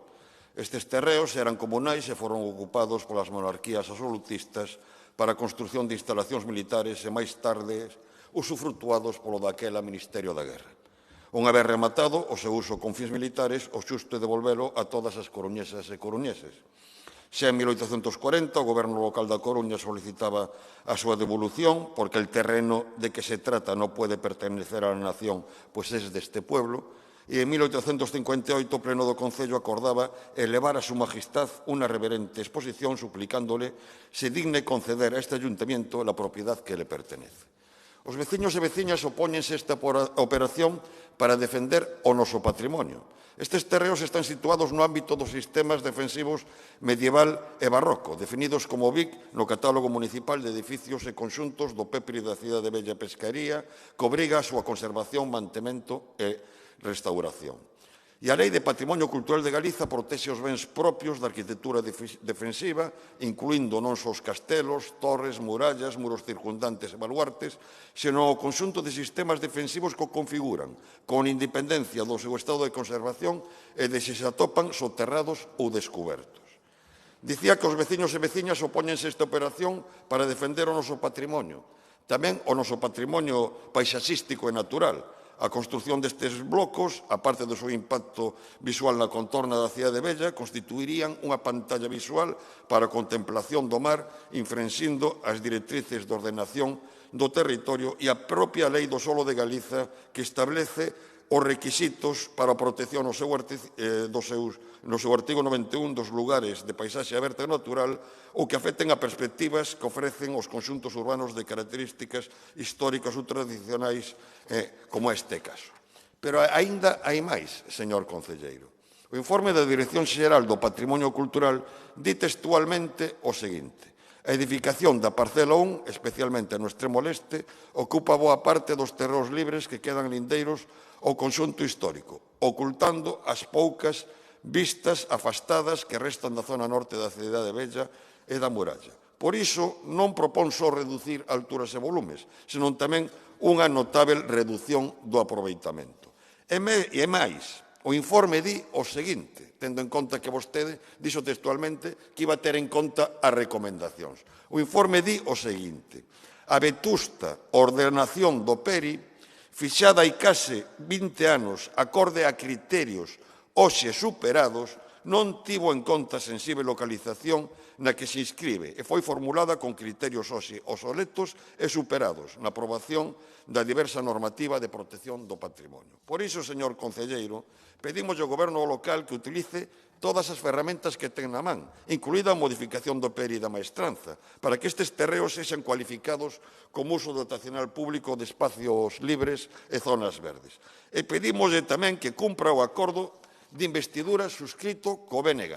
Estes terreos eran comunais e foron ocupados polas monarquías absolutistas para a construción de instalacións militares e máis tarde usufrutuados polo daquela Ministerio da Guerra. Unha vez rematado o seu uso con fins militares, o xusto é devolvelo a todas as coruñesas e coruñeses. Xa en 1840 o goberno local da Coruña solicitaba a súa devolución porque el terreno de que se trata non pode pertenecer á nación, pois é deste pueblo. E en 1858 o Pleno do Concello acordaba elevar a su majestad unha reverente exposición suplicándole se digne conceder a este ayuntamiento la propiedad que le pertenece. Os veciños e veciñas opóñense a esta operación para defender o noso patrimonio. Estes terreos están situados no ámbito dos sistemas defensivos medieval e barroco, definidos como BIC no catálogo municipal de edificios e conxuntos do PEPRI da cidade de Bella Pescaría, que obriga a súa conservación, mantemento e restauración. E a Lei de Patrimonio Cultural de Galiza protexe os bens propios da arquitectura defensiva, incluindo non só os castelos, torres, murallas, muros circundantes e baluartes, senón o conxunto de sistemas defensivos que o configuran, con independencia do seu estado de conservación e de se atopan soterrados ou descubertos. Dicía que os veciños e veciñas opóñense a esta operación para defender o noso patrimonio, tamén o noso patrimonio paisaxístico e natural. A construción destes blocos, aparte do seu impacto visual na contorna da cidade Bella, constituirían unha pantalla visual para a contemplación do mar, infrinxindo as directrices de ordenación do territorio e a propia Lei do Solo de Galiza, que establece os requisitos para a protección no seu artigo 91 dos lugares de paisaxe aberta e natural ou que afecten a perspectivas que ofrecen os conxuntos urbanos de características históricas ou tradicionais, como este caso. Pero aínda hai máis, señor concelleiro. O informe da Dirección Xeral do Patrimonio Cultural di textualmente o seguinte: a edificación da parcela 1, especialmente no extremo leste, ocupa boa parte dos terreos libres que quedan lindeiros ao conxunto histórico, ocultando as poucas vistas afastadas que restan da zona norte da cidade Bella e da muralla. Por iso, non propón só reducir alturas e volumes, senón tamén unha notável reducción do aproveitamento. E máis, o informe di o seguinte, tendo en conta que vostede dixo textualmente que iba a ter en conta as recomendacións. O informe di o seguinte: a vetusta ordenación do PERI, fixada hai case 20 anos acorde a criterios hoxe superados, non tivo en conta a sensible localización na que se inscribe e foi formulada con criterios hoxe obsoletos e superados na aprobación da diversa normativa de protección do patrimonio. Por iso, señor concelleiro, pedimos ao Goberno local que utilice todas as ferramentas que ten na man, incluída a modificación do PERI da maestranza, para que estes terreos sexan cualificados como uso dotacional público de espacios libres e zonas verdes. E pedimoslle tamén que cumpra o acordo de investidura suscrito co BNG.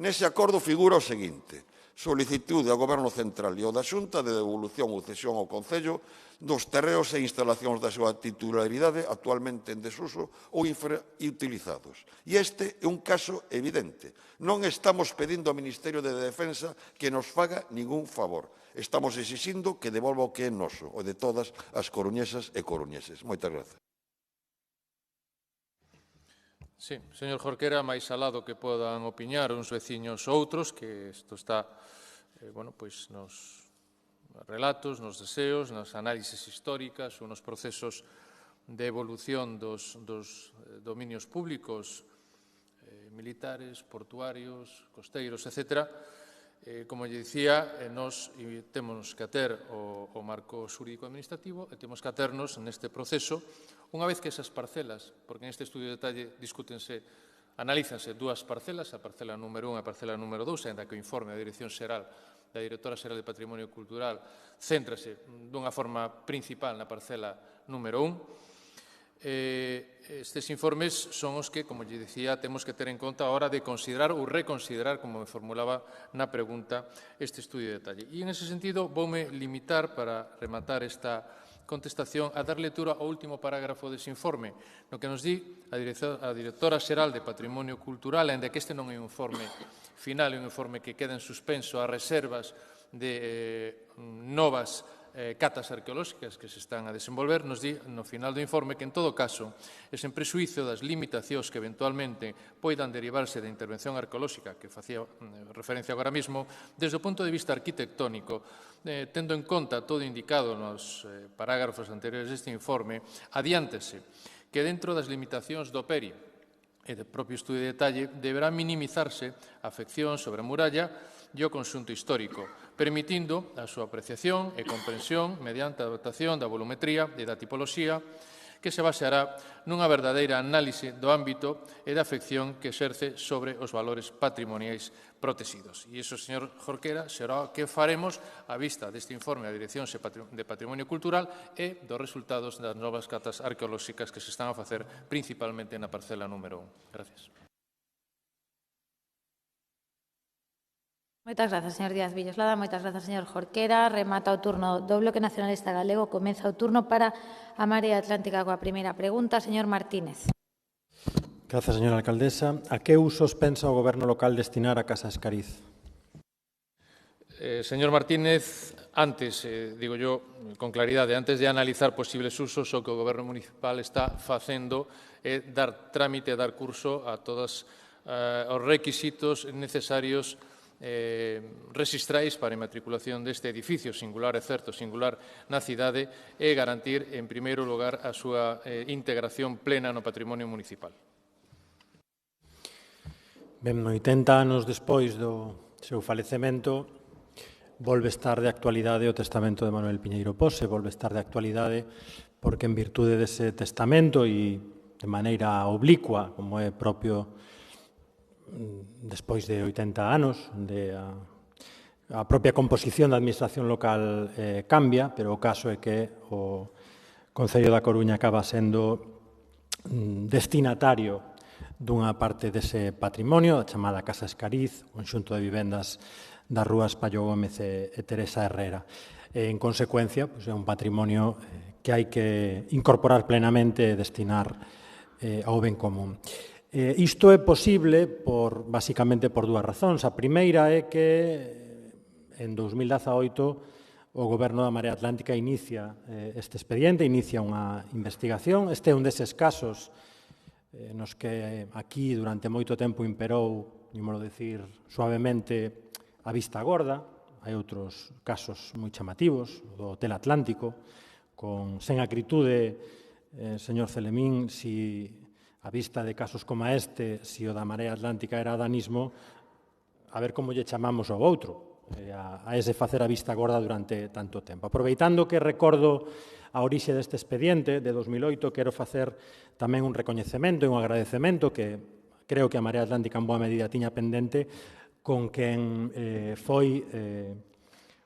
Nese acordo figura o seguinte: solicitude ao Goberno Central e ao da Xunta de devolución ou cesión ao Concello dos terreos e instalacións da súa titularidade actualmente en desuso ou infrautilizados. E este é un caso evidente. Non estamos pedindo ao Ministerio de Defensa que nos faga ningún favor. Estamos exixindo que devolva o que é noso, o de todas as coruñesas e coruñeses. Moitas grazas. Sí, señor Jorquera, máis alado que podan opiñar uns veciños outros, que isto está pois nos relatos, nos deseos, nas análises históricas ou nos procesos de evolución dos dominios públicos, militares, portuarios, costeiros, etc. Como lle dicía, nós temos que ater o marco xurídico administrativo e temos que aternos neste proceso unha vez que esas parcelas, porque neste estudio de detalle analízanse dúas parcelas, a parcela número 1 e a parcela número 2, ainda que o informe da Dirección Xeral, da Directora Xeral de Patrimonio Cultural, céntrase dunha forma principal na parcela número 1. Estes informes son os que, como lle dicía, temos que ter en conta a hora de considerar ou reconsiderar, como me formulaba na pregunta, este estudio de detalle. E, en ese sentido, voume limitar, para rematar esta contestación, a dar lectura ao último parágrafo dese informe, no que nos di a Directora Xeral de Patrimonio Cultural, ainda que este non é un informe final, é un informe que queda en suspenso a reservas de novas catas arqueolóxicas que se están a desenvolver, nos di no final do informe que, en todo caso, e sen prexuízo das limitacións que eventualmente poidan derivarse da intervención arqueolóxica que facía referencia agora mesmo, desde o punto de vista arquitectónico, tendo en conta todo indicado nos parágrafos anteriores deste informe, adiántese que dentro das limitacións do PERI, e de propio estudio de detalle, deberá minimizarse a afección sobre a muralla e o conxunto histórico, permitindo a súa apreciación e comprensión mediante a adaptación da volumetría e da tipoloxía que se baseará nunha verdadeira análise do ámbito e da afección que exerce sobre os valores patrimoniais protegidos. E iso, señor Jorquera, será o que faremos á vista deste informe da Dirección de Patrimonio Cultural e dos resultados das novas catas arqueolóxicas que se están a facer principalmente na parcela número 1. Gracias. Moitas grazas, señor Díaz Villoslada. Moitas grazas, señor Jorquera. Remata o turno do Bloque Nacionalista Galego. Comeza o turno para a Marea Atlántica coa primeira pregunta. Señor Martínez. Grazas, señora alcaldesa. A que usos pensa o Goberno local destinar a Casa Escariz? Señor Martínez, antes, digo yo con claridade, antes de analizar posibles usos, o que o Goberno municipal está facendo é dar trámite, dar curso a todos os requisitos necesarios rexistrais para a inmatriculación deste edificio singular, é certo, singular na cidade, e garantir, en primeiro lugar, a súa integración plena no patrimonio municipal. Ben, 80 anos despois do seu falecemento, volve estar de actualidade o testamento de Manuel Piñeiro Pose, volve estar de actualidade porque en virtude dese testamento e de maneira oblicua, como é propio despois de 80 anos, onde a propia composición da administración local cambia, pero o caso é que o Concello da Coruña acaba sendo destinatario dunha parte dese patrimonio, a chamada Casa Escariz, un conxunto de vivendas das rúas Payo Gómez e Teresa Herrera. En consecuencia, é un patrimonio que hai que incorporar plenamente e destinar ao ben común. Isto é posible basicamente por dúas razóns. A primeira é que en 2018 o Goberno da Marea Atlántica inicia este expediente, inicia unha investigación. Este é un deses casos nos que aquí durante moito tempo imperou, ímolo decir suavemente, a vista gorda. Hai outros casos moi chamativos, o do Hotel Atlántico, sen acritude, señor Celemín, si a vista de casos como este, se o da Marea Atlántica era adanismo, a ver como lle chamamos ao outro, a ese facer a vista gorda durante tanto tempo. Aproveitando que recordo a orixe deste expediente de 2008, quero facer tamén un recoñecemento e un agradecemento que creo que a Marea Atlántica en boa medida tiña pendente con quen foi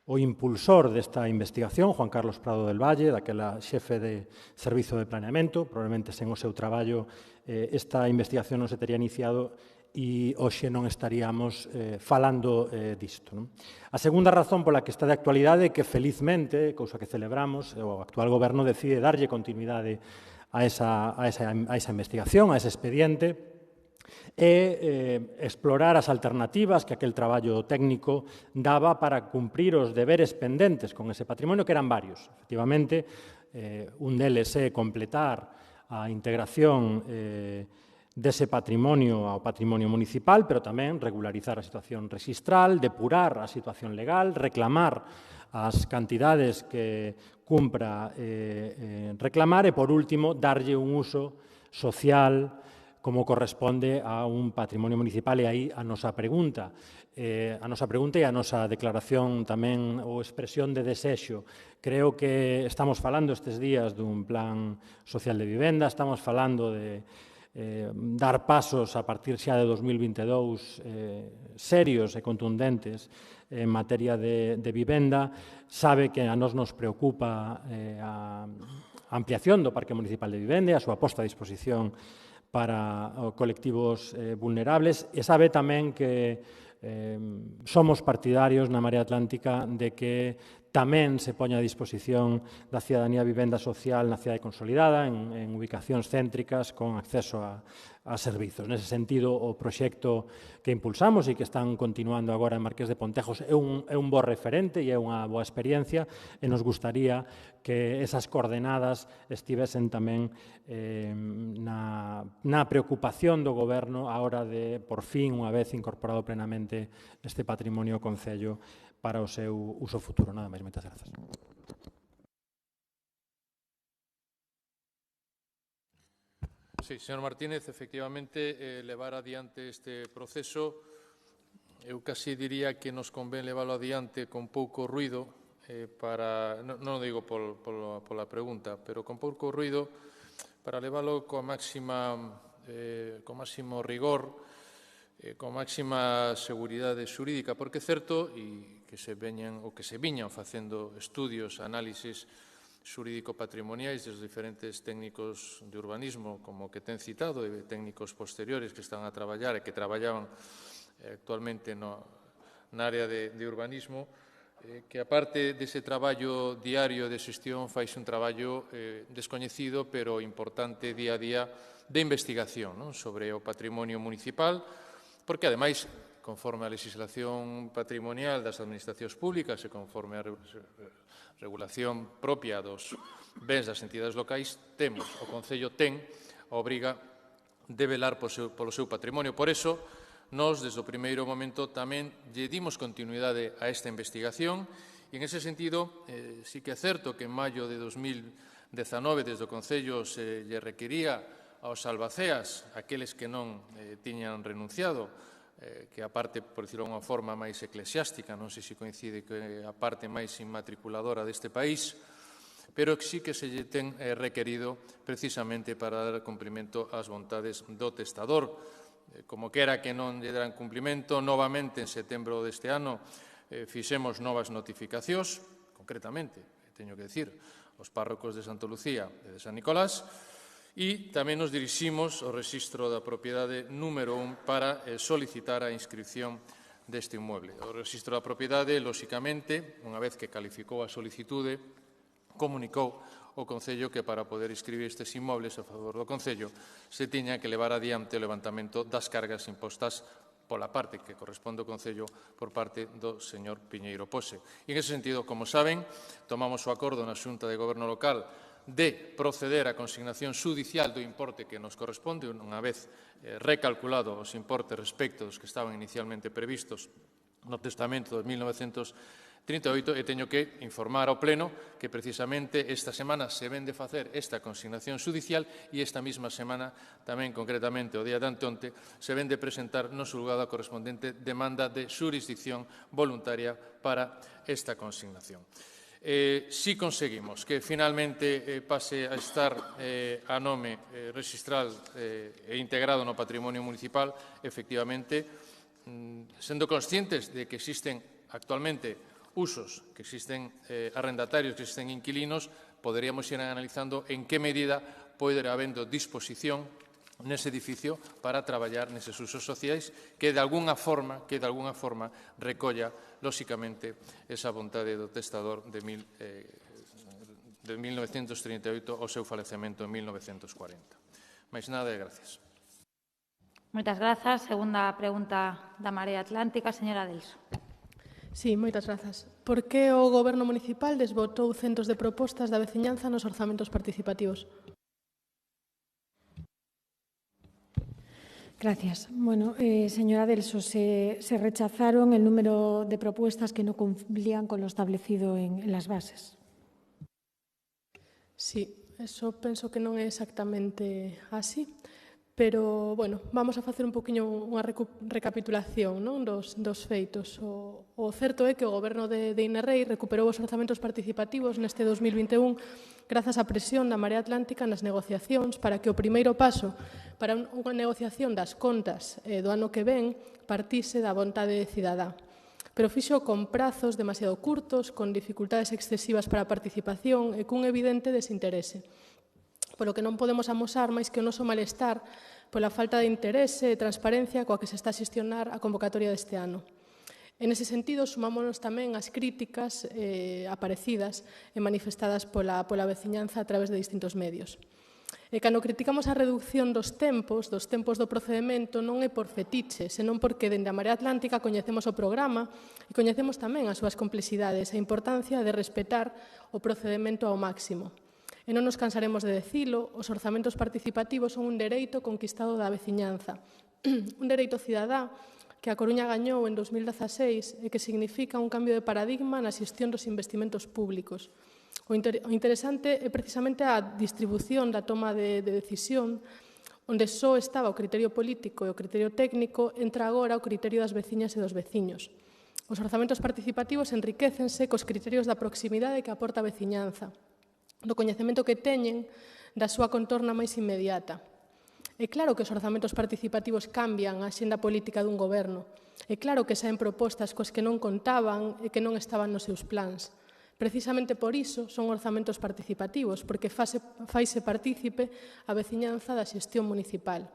o impulsor desta investigación, Juan Carlos Prado del Valle, daquela xefe de Servizo de Planeamento. Probablemente sen o seu traballo esta investigación non se tería iniciado e hoxe non estaríamos falando disto. A segunda razón pola que está de actualidade é que, felizmente, cousa que celebramos, o actual Goberno decide darlle continuidade a esa investigación, a ese expediente, e explorar as alternativas que aquel traballo técnico daba para cumprir os deberes pendentes con ese patrimonio, que eran varios. Efectivamente, un deles é completar a integración dese patrimonio ao patrimonio municipal, pero tamén regularizar a situación rexistral, depurar a situación legal, reclamar as cantidades que cumpra reclamar e, por último, darlle un uso social como corresponde a un patrimonio municipal. E aí a nosa pregunta e a nosa declaración tamén ou expresión de desexo. Creo que estamos falando estes días dun plan social de vivenda, estamos falando de dar pasos a partir xa de 2022 serios e contundentes en materia de vivenda. Sabe que a nos preocupa a ampliación do Parque Municipal de Vivenda e a súa posta a disposición para colectivos vulnerables, e sabe tamén que somos partidarios na Marea Atlántica de que tamén se poña a disposición da cidadanía vivenda social na cidade consolidada, en ubicacións céntricas con acceso a servizos. Nese sentido, o proxecto que impulsamos e que están continuando agora en Marqués de Pontejos é un bo referente e é unha boa experiencia, e nos gustaría que esas coordenadas estivesen tamén na preocupación do Goberno a hora de, por fin, unha vez incorporado plenamente este patrimonio ao Concello para o seu uso futuro. Nada máis, moitas grazas. Sí, señor Martínez, efectivamente, levar adiante este proceso, eu casi diría que nos convén leválo adiante con pouco ruido, non digo pola pregunta, pero con pouco ruido para leválo co máximo rigor, con máxima seguridade xurídica, porque é certo que se viñan facendo estudios, análisis xurídico-patrimoniais dos diferentes técnicos de urbanismo, como que ten citado, e técnicos posteriores que están a traballar e que traballaban actualmente na área de urbanismo, que aparte dese traballo diario de xestión faise un traballo descoñecido pero importante día a día de investigación sobre o patrimonio municipal, porque ademais, conforme a legislación patrimonial das administracións públicas e conforme a regulación propia dos bens das entidades locais, o Concello ten a obriga de velar polo seu patrimonio. Por eso, nós, desde o primeiro momento, tamén lle dimos continuidade a esta investigación e, en ese sentido, sí que é certo que en maio de 2019, desde o Concello, se lle requería aos albaceas, aqueles que non tiñan renunciado, que a parte, por dicirlo de unha forma máis eclesiástica, non sei se coincide que a parte máis inmatriculadora deste país, pero sí que se lle ten requerido precisamente para dar cumprimento ás vontades do testador. Como quera que non lle deran cumprimento, novamente en setembro deste ano fixemos novas notificacións, concretamente, teño que dicir, aos párrocos de Santa Lucía e de San Nicolás, e tamén nos diriximos ao Rexistro da Propiedade número 1 para solicitar a inscripción deste inmueble. O Rexistro da Propiedade, lóxicamente, unha vez que calificou a solicitude, comunicou o Concello que para poder inscribir estes inmobles a favor do Concello se tiña que levar adiante o levantamento das cargas impostas pola parte que corresponde ao Concello por parte do señor Piñeiro Pose. E en ese sentido, como saben, tomamos o acordo na Xunta de Goberno Local de proceder á consignación xudicial do importe que nos corresponde, unha vez recalculado os importes respecto dos que estaban inicialmente previstos no testamento de 1938, e teño que informar ao Pleno que precisamente esta semana se ven de facer esta consignación xudicial e esta mesma semana, tamén concretamente o día de anteonte, se ven de presentar no xulgado a correspondente demanda de xurisdicción voluntaria para esta consignación. Si conseguimos que finalmente pase a estar a nome registral e integrado no patrimonio municipal, efectivamente, sendo conscientes de que existen actualmente usos, que existen arrendatarios, que existen inquilinos, poderíamos ir analizando en que medida pode ir habendo disposición nese edificio para traballar neses usos sociais que de alguna forma recolla, lóxicamente, esa vontade do testador de 1938 ao seu falecemento en 1940. Mais nada e gracias. Moitas grazas. Segunda pregunta da Marea Atlántica, señora Delso. Sí, moitas grazas. Por que o Goberno municipal desbotou centos de propostas da veciñanza nos orzamentos participativos? Gracias. Bueno, señora Delso, se rechazaron el número de propuestas que no cumplían con lo establecido en las bases. Sí, eso penso que non é exactamente así, pero, bueno, vamos a facer un poquinho unha recapitulación dos feitos. O certo é que o Goberno de Innerrei recuperou os orzamentos participativos neste 2021 grazas á presión da Marea Atlántica nas negociacións para que o primeiro paso para unha negociación das contas do ano que ven partise da vontade cidadá. Pero fixo con prazos demasiado curtos, con dificultades excesivas para a participación e cun evidente desinterese. Polo que non podemos amosar máis que o noso malestar pola falta de interese e transparencia coa que se está a xestionar a convocatoria deste ano. En ese sentido, sumámonos tamén ás críticas aparecidas e manifestadas pola veciñanza a través de distintos medios. E cando criticamos a reducción dos tempos do procedimento, non é por fetiche, senón porque dende a Marea Atlántica coñecemos o programa e coñecemos tamén as súas complexidades e a importancia de respetar o procedimento ao máximo. E non nos cansaremos de decilo, os orzamentos participativos son un dereito conquistado da veciñanza, un dereito cidadá que a Coruña gañou en 2016 e que significa un cambio de paradigma na xestión dos investimentos públicos. O interesante é precisamente a distribución da toma de decisión, Onde só estaba o criterio político e o criterio técnico, entra agora o criterio das veciñas e dos veciños. Os orzamentos participativos enriquécense cos criterios da proximidade que aporta a veciñanza, do coñecemento que teñen da súa contorna máis inmediata. É claro que os orzamentos participativos cambian a axenda política dun goberno. É claro que saen propostas coas que non contaban e que non estaban nos seus plans. Precisamente por iso son orzamentos participativos, porque faise partícipe a veciñanza da xestión municipal.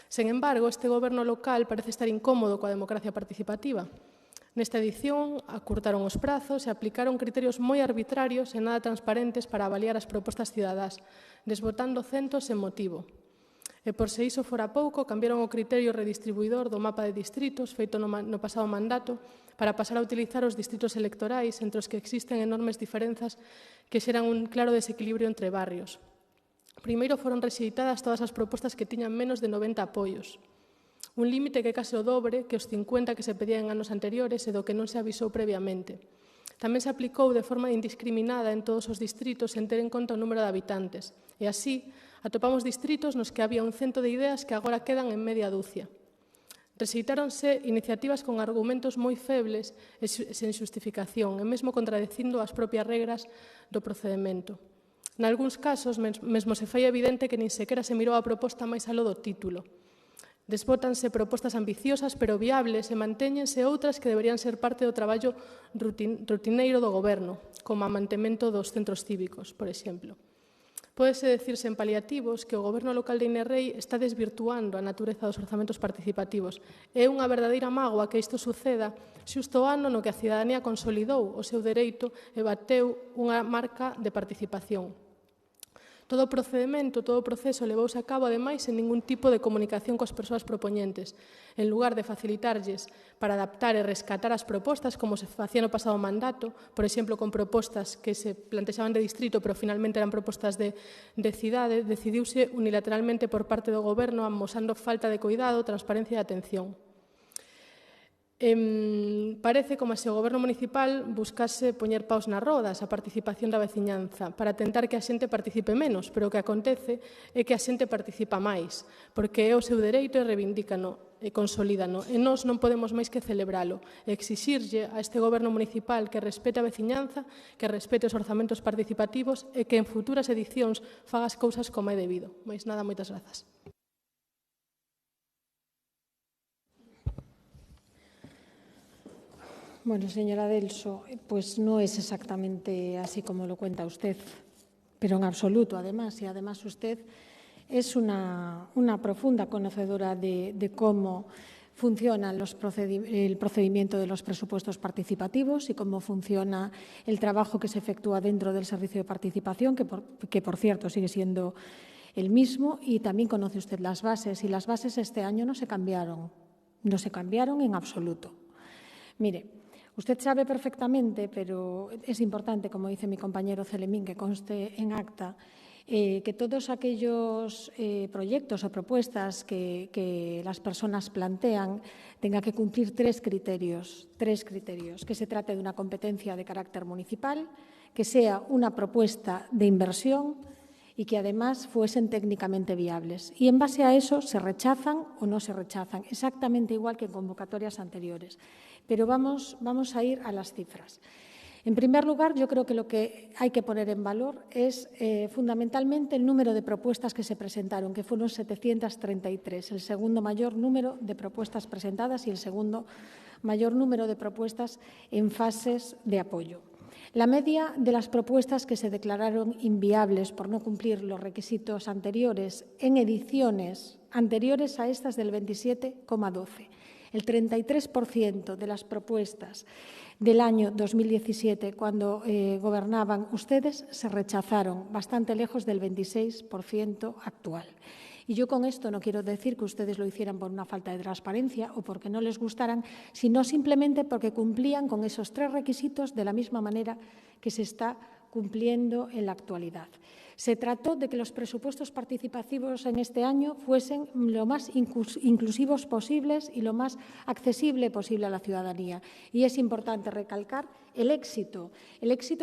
Sen embargo, este goberno local parece estar incómodo coa democracia participativa. Nesta edición, acurtaron os prazos e aplicaron criterios moi arbitrarios e nada transparentes para avaliar as propostas cidadás, desbotando centos sen motivo. E por se iso fora pouco, cambiaron o criterio redistribuidor do mapa de distritos feito no pasado mandato para pasar a utilizar os distritos electorais entre os que existen enormes diferenzas que xeran un claro desequilibrio entre barrios. Primeiro foron rexeitadas todas as propostas que tiñan menos de 90 apoios, un límite que é case o dobre que os 50 que se pedían en anos anteriores e do que non se avisou previamente. Tamén se aplicou de forma indiscriminada en todos os distritos sen ter en conta o número de habitantes, e así atopamos distritos nos que había un cento de ideas que agora quedan en media dúcia. Rexeitáronse iniciativas con argumentos moi febles e sen xustificación, e mesmo contradicindo as propias regras do procedimento. Nalgúns casos, mesmo se fai evidente que nin sequera se mirou a proposta máis aló do título. Desbótanse propostas ambiciosas pero viables e mantéñense outras que deberían ser parte do traballo rutineiro do goberno, como o mantemento dos centros cívicos, por exemplo. Pódese decirse en paliativos que o goberno local de Innerrei está desvirtuando a natureza dos orzamentos participativos. É unha verdadeira mágoa que isto suceda xusto o ano no que a cidadanía consolidou o seu dereito e bateu unha marca de participación. Todo o procedimento, todo o proceso levouse a cabo, ademais, sen ningún tipo de comunicación coas persoas propoñentes. En lugar de facilitarlles para adaptar e rescatar as propostas, como se facía no pasado mandato, por exemplo, con propostas que se plantexaban de distrito, pero finalmente eran propostas de cidade, decidiuse unilateralmente por parte do goberno, amosando falta de cuidado, transparencia e atención. Parece como se o goberno municipal buscase poñer paus nas rodas a participación da veciñanza para tentar que a xente participe menos, pero o que acontece é que a xente participa máis, porque é o seu dereito e reivindícano e consolídano, e nós non podemos máis que celebralo e exixirlle a este goberno municipal que respete a veciñanza, que respete os orzamentos participativos e que en futuras edicións faga as cousas como é debido. Mais nada, moitas grazas. Bueno, señora Delso, pues no es exactamente así como lo cuenta usted, pero en absoluto, además. Y además usted es una profunda conocedora de cómo funciona el procedimiento de los presupuestos participativos y cómo funciona el trabajo que se efectúa dentro del servicio de participación, que por cierto sigue siendo el mismo, y también conoce usted las bases. Y las bases este año no se cambiaron en absoluto. Mire, usted sabe perfectamente, pero es importante, como dice mi compañero Celemín, que conste en acta, que todos aquellos proyectos o propuestas que las personas plantean tengan que cumplir tres criterios, que se trate de una competencia de carácter municipal, que sea una propuesta de inversión y que además fuesen técnicamente viables. Y en base a eso se rechazan o no se rechazan, exactamente igual que en convocatorias anteriores. Pero vamos a ir a las cifras. En primer lugar, yo creo que lo que hay que poner en valor es fundamentalmente el número de propuestas que se presentaron, que fueron 733, el segundo mayor número de propuestas presentadas y el segundo mayor número de propuestas en fases de apoyo. La media de las propuestas que se declararon inviables por no cumplir los requisitos anteriores en ediciones anteriores a estas del 27,12. El 33% de las propuestas del año 2017, cuando gobernaban ustedes, se rechazaron, bastante lejos del 26% actual. Y yo con esto no quiero decir que ustedes lo hicieran por una falta de transparencia o porque no les gustaran, sino simplemente porque cumplían con esos tres requisitos de la misma manera que se está cumpliendo en la actualidad. Se trató de que los presupuestos participativos en este año fuesen lo más inclusivos posibles y lo más accesible posible a la ciudadanía. Y es importante recalcar el éxito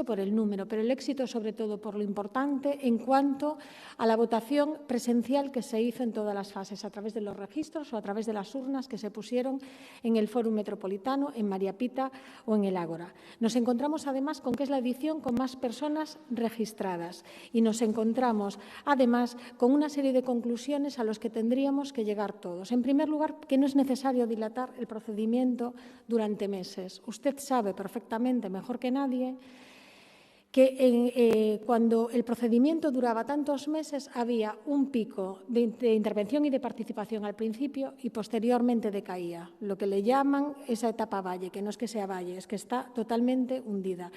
por el número, pero el éxito sobre todo por lo importante en cuanto a la votación presencial que se hizo en todas las fases, a través de los registros o a través de las urnas que se pusieron en el Fórum Metropolitano, en María Pita o en el Ágora. Nos encontramos además con que es la edición con más personas registradas y nos encontramos además con una serie de conclusiones a las que tendríamos que llegar todos. En primer lugar, que no es necesario dilatar el procedimiento durante meses. Usted sabe perfectamente, mejor que nadie, que cuando el procedimiento duraba tantos meses había un pico de intervención y de participación al principio y posteriormente decaía, lo que le llaman esa etapa valle, que no es que sea valle, es que está totalmente hundida.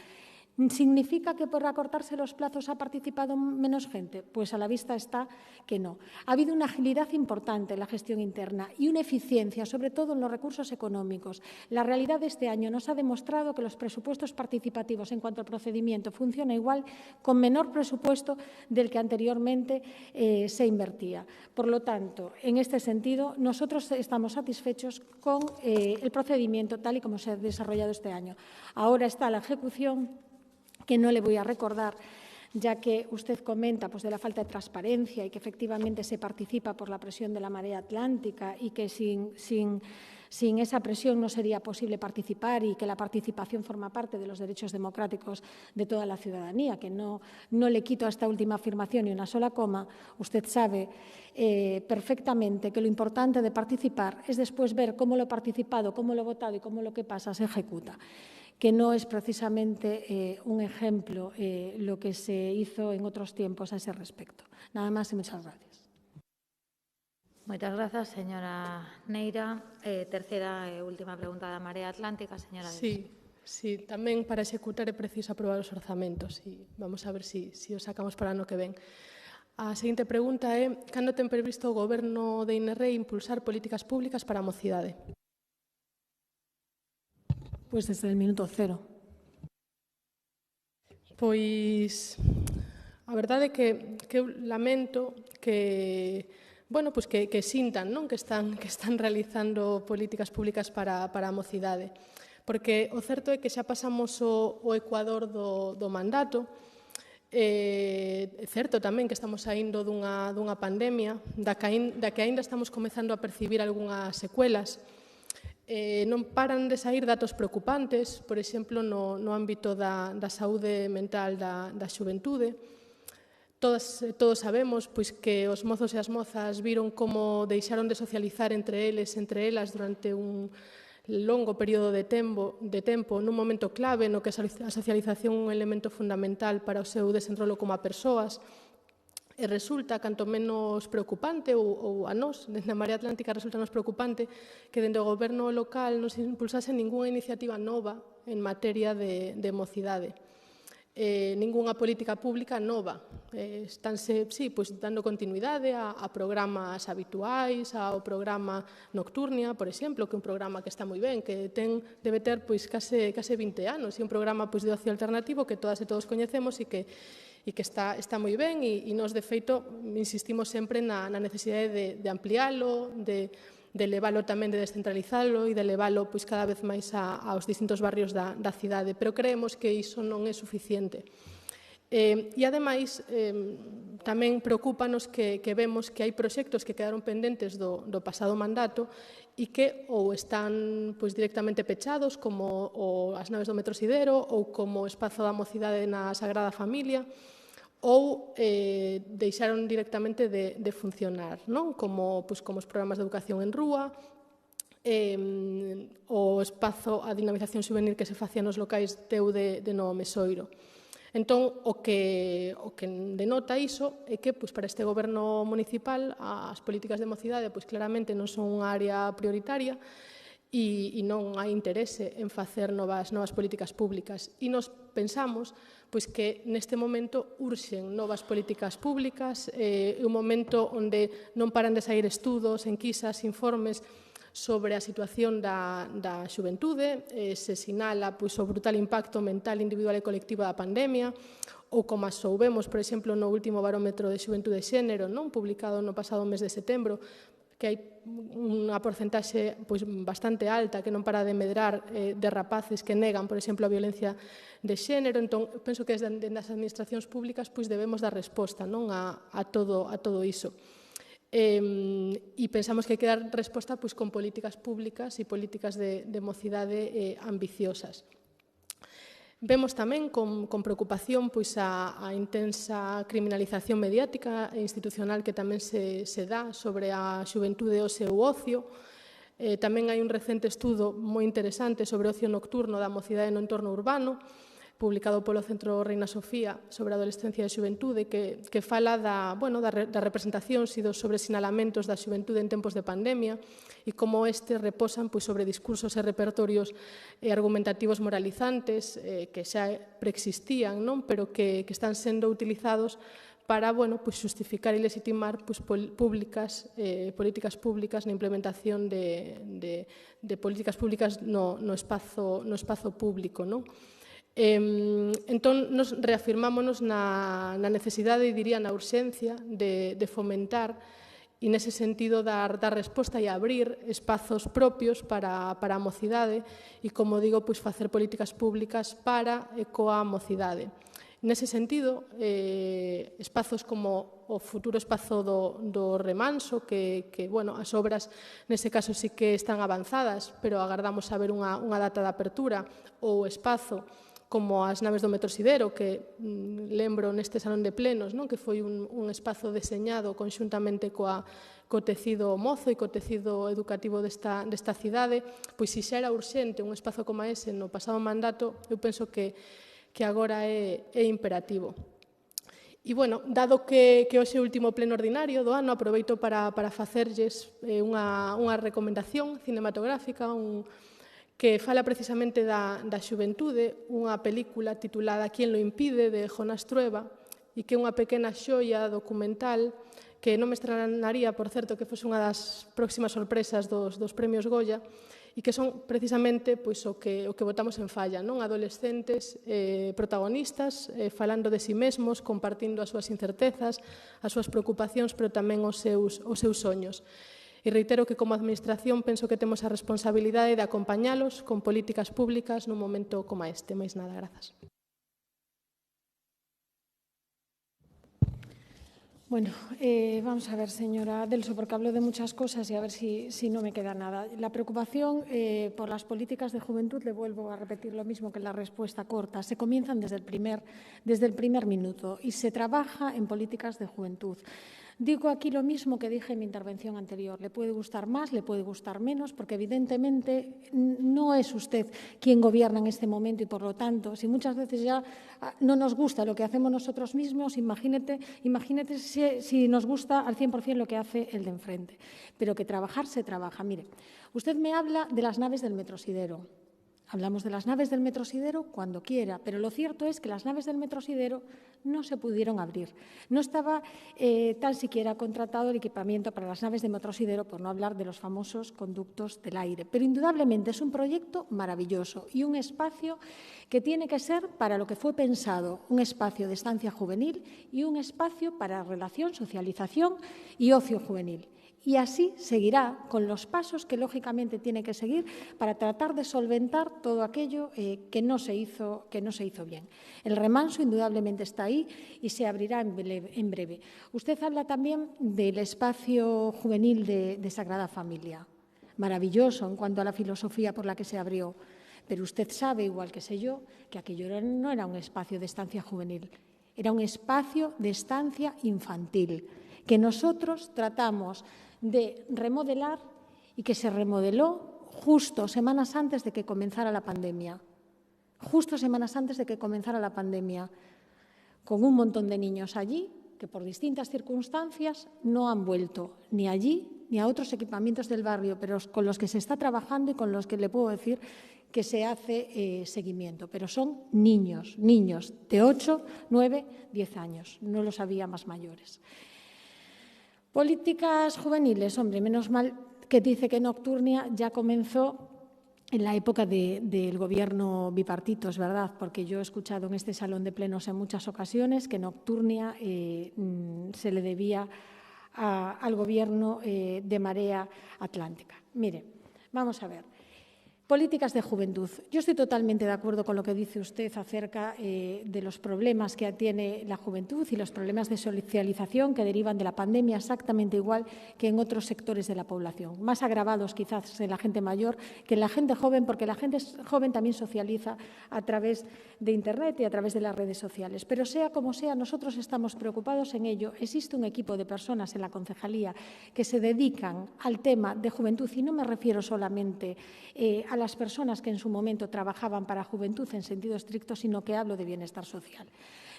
¿Significa que por acortarse los plazos ha participado menos gente? Pues a la vista está que no. Ha habido una agilidad importante en la gestión interna y una eficiencia, sobre todo en los recursos económicos. La realidad de este año nos ha demostrado que los presupuestos participativos en cuanto al procedimiento funciona igual con menor presupuesto del que anteriormente se invertía. Por lo tanto, en este sentido, nosotros estamos satisfechos con el procedimiento tal y como se ha desarrollado este año. Ahora está la ejecución, que no le voy a recordar, ya que usted comenta de la falta de transparencia y que efectivamente se participa por la presión de la marea atlántica y que sin esa presión no sería posible participar y que la participación forma parte de los derechos democráticos de toda la ciudadanía, que no le quito a esta última afirmación ni una sola coma. Usted sabe perfectamente que lo importante de participar es después ver cómo lo participado, cómo lo votado y cómo lo que pasa se ejecuta, que no es precisamente un ejemplo lo que se hizo en otros tiempos a ese respecto. Nada más y muchas gracias. Moitas grazas, señora Neira. Terceira e última pregunta da Marea Atlántica, señora Deus. Sí, tamén para executar é preciso aprobar os orzamentos e vamos a ver se os sacamos para o ano que ven. A seguinte pregunta é: cando ten previsto o Goberno de INRE impulsar políticas públicas para a mocidade? Pois desde o minuto cero. Pois a verdade é que eu lamento que sintan, non, que están realizando políticas públicas para a mocidade, porque o certo é que xa pasamos o ecuador do mandato. É certo tamén que estamos saindo dunha pandemia da que aínda estamos comezando a percibir algunhas secuelas. Non paran de saír datos preocupantes, por exemplo, no ámbito da saúde mental da xuventude. Todos sabemos que os mozos e as mozas viron como deixaron de socializar entre elas durante un longo período de tempo nun momento clave no que a socialización é un elemento fundamental para o seu desenrolo como a persoas. E resulta canto menos preocupante, ou a nós, dende a Marea Atlántica, resulta nos preocupante que dende o goberno local non se impulsase ningunha iniciativa nova en materia de mocidade. Ningunha política pública nova. Estánse, dando continuidade a programas habituais, ao programa Nocturnia, por exemplo, que é un programa que está moi ben, que debe ter case 20 anos, e un programa de ocio alternativo que todas e todos coñecemos e que está moi ben, e nós, de feito, insistimos sempre na necesidade de ampliálo, de leválo tamén, de descentralizalo e de leválo cada vez máis aos distintos barrios da cidade, pero creemos que iso non é suficiente. E, ademais, tamén preocúpanos que vemos que hai proxectos que quedaron pendentes do pasado mandato e que ou están directamente pechados, como as naves do Metro Sidero ou como o espazo da mocidade na Sagrada Familia, ou deixaron directamente de funcionar, non? Como os programas de educación en rúa, o espazo, a dinamización juvenil que se facía nos locais de Novo Mesoiro. Entón, o que denota iso é que para este goberno municipal as políticas de mocidade claramente non son unha área prioritaria e non hai interese en facer novas políticas públicas. E nos pensamos que neste momento urxen novas políticas públicas, é un momento onde non paran de saír estudos, enquisas, informes sobre a situación da xuventude, se sinala o brutal impacto mental, individual e colectivo da pandemia, ou como as soubemos, por exemplo, no último barómetro de xuventude e xénero, publicado no pasado mes de setembro, que hai unha porcentaxe bastante alta que non para de medrar de rapaces que negan, por exemplo, a violencia de xénero. Entón, penso que desde as administracións públicas debemos dar resposta a todo iso. E pensamos que hai que dar resposta con políticas públicas e políticas de mocidade ambiciosas. Vemos tamén con preocupación a intensa criminalización mediática e institucional que tamén se dá sobre a xuventude e o seu ocio. Tamén hai un recente estudo moi interesante sobre o ocio nocturno da mocidade no entorno urbano, publicado polo Centro Reina Sofía sobre a adolescencia e a xuventude, que fala das representacións e dos sobresinalamentos da xuventude en tempos de pandemia e como estes reposan sobre discursos e repertorios argumentativos moralizantes que xa preexistían, pero que están sendo utilizados para justificar e legitimar políticas públicas na implementación de políticas públicas no espazo público. Entón, nos reafirmámonos na necesidade, diría, na urxencia de fomentar e, nese sentido, dar resposta e abrir espazos propios para a mocidade e, como digo, facer políticas públicas para e coa mocidade. Nese sentido, espazos como o futuro espazo do Remanso, que as obras, nese caso, sí que están avanzadas, pero agardamos a ver unha data de apertura, ou espazo como as naves do Metrosidero, que lembro neste salón de plenos, que foi un espazo deseñado conxuntamente co tecido mozo e co tecido educativo desta cidade, pois se xa era urxente un espazo como ese no pasado mandato, eu penso que agora é imperativo. E, dado que hoxe é o último pleno ordinario do ano, aproveito para facerlles unha recomendación cinematográfica, que fala precisamente da xuventude, unha película titulada Quien lo impide, de Jonás Trueba, e que é unha pequena xoia documental que non me extrañaría, por certo, que fose unha das próximas sorpresas dos premios Goya, e que son precisamente o que botamos en falla, adolescentes protagonistas, falando de si mesmos, compartindo as súas incertezas, as súas preocupacións, pero tamén os seus soños. E reitero que, como administración, penso que temos a responsabilidade de acompañalos con políticas públicas nun momento como este. Máis nada, grazas. Bueno, vamos a ver, señora Delso, porque hablo de muchas cosas y a ver si no me queda nada. La preocupación por las políticas de juventud, le vuelvo a repetir lo mismo que la respuesta corta, se comienzan desde el primer minuto y se trabaja en políticas de juventud. Digo aquí lo mismo que dije en mi intervención anterior. Le puede gustar más, le puede gustar menos, porque evidentemente no es usted quien gobierna en este momento y, por lo tanto, si muchas veces ya no nos gusta lo que hacemos nosotros mismos, imagínate si nos gusta al 100% lo que hace el de enfrente. Pero que trabajar se trabaja. Mire, usted me habla de las naves del Metrosidero. Hablamos de las naves del Metrosidero cuando quiera, pero lo cierto es que las naves del Metrosidero no se pudieron abrir. No estaba tan siquiera contratado el equipamiento para las naves de Metrosidero, por no hablar de los famosos conductos del aire. Pero indudablemente es un proyecto maravilloso y un espacio que tiene que ser para lo que fue pensado, un espacio de estancia juvenil y un espacio para relación, socialización y ocio juvenil. Y así seguirá con los pasos que lógicamente tiene que seguir para tratar de solventar todo aquello que no se hizo bien. El Remanso indudablemente está ahí y se abrirá en breve. Usted habla también del espacio juvenil de Sagrada Familia. Maravilloso en cuanto a la filosofía por la que se abrió. Pero usted sabe, igual que sé yo, que aquello no era un espacio de estancia juvenil, era un espacio de estancia infantil, que nosotros tratamos de remodelar y que se remodeló justo semanas antes de que comenzara la pandemia. Justo semanas antes de que comenzara la pandemia, con un montón de niños allí que por distintas circunstancias no han vuelto ni allí ni a otros equipamientos del barrio, pero con los que se está trabajando y con los que le puedo decir que se hace seguimiento. Pero son niños de 8, 9, 10 años, no los había más mayores. Políticas juveniles, hombre, menos mal que dice que Nocturnia ya comenzó en la época del gobierno bipartito, es verdad, porque yo he escuchado en este salón de plenos en muchas ocasiones que Nocturnia se le debía al gobierno de Marea Atlántica. Mire, vamos a ver. Políticas de juventud. Yo estoy totalmente de acuerdo con lo que dice usted acerca de los problemas que tiene la juventud y los problemas de socialización que derivan de la pandemia, exactamente igual que en otros sectores de la población, más agravados quizás en la gente mayor que en la gente joven, porque la gente joven también socializa a través de Internet y a través de las redes sociales. Pero sea como sea, nosotros estamos preocupados en ello. Existe un equipo de personas en la concejalía que se dedican al tema de juventud y no me refiero solamente a las personas que en su momento trabajaban para juventud en sentido estricto, sino que hablo de bienestar social.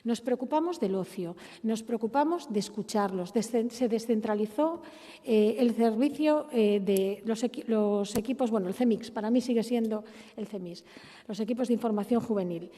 Nos preocupamos del ocio, nos preocupamos de escucharlos. Se descentralizó el servicio de los equipos, bueno, el CEMIX, para mí sigue siendo el CEMIS, los equipos de información juvenil.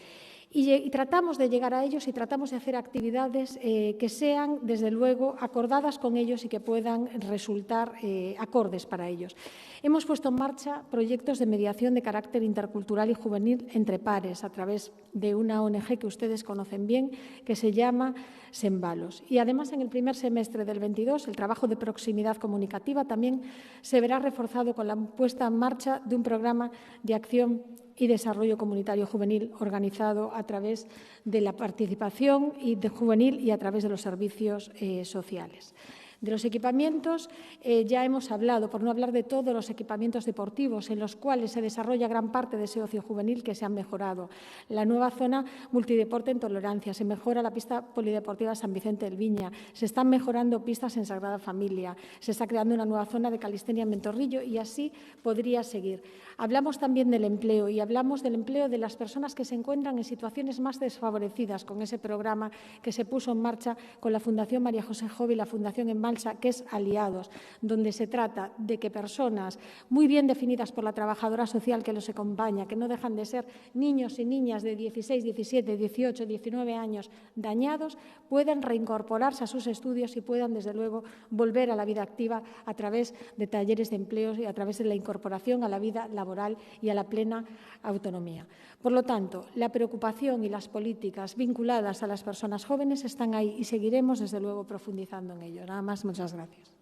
Y tratamos de llegar a ellos y tratamos de hacer actividades que sean, desde luego, acordadas con ellos y que puedan resultar acordes para ellos. Hemos puesto en marcha proyectos de mediación de carácter intercultural y juvenil entre pares a través de una ONG que ustedes conocen bien, que se llama Sembalos. Y además, en el primer semestre del 22, el trabajo de proximidad comunicativa también se verá reforzado con la puesta en marcha de un programa de acción y desarrollo comunitario juvenil organizado a través de la participación juvenil y a través de los servicios sociales. De los equipamientos ya hemos hablado, por no hablar de todos los equipamientos deportivos en los cuales se desarrolla gran parte de ese ocio juvenil que se han mejorado. La nueva zona multideporte en Tolerancia, se mejora la pista polideportiva San Vicente del Viña, se están mejorando pistas en Sagrada Familia, se está creando una nueva zona de calistenia en Ventorrillo y así podría seguir. Hablamos también del empleo y hablamos del empleo de las personas que se encuentran en situaciones más desfavorecidas con ese programa que se puso en marcha con la Fundación María José Jove y la Fundación En que es Aliados, donde se trata de que personas muy bien definidas por la trabajadora social que los acompaña, que no dejan de ser niños y niñas de 16, 17, 18, 19 años dañados, puedan reincorporarse a sus estudios y puedan, desde luego, volver a la vida activa a través de talleres de empleo y a través de la incorporación a la vida laboral y a la plena autonomía. Por lo tanto, la preocupación y las políticas vinculadas a las personas jóvenes están ahí y seguiremos, desde luego, profundizando en ello. Nada más, muchas gracias.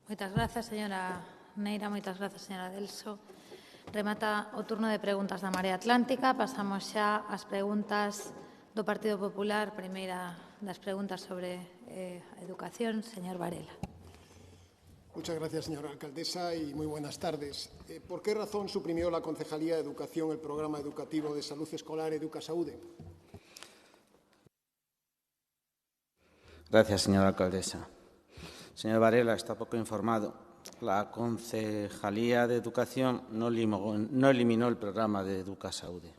Moitas grazas, señora Neira. Moitas grazas, señora Delso. Remata o turno de preguntas da Marea Atlántica. Pasamos xa ás preguntas do Partido Popular. Primeira das preguntas sobre educación, señor Varela. Muchas gracias, señora alcaldesa, y muy buenas tardes. ¿Por qué razón suprimió la Concejalía de Educación el programa educativo de salud escolar EducaSaude? Gracias, señora alcaldesa. Señor Varela, está poco informado. La Concejalía de Educación no eliminó el programa de EducaSaude.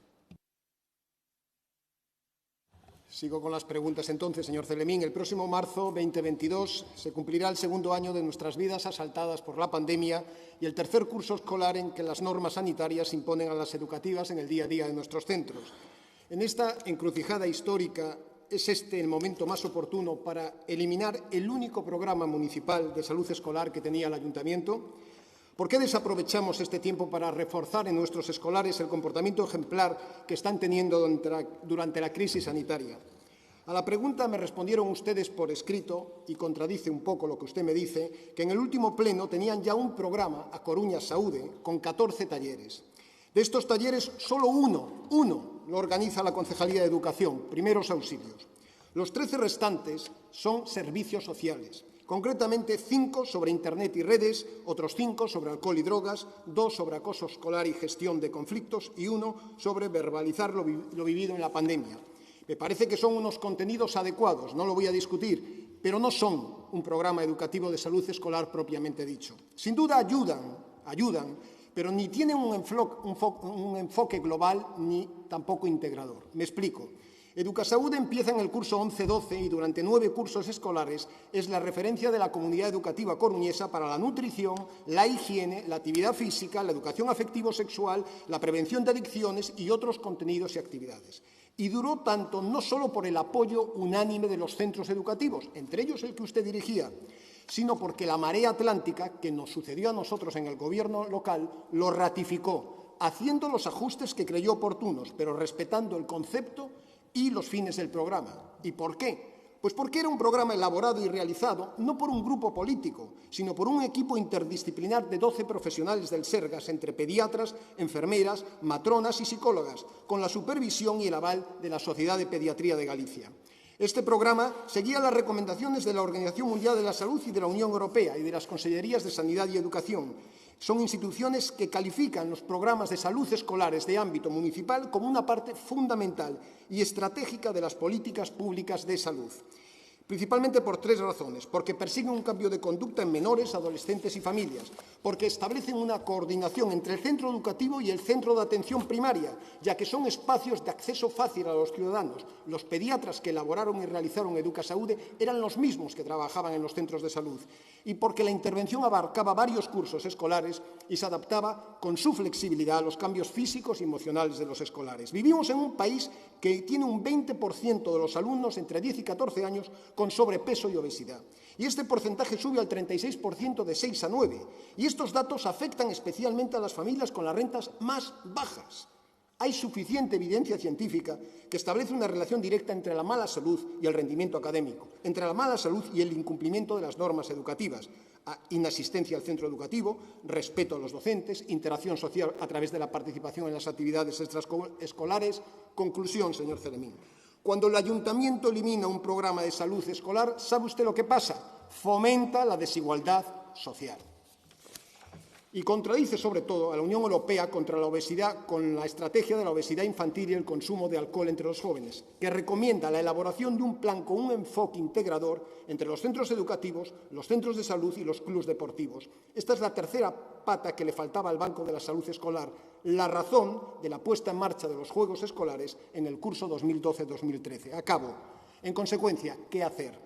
Sigo con las preguntas entonces, señor Celemín. El próximo marzo 2022 se cumplirá el segundo año de nuestras vidas asaltadas por la pandemia y el tercer curso escolar en que las normas sanitarias imponen a las educativas en el día a día de nuestros centros. En esta encrucijada histórica, ¿es este el momento más oportuno para eliminar el único programa municipal de salud escolar que tenía el Ayuntamiento? ¿Por qué desaprovechamos este tiempo para reforzar en nuestros escolares el comportamiento ejemplar que están teniendo durante la crisis sanitaria? A la pregunta me respondieron ustedes por escrito, y contradice un poco lo que usted me dice, que en el último pleno tenían ya un programa, A Coruña Saúde, con 14 talleres. De estos talleres, solo uno lo organiza la Concejalía de Educación, primeros auxilios. Los 13 restantes son servicios sociales. Concretamente, 5 sobre Internet y redes, otros 5 sobre alcohol y drogas, 2 sobre acoso escolar y gestión de conflictos y 1 sobre verbalizar lo vivido en la pandemia. Me parece que son unos contenidos adecuados, no lo voy a discutir, pero no son un programa educativo de salud escolar propiamente dicho. Sin duda ayudan, pero ni tienen un enfoque global ni tampoco integrador. Me explico. EducaSaude empieza en el curso 11-12 y durante 9 cursos escolares es la referencia de la comunidad educativa coruñesa para la nutrición, la higiene, la actividad física, la educación afectivo-sexual, la prevención de adicciones y otros contenidos y actividades. Y duró tanto no solo por el apoyo unánime de los centros educativos, entre ellos el que usted dirigía, sino porque la marea atlántica, que nos sucedió a nosotros en el gobierno local, lo ratificó, haciendo los ajustes que creyó oportunos, pero respetando el concepto y los fines del programa. ¿Y por qué? Pues porque era un programa elaborado y realizado no por un grupo político, sino por un equipo interdisciplinar de 12 profesionales del Sergas, entre pediatras, enfermeras, matronas y psicólogas, con la supervisión y el aval de la Sociedad de Pediatría de Galicia. Este programa seguía las recomendaciones de la Organización Mundial de la Salud y de la Unión Europea y de las Consellerías de Sanidad y Educación. Son instituciones que califican los programas de salud escolares de ámbito municipal como una parte fundamental y estratégica de las políticas públicas de salud. Principalmente por 3 razones. Porque persiguen un cambio de conducta en menores, adolescentes y familias. Porque establecen una coordinación entre el centro educativo y el centro de atención primaria, ya que son espacios de acceso fácil a los ciudadanos. Los pediatras que elaboraron y realizaron Educasaude eran los mismos que trabajaban en los centros de salud. Y porque la intervención abarcaba varios cursos escolares y se adaptaba con su flexibilidad a los cambios físicos y emocionales de los escolares. Vivimos en un país que tiene un 20% de los alumnos entre 10 y 14 años con sobrepeso y obesidad. Y este porcentaje sube al 36% de 6 a 9. Y estos datos afectan especialmente a las familias con las rentas más bajas. Hay suficiente evidencia científica que establece una relación directa entre la mala salud y el rendimiento académico, entre la mala salud y el incumplimiento de las normas educativas, inasistencia al centro educativo, respeto a los docentes, interacción social a través de la participación en las actividades extraescolares. Conclusión, señor Celemín. Cuando el ayuntamiento elimina un programa de salud escolar, ¿sabe usted lo que pasa? Fomenta la desigualdad social. Y contradice, sobre todo, a la Unión Europea contra la obesidad con la estrategia de la obesidad infantil y el consumo de alcohol entre los jóvenes, que recomienda la elaboración de un plan con un enfoque integrador entre los centros educativos, los centros de salud y los clubes deportivos. Esta es la tercera pata que le faltaba al Banco de la Salud Escolar, la razón de la puesta en marcha de los Juegos Escolares en el curso 2012-2013. Acabo. En consecuencia, ¿qué hacer?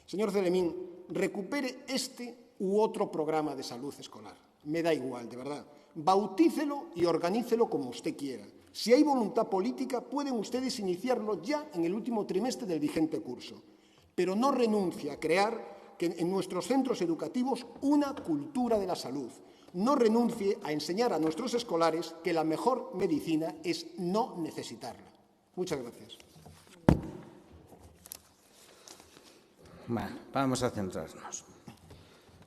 Señor Celemín, recupere este u otro programa de salud escolar. Me da igual, de verdad. Bautícelo y organícelo como usted quiera. Si hay voluntad política, pueden ustedes iniciarlo ya en el último trimestre del vigente curso. Pero no renuncie a crear en nuestros centros educativos una cultura de la salud. No renuncie a enseñar a nuestros escolares que la mejor medicina es no necesitarla. Muchas gracias. Bueno, vamos a centrarnos.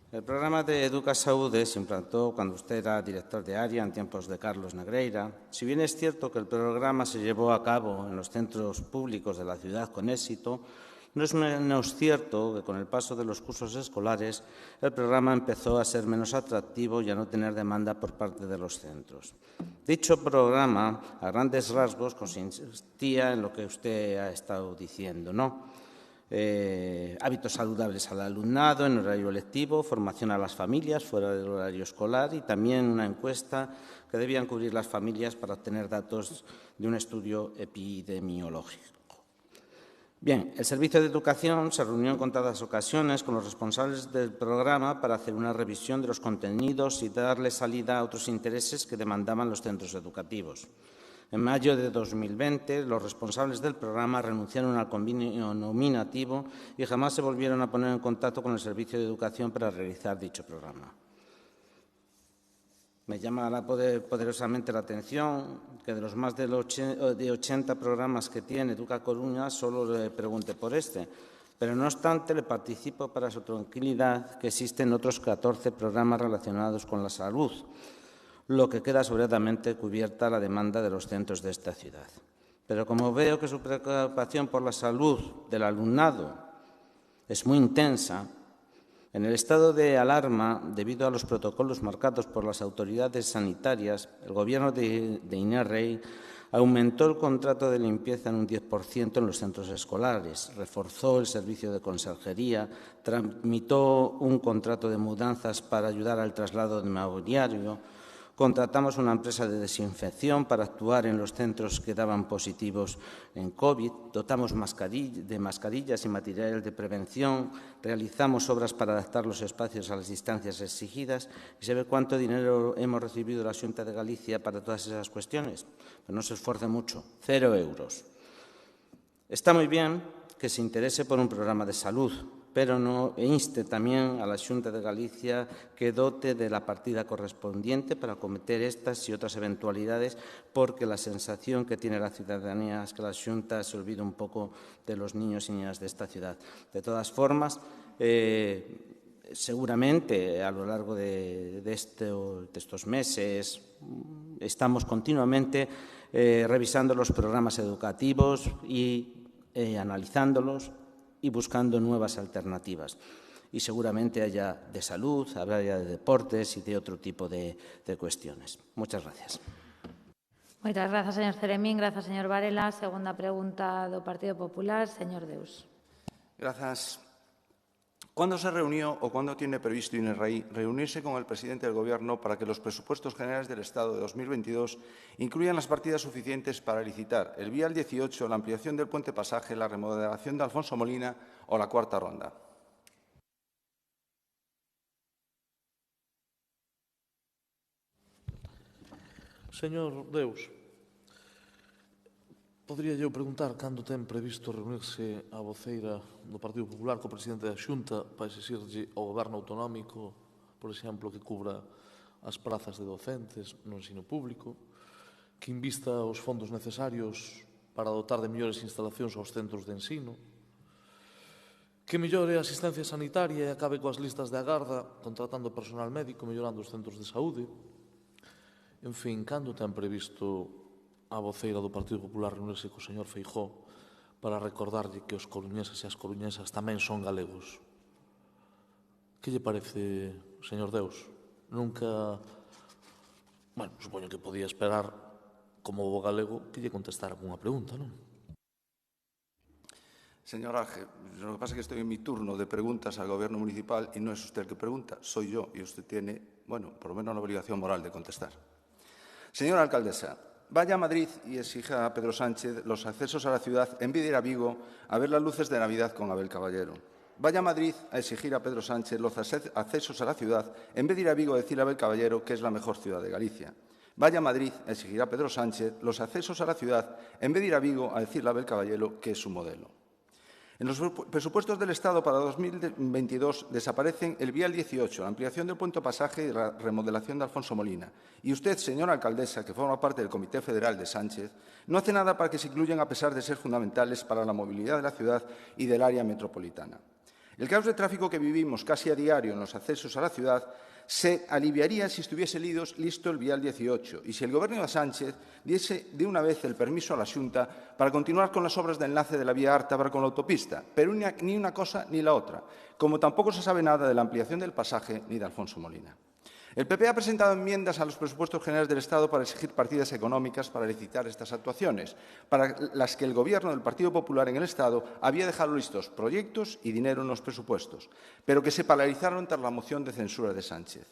El programa de Educasaude se implantó cuando usted era director de área en tiempos de Carlos Negreira. Si bien es cierto que el programa se llevó a cabo en los centros públicos de la ciudad con éxito, no es menos cierto que con el paso de los cursos escolares el programa empezó a ser menos atractivo y a no tener demanda por parte de los centros. Dicho programa, a grandes rasgos, consistía en lo que usted ha estado diciendo, ¿no? Hábitos saludables al alumnado en horario lectivo, formación a las familias fuera del horario escolar y también una encuesta que debían cubrir las familias para obtener datos de un estudio epidemiológico. Bien, el Servicio de Educación se reunió en contadas ocasiones con los responsables del programa para hacer una revisión de los contenidos y darle salida a otros intereses que demandaban los centros educativos. En mayo de 2020, los responsables del programa renunciaron al convenio nominativo y jamás se volvieron a poner en contacto con el Servicio de Educación para realizar dicho programa. Me llama poderosamente la atención que de los más de 80 programas que tiene Educa Coruña solo le pregunte por este, pero no obstante le participo para su tranquilidad que existen otros 14 programas relacionados con la salud, lo que queda sobradamente cubierta la demanda de los centros de esta ciudad. Pero como veo que su preocupación por la salud del alumnado es muy intensa, en el estado de alarma, debido a los protocolos marcados por las autoridades sanitarias, el Gobierno de Inés Rey aumentó el contrato de limpieza en un 10% en los centros escolares, reforzó el servicio de conserjería, tramitó un contrato de mudanzas para ayudar al traslado de mobiliario, contratamos una empresa de desinfección para actuar en los centros que daban positivos en COVID, dotamos de mascarillas y material de prevención, realizamos obras para adaptar los espacios a las distancias exigidas y se ve cuánto dinero hemos recibido de la Xunta de Galicia para todas esas cuestiones. Pero no se esfuerce mucho, 0 euros. Está muy bien que se interese por un programa de salud, pero no inste también a la Xunta de Galicia que dote de la partida correspondiente para acometer estas y otras eventualidades, porque la sensación que tiene la ciudadanía es que la Xunta se olvida un poco de los niños y niñas de esta ciudad. De todas formas, seguramente a lo largo de estos meses estamos continuamente revisando los programas educativos y analizándolos y buscando nuevas alternativas. Y seguramente haya de salud, habrá de deportes y de otro tipo de cuestiones. Muchas gracias. Moitas grazas, señor Celemín. Grazas, señor Varela. Segunda pregunta do Partido Popular, señor Deus. Gracias. ¿Cuándo se reunió o cuándo tiene previsto INERRAÍ reunirse con el presidente del Gobierno para que los presupuestos generales del Estado de 2022 incluyan las partidas suficientes para licitar el Vial 18, la ampliación del puente Pasaje, la remodelación de Alfonso Molina o la cuarta ronda? Señor Deus, podría eu preguntar cando ten previsto reunirse a voceira do Partido Popular co presidente da Xunta para exixirlle ao Goberno autonómico, por exemplo, que cubra as prazas de docentes no ensino público, que invista os fondos necesarios para dotar de mellores instalacións aos centros de ensino, que mellore a asistencia sanitaria e acabe coas listas de agarda, contratando personal médico, mellorando os centros de saúde. En fin, cando ten previsto a voceira do Partido Popular reunirse co señor Feijóo para recordarlle que os coruñeses e as coruñesas tamén son galegos? Que lle parece, señor Deus? Nunca... Bueno, supoño que podía esperar como bo galego que lle contestara unha pregunta, non? Señor Arge, lo que pasa es que estoy en mi turno de preguntas al Gobierno municipal y no es usted el que pregunta, soy yo y usted tiene, bueno, por lo menos la obligación moral de contestar. Señora alcaldesa, vaya a Madrid y exija a Pedro Sánchez los accesos a la ciudad en vez de ir a Vigo a ver las luces de Navidad con Abel Caballero. Vaya a Madrid a exigir a Pedro Sánchez los accesos a la ciudad en vez de ir a Vigo a decirle a Abel Caballero que es la mejor ciudad de Galicia. Vaya a Madrid a exigir a Pedro Sánchez los accesos a la ciudad en vez de ir a Vigo a decirle a Abel Caballero que es su modelo. En los presupuestos del Estado para 2022 desaparecen el Vial 18, la ampliación del puente Pasaje y la remodelación de Alfonso Molina. Y usted, señora alcaldesa, que forma parte del Comité Federal de Sánchez, no hace nada para que se incluyan a pesar de ser fundamentales para la movilidad de la ciudad y del área metropolitana. El caos de tráfico que vivimos casi a diario en los accesos a la ciudad se aliviaría si estuviese listo el Vial 18 y si el Gobierno de Sánchez diese de una vez el permiso a la Xunta para continuar con las obras de enlace de la vía Ártabra con la autopista, pero ni una cosa ni la otra, como tampoco se sabe nada de la ampliación del pasaje ni de Alfonso Molina. El PP ha presentado enmiendas a los presupuestos generales del Estado para exigir partidas económicas para licitar estas actuaciones, para las que el Gobierno del Partido Popular en el Estado había dejado listos proyectos y dinero en los presupuestos, pero que se paralizaron tras la moción de censura de Sánchez.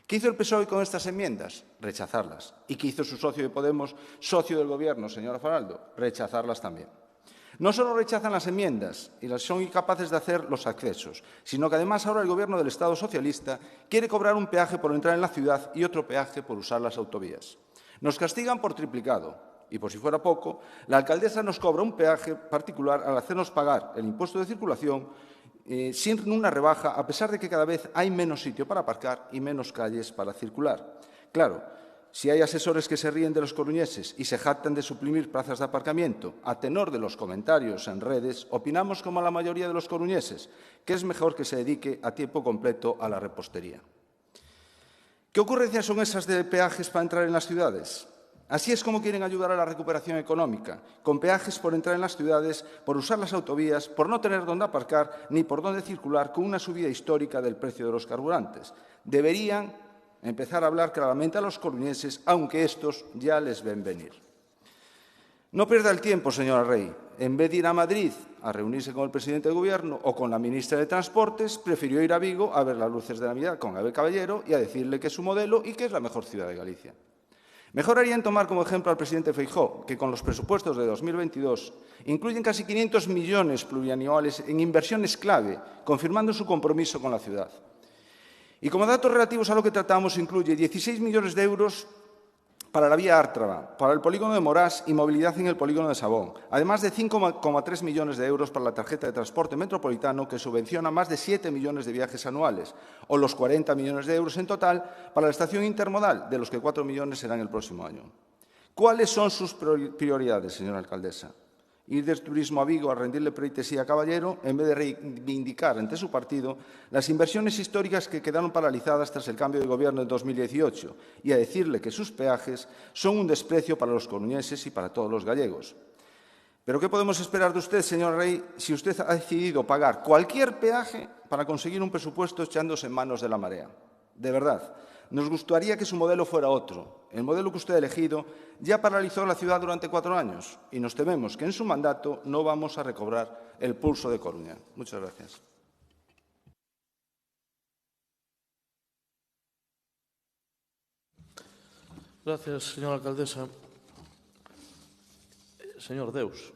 ¿Qué hizo el PSOE con estas enmiendas? Rechazarlas. ¿Y qué hizo su socio de Podemos, socio del Gobierno, señora Faraldo? Rechazarlas también. No solo rechazan las enmiendas y son incapaces de hacer los accesos, sino que además ahora el Gobierno del Estado socialista quiere cobrar un peaje por entrar en la ciudad y otro peaje por usar las autovías. Nos castigan por triplicado y, por si fuera poco, la alcaldesa nos cobra un peaje particular al hacernos pagar el impuesto de circulación sin una rebaja, a pesar de que cada vez hay menos sitio para aparcar y menos calles para circular. Claro, si hay asesores que se ríen de los coruñeses y se jactan de suprimir plazas de aparcamiento, a tenor de los comentarios en redes, opinamos como la mayoría de los coruñeses, que es mejor que se dedique a tiempo completo a la repostería. ¿Qué ocurrencias son esas de peajes para entrar en las ciudades? Así es como quieren ayudar a la recuperación económica, con peajes por entrar en las ciudades, por usar las autovías, por no tener dónde aparcar ni por dónde circular, con una subida histórica del precio de los carburantes. Deberían empezar a hablar claramente a los coruñeses, aunque estos ya les ven venir. No pierda el tiempo, señora Rey. En vez de ir a Madrid a reunirse con el presidente del Gobierno o con la ministra de Transportes, prefirió ir a Vigo a ver las luces de Navidad con Abel Caballero y a decirle que es su modelo y que es la mejor ciudad de Galicia. Mejor harían tomar como ejemplo al presidente Feijóo, que con los presupuestos de 2022 incluyen casi 500 millones plurianuales en inversiones clave, confirmando su compromiso con la ciudad. Y como datos relativos a lo que tratamos, incluye 16 millones de euros para la vía Ártrava, para el polígono de Morás y movilidad en el polígono de Sabón, además de 5,3 millones de euros para la tarjeta de transporte metropolitano que subvenciona más de 7 millones de viajes anuales, o los 40 millones de euros en total para la estación intermodal, de los que 4 millones serán el próximo año. ¿Cuáles son sus prioridades, señora alcaldesa? Ir del turismo a Vigo a rendirle pleitesía a Caballero en vez de reivindicar ante su partido las inversiones históricas que quedaron paralizadas tras el cambio de gobierno en 2018 y a decirle que sus peajes son un desprecio para los coruñeses y para todos los gallegos. ¿Pero qué podemos esperar de usted, señor Rey, si usted ha decidido pagar cualquier peaje para conseguir un presupuesto echándose en manos de la marea? De verdad, nos gustaría que su modelo fuera otro. El modelo que usted ha elegido ya paralizó la ciudad durante 4 años y nos tememos que en su mandato no vamos a recobrar el pulso de Coruña. Muchas gracias. Gracias, señora alcaldesa. Señor Deus,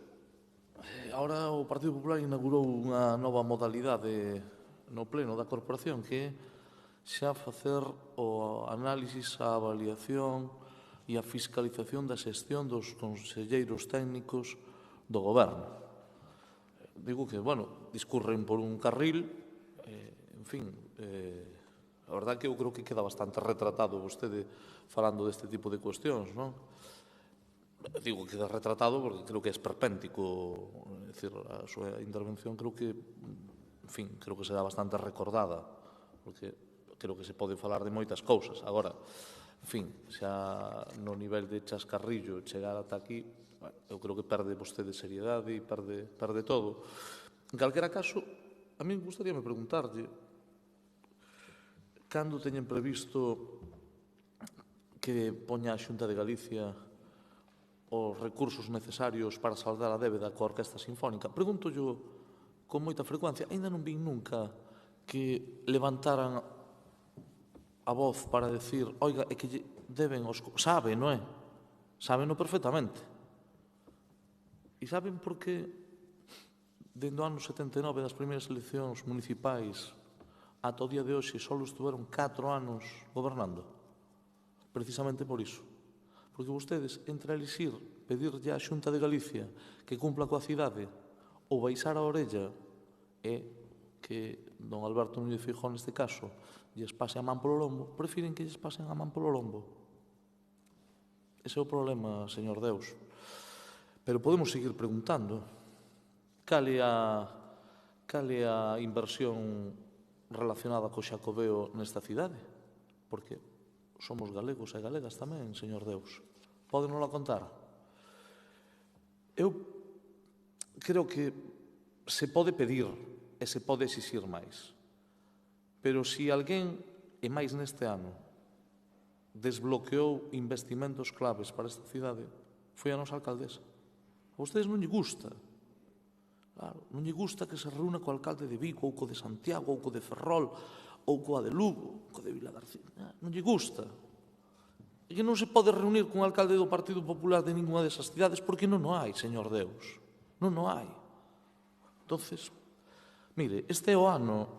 ahora o Partido Popular inaugurou unha nova modalidade no pleno da corporación que é xa facer o análisis, a avaliación e a fiscalización da xestión dos conselleiros técnicos do Goberno. Digo que, bueno, discurren por un carril, en fin, a verdade que eu creo que queda bastante retratado vostede falando deste tipo de cuestións, non? Digo que queda retratado porque creo que é esperpéntico, é dicir, a súa intervención creo que, en fin, creo que será bastante recordada, porque creo que se pode falar de moitas cousas. Agora, en fin, xa no nivel de chascarrillo chegar ata aquí, eu creo que perde vostede seriedade e perde todo. En calquera caso, a mí gustaríame preguntarlle cando teñen previsto que poña a Xunta de Galicia os recursos necesarios para saldar a débeda coa Orquestra Sinfónica. Pregúntollo con moita frecuencia. Ainda non vin nunca que levantaran a voz para decir, oiga, é que deben os... Sabe, non é? Sábeno perfectamente. E saben por que dende o ano 79 das primeiras eleccións municipais ata o día de hoxe só estuveron 4 anos gobernando? Precisamente por iso. Porque vostedes, entre elixir, pedirlle á Xunta de Galicia que cumpla coa cidade ou baixar a orella e que don Alberto Núñez Feijóo neste caso lles pase a man polo lombo, prefiren que lles pasen a man polo lombo. Ese é o problema, señor Deus. Pero podemos seguir preguntando cal é a inversión relacionada co Xacobeo nesta cidade, porque somos galegos e galegas tamén, señor Deus. Pódenoslo contar? Eu creo que se pode pedir e se pode exixir máis. Pero se alguén, e máis neste ano, desbloqueou investimentos claves para esta cidade, foi a nosa alcaldesa. A vostedes non lle gusta. Claro, non lle gusta que se reúna co alcalde de Vigo, ou co de Santiago, ou co de Ferrol, ou coa de Lugo, co de Vilagarcía. Non lle gusta. E que non se pode reunir con o alcalde do Partido Popular de ninguna desas cidades porque non o hai, señor Deus. Non o hai. Entonces, mire, este é o ano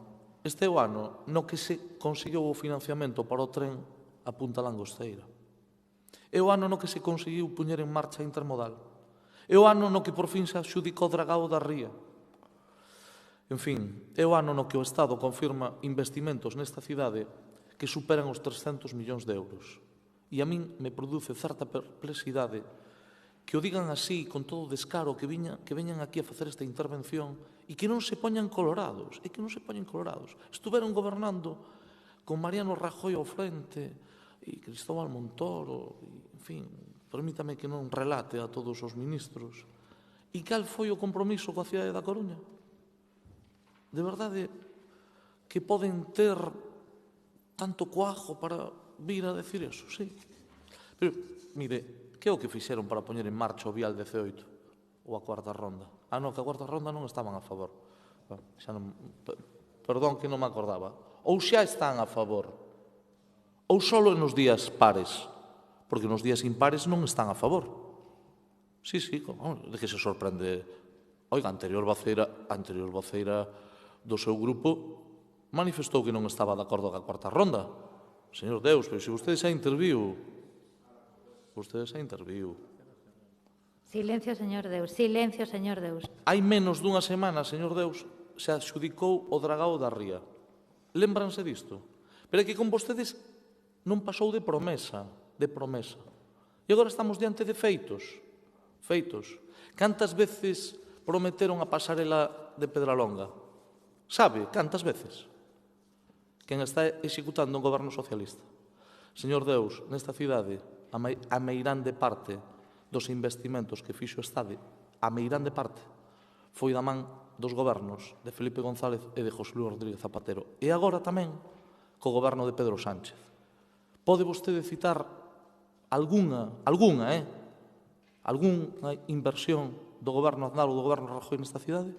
no que se conseguiu o financiamento para o tren a Punta Langosteira. É o ano no que se conseguiu poñer en marcha a intermodal. É o ano no que por fin se adxudicou o dragado da Ría. En fin, é o ano no que o Estado confirma investimentos nesta cidade que superan os 300 millóns de euros. E a min me produce certa perplexidade que o digan así, con todo o descaro, que veñan aquí a facer esta intervención e que non se poñan colorados, Estuveron gobernando con Mariano Rajoy ao frente e Cristóbal Montoro, e, en fin, permítame que non relate a todos os ministros. E cal foi o compromiso coa cidade da Coruña? De verdade que poden ter tanto coajo para vir a decir eso, sí. Pero, mire, que é o que fixeron para poñer en marcha o vial 18 ou a cuarta ronda? Ah, non, que a cuarta ronda non estaban a favor. Perdón que non me acordaba. Ou xa están a favor, ou só nos días pares, porque nos días impares non están a favor. Sí, de que se sorprende. Oiga, a anterior voceira do seu grupo manifestou que non estaba de acordo ca cuarta ronda. Señor Deus, pero se vostede xa interviu, Vostede xa interviu. Silencio, señor Deus. Silencio, señor Deus. Hai menos dunha semana, señor Deus, se adxudicou o dragao da Ría. Lémbranse disto? Pero é que con vostedes non pasou de promesa, E agora estamos diante de feitos. Cantas veces prometeron a pasarela de Pedralonga? Sabe cantas veces? Quen está executando un goberno socialista. Señor Deus, nesta cidade, a meirande parte dos investimentos que fixo o Estado, a meirande parte, foi da man dos gobernos de Felipe González e de José Luis Rodríguez Zapatero. E agora tamén co goberno de Pedro Sánchez. Pode vostede citar algunha inversión do goberno Aznar ou do goberno Rajoy nesta cidade?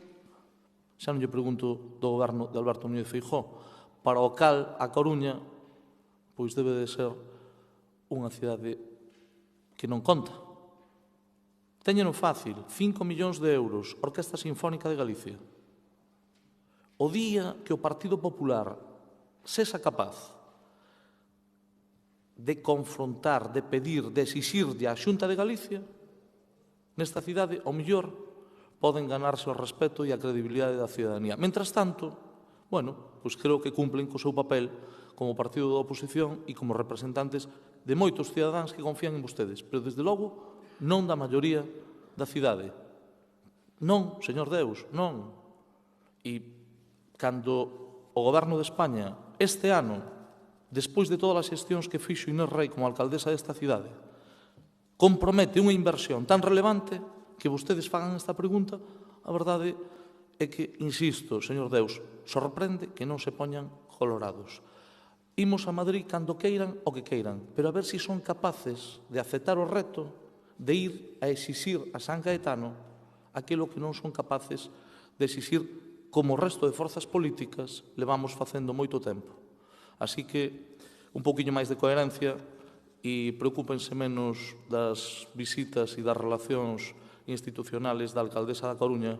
Xa non lle pregunto do goberno de Alberto Núñez Feijóo, para o cal a Coruña pois debe de ser unha cidade que non conta. Téñeno fácil, 5 millóns de euros, Orquesta Sinfónica de Galicia. O día que o Partido Popular sexa capaz de confrontar, de pedir, de exixirlle á Xunta de Galicia, nesta cidade, ao mellor, poden ganarse o respeto e a credibilidade da ciudadanía. Mentras tanto, pois creo que cumplen co seu papel como partido da oposición e como representantes de moitos cidadáns que confían en vostedes, pero, desde logo, non da maioría da cidade. Non, señor Deus, non. E cando o Goberno de España, este ano, despois de todas as xestións que fixo Inés Rei como alcaldesa desta cidade, compromete unha inversión tan relevante que vostedes fagan esta pregunta, a verdade é que, insisto, señor Deus, sorprende que non se poñan colorados. Imos a Madrid cando queiran o que queiran, pero a ver se son capaces de aceptar o reto de ir a exixir a San Caetano aquilo que non son capaces de exixir como o resto de forzas políticas levamos facendo moito tempo. Así que, un poquinho máis de coherencia e preocúpense menos das visitas e das relacións institucionales da alcaldesa da Coruña,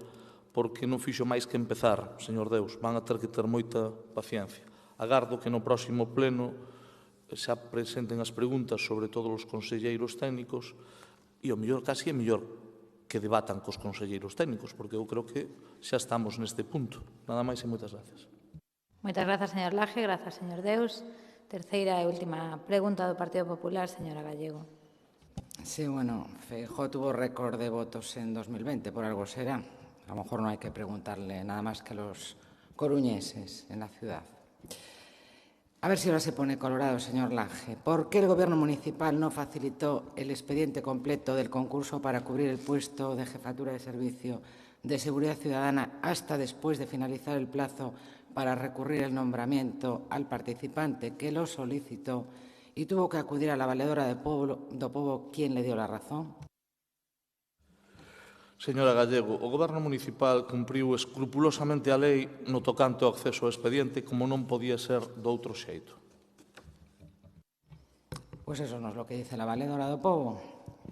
porque non fixo máis que empezar, señor Deus. Van a ter que ter moita paciencia. Agardo que no próximo pleno xa presenten as preguntas sobre todos os conselleiros técnicos e o mellor, casi é mellor que debatan cos conselleiros técnicos, porque eu creo que xa estamos neste punto. Nada máis e moitas gracias. Moitas grazas, señor Laje. Grazas, señor Deus. Terceira e última pregunta do Partido Popular, señora Gallego. Sí, Feijóo tuvo récord de votos en 2020, por algo será. A lo mejor no hay que preguntarle nada más que a los coruñeses en la ciudad. A ver si ahora se pone colorado, señor Laje. ¿Por qué el Gobierno municipal no facilitó el expediente completo del concurso para cubrir el puesto de jefatura de servicio de seguridad ciudadana hasta después de finalizar el plazo para recurrir el nombramiento al participante que lo solicitó y tuvo que acudir a la valedora do Pobo, quien le dio la razón? Señora Gallego, o Goberno municipal cumpriu escrupulosamente a lei no tocante ao acceso ao expediente, como non podía ser doutro xeito. Pues eso no es lo que dice la valedora do Pobo.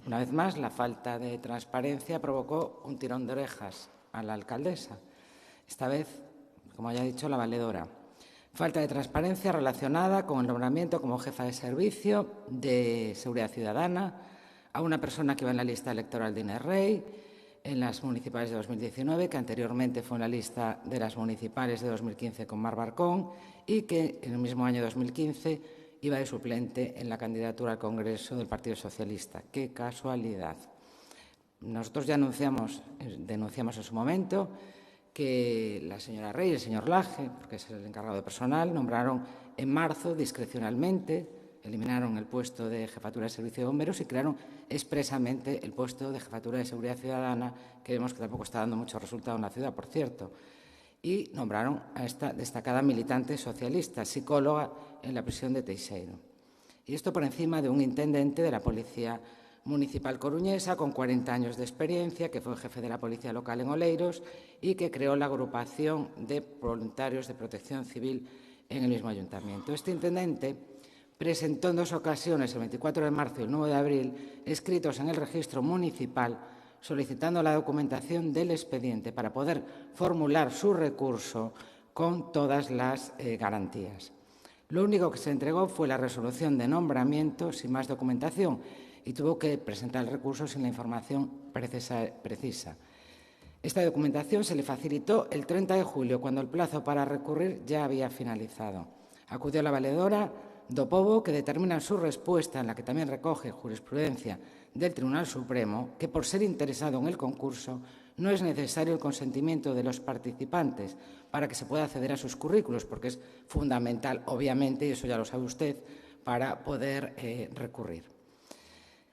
Una vez más, la falta de transparencia provocó un tirón de orejas a la alcaldesa. Esta vez, como ya ha dicho la valedora, falta de transparencia relacionada con el nombramiento como jefa de servicio de seguridad ciudadana a una persona que iba en la lista electoral de Inés Rei, en las municipales de 2019, que anteriormente fue en la lista de las municipales de 2015 con Mar Barcón y que en el mismo año 2015 iba de suplente en la candidatura al Congreso del Partido Socialista. ¡Qué casualidad! Nosotros ya denunciamos en su momento que la señora Rey y el señor Laje, porque es el encargado de personal, nombraron en marzo discrecionalmente, eliminaron el puesto de jefatura de servicio de bomberos y crearon expresamente el puesto de jefatura de seguridad ciudadana, que vemos que tampoco está dando mucho resultado en la ciudad, por cierto. Y nombraron a esta destacada militante socialista, psicóloga en la prisión de Teixeiro. Y esto por encima de un intendente de la Policía Municipal coruñesa con 40 años de experiencia, que fue jefe de la Policía Local en Oleiros y que creó la agrupación de voluntarios de protección civil en el mismo ayuntamiento. Este intendente presentó en dos ocasiones, el 24 de marzo y el 9 de abril, escritos en el registro municipal solicitando la documentación del expediente para poder formular su recurso con todas las garantías. Lo único que se entregó fue la resolución de nombramiento sin más documentación y tuvo que presentar el recurso sin la información precisa. Esta documentación se le facilitó el 30 de julio, cuando el plazo para recurrir ya había finalizado. Acudió la valedora do Pobo, que determina en su respuesta, en la que también recoge jurisprudencia del Tribunal Supremo, que por ser interesado en el concurso no es necesario el consentimiento de los participantes para que se pueda acceder a sus currículos, porque es fundamental, obviamente, y eso ya lo sabe usted, para poder recurrir.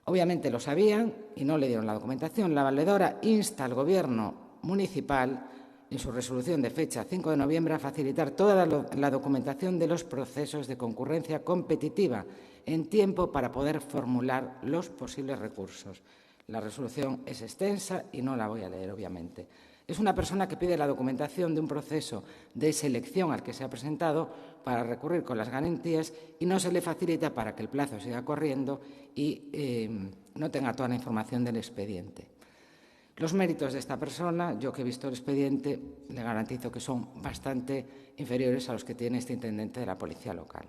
Obviamente lo sabían y no le dieron la documentación. La valedora insta al Gobierno municipal, en su resolución de fecha 5 de noviembre, a facilitar toda la documentación de los procesos de concurrencia competitiva en tiempo para poder formular los posibles recursos. La resolución es extensa y no la voy a leer, obviamente. Es una persona que pide la documentación de un proceso de selección al que se ha presentado para recurrir con las garantías y no se le facilita para que el plazo siga corriendo y no tenga toda la información del expediente. Los méritos de esta persona, yo que he visto el expediente, le garantizo que son bastante inferiores a los que tiene este intendente de la Policía Local.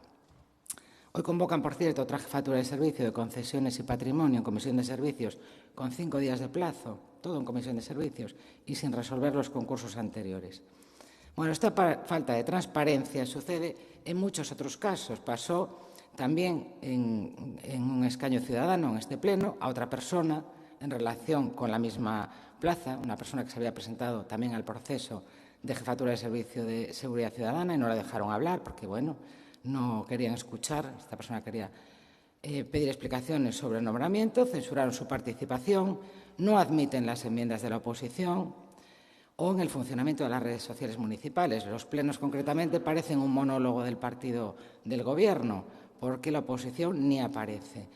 Hoy convocan, por cierto, otra jefatura de servicio de concesiones y patrimonio en comisión de servicios con 5 días de plazo, todo en comisión de servicios, y sin resolver los concursos anteriores. Bueno, esta falta de transparencia sucede en muchos otros casos. Pasó también en un escaño ciudadano en este pleno a otra persona en relación con la misma plaza, una persona que se había presentado también al proceso de jefatura de servicio de seguridad ciudadana y no la dejaron hablar porque, bueno, no querían escuchar. Esta persona quería pedir explicaciones sobre el nombramiento, censuraron su participación, no admiten las enmiendas de la oposición o en el funcionamiento de las redes sociales municipales. Los plenos, concretamente, parecen un monólogo del partido del Gobierno, porque la oposición ni aparece.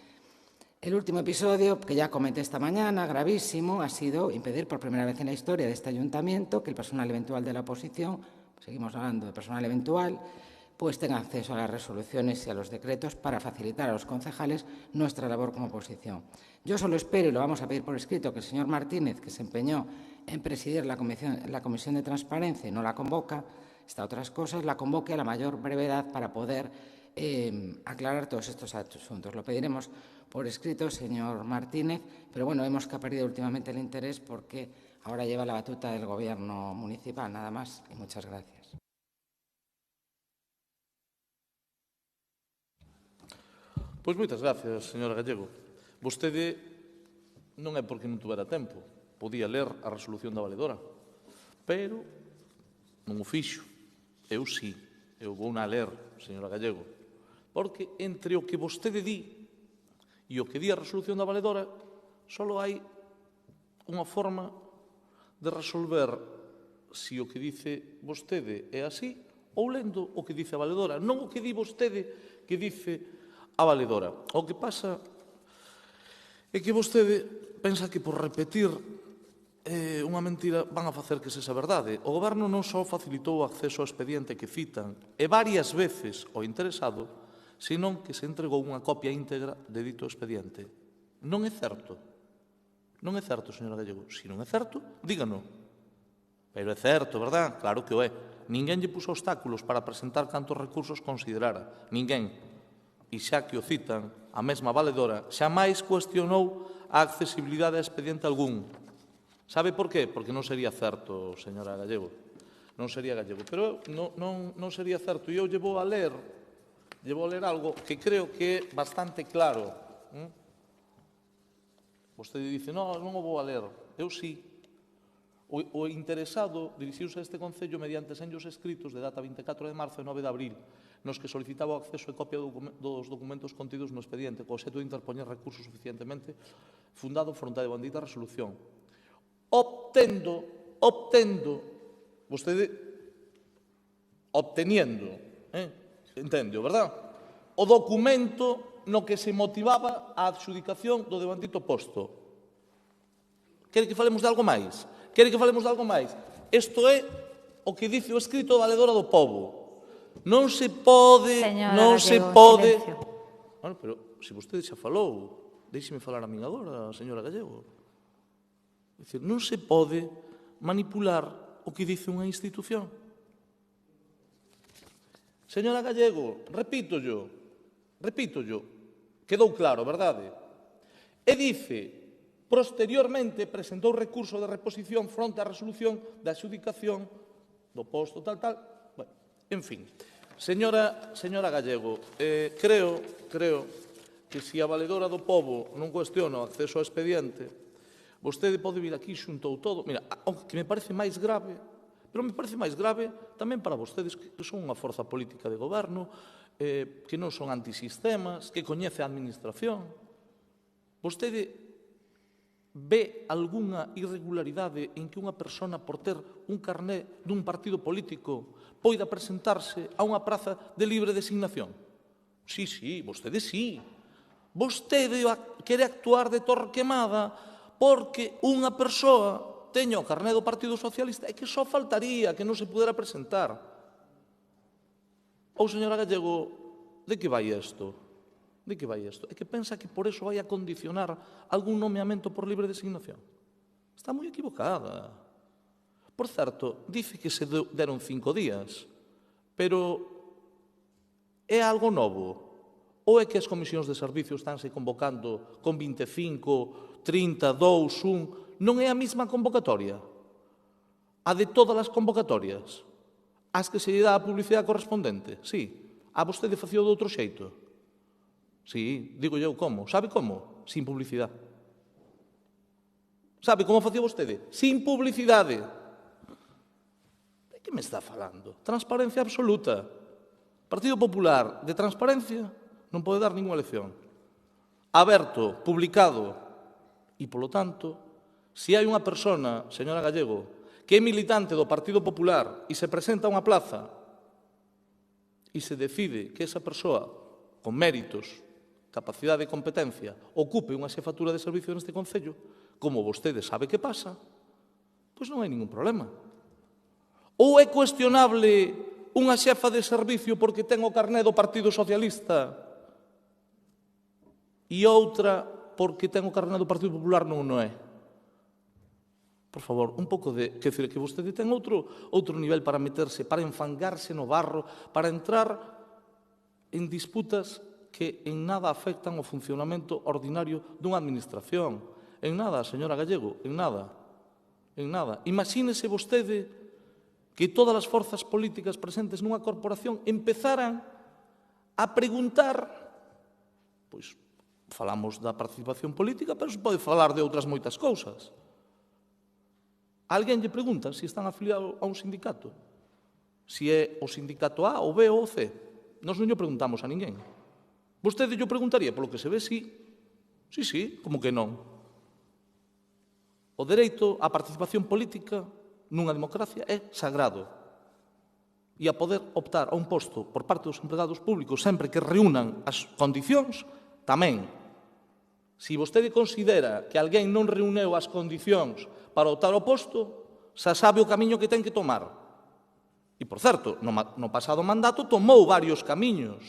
El último episodio, que ya comenté esta mañana, gravísimo, ha sido impedir por primera vez en la historia de este ayuntamiento que el personal eventual de la oposición, seguimos hablando de personal eventual, pues tenga acceso a las resoluciones y a los decretos para facilitar a los concejales nuestra labor como oposición. Yo solo espero, y lo vamos a pedir por escrito, que el señor Martínez, que se empeñó en presidir la Comisión de Transparencia y no la convoca, está otras cosas, la convoque a la mayor brevedad para poder aclarar todos estos asuntos. Lo pediremos por escrito, señor Martínez, pero bueno, vemos que ha perdido últimamente el interés porque ahora lleva la batuta del Gobierno municipal. Nada más y muchas gracias. Pois moitas gracias, señora Gallego. Vostede non é porque non tuvera tempo. Podía ler a resolución da valedora, pero non o fixo. Eu sí, eu vou na ler, señora Gallego, porque entre o que vostede di e o que di a resolución da valedora só hai unha forma de resolver se o que dice vostede é así ou lendo o que dice a valedora, non o que di vostede que dice a valedora. O que pasa é que vostede pensa que por repetir unha mentira van a facer que sexa verdade. O Goberno non só facilitou o acceso ao expediente que citan e varias veces ao interesado, senón que se entregou unha copia íntegra de dito expediente. Non é certo. Non é certo, señora Gallego. Se non é certo, dígano. Pero é certo, verdad? Claro que o é. Ninguén lle puso obstáculos para presentar cantos recursos considerara. Ninguén. E xa que o citan, a mesma valedora xamais cuestionou a accesibilidade a expediente algún. Sabe por qué? Porque non sería certo, señora Gallego. Non sería gallego. Pero non sería certo. E eu llevo a ler algo que creo que é bastante claro. Vostede dice, non o vou a ler. Eu sí. O interesado dirixiuse a este Concello mediante senllos escritos de data 24 de marzo e 9 de abril, nos que solicitaba o acceso e copia dos documentos contidos no expediente, co obxecto de interpoñer recursos suficientemente fundado fronte a bendita resolución. Obteniendo, entendo, verdad? O documento no que se motivaba a adxudicación do devandito posto. Quere que falemos de algo máis? Isto é o que dice o escrito da valedora do Pobo. Non se pode... Bueno, pero se vostede xa falou, deixeme falar a min agora, señora Gallego. É dicir, non se pode manipular o que dice unha institución. Señora Gallego, repítollo, quedou claro, verdade? E dice, posteriormente, presentou recurso de reposición fronte á resolución da adxudicación do posto, tal. Bueno, en fin. Señora Gallego, creo que se a valedora do pobo non cuestiona o acceso ao expediente, vostede pode vir aquí xuntou todo. Mira, que me parece máis grave, pero me parece máis grave tamén para vostedes que son unha forza política de goberno, que non son antisistemas, que coñece a administración. Vostede ve algunha irregularidade en que unha persona, por ter un carné dun partido político, poida presentarse a unha praza de libre designación? Sí, vostede sí. Vostede quere actuar de Torquemada porque unha persoa teña o carné do Partido Socialista e que só faltaría que non se pudera presentar. Ou, señora Gallego, de que vai isto? De que vai isto? É que pensa que por eso vai a condicionar algún nomeamento por libre designación? Está moi equivocada. Por certo, dice que se deron 5 días, pero é algo novo? Ou é que as comisións de servicio estánse convocando con 25, 30, 2, 1? Non é a mesma convocatoria? A de todas as convocatorias? As que se lle dá a publicidade correspondente? Sí. A vostede facía de outro xeito? Sí, digo eu como. Sabe como? Sin publicidade. Sabe como facía vostede? Sin publicidade. De que me está falando? Transparencia absoluta. Partido Popular de transparencia non pode dar ninguna lección. Aberto, publicado. E, polo tanto, se hai unha persona, señora Gallego, que é militante do Partido Popular e se presenta a unha plaza e se decide que esa persoa, con méritos, capacidade e competencia, ocupe unha xefatura de servicio neste Concello, como vostede sabe que pasa, pois non hai ningún problema. Ou é cuestionable unha xefa de servicio porque ten o carné do Partido Socialista e outra porque ten o carné do Partido Popular non é? Por favor, un pouco de... Quer dizer, que vostede ten outro nivel para meterse, para enfangarse no barro, para entrar en disputas que en nada afectan o funcionamento ordinario dunha administración. En nada, señora Gallego, en nada. En nada. Imagínese vostede que todas as forzas políticas presentes nunha corporación empezaran a preguntar, pois, falamos da participación política, pero se pode falar de outras moitas cousas. Alguén lle pregunta se están afiliados a un sindicato, se é o sindicato A, o B ou o C. Nós non lle preguntamos a ninguén. Vostede lle preguntaría, polo que se ve, sí. Sí, como que non. O dereito á participación política nunha democracia é sagrado. E a poder optar a un posto por parte dos empregados públicos sempre que reúnan as condicións, tamén. Se vostede considera que alguén non reuneu as condicións para optar ao posto, xa sabe o camiño que ten que tomar. E, por certo, no pasado mandato tomou varios camiños.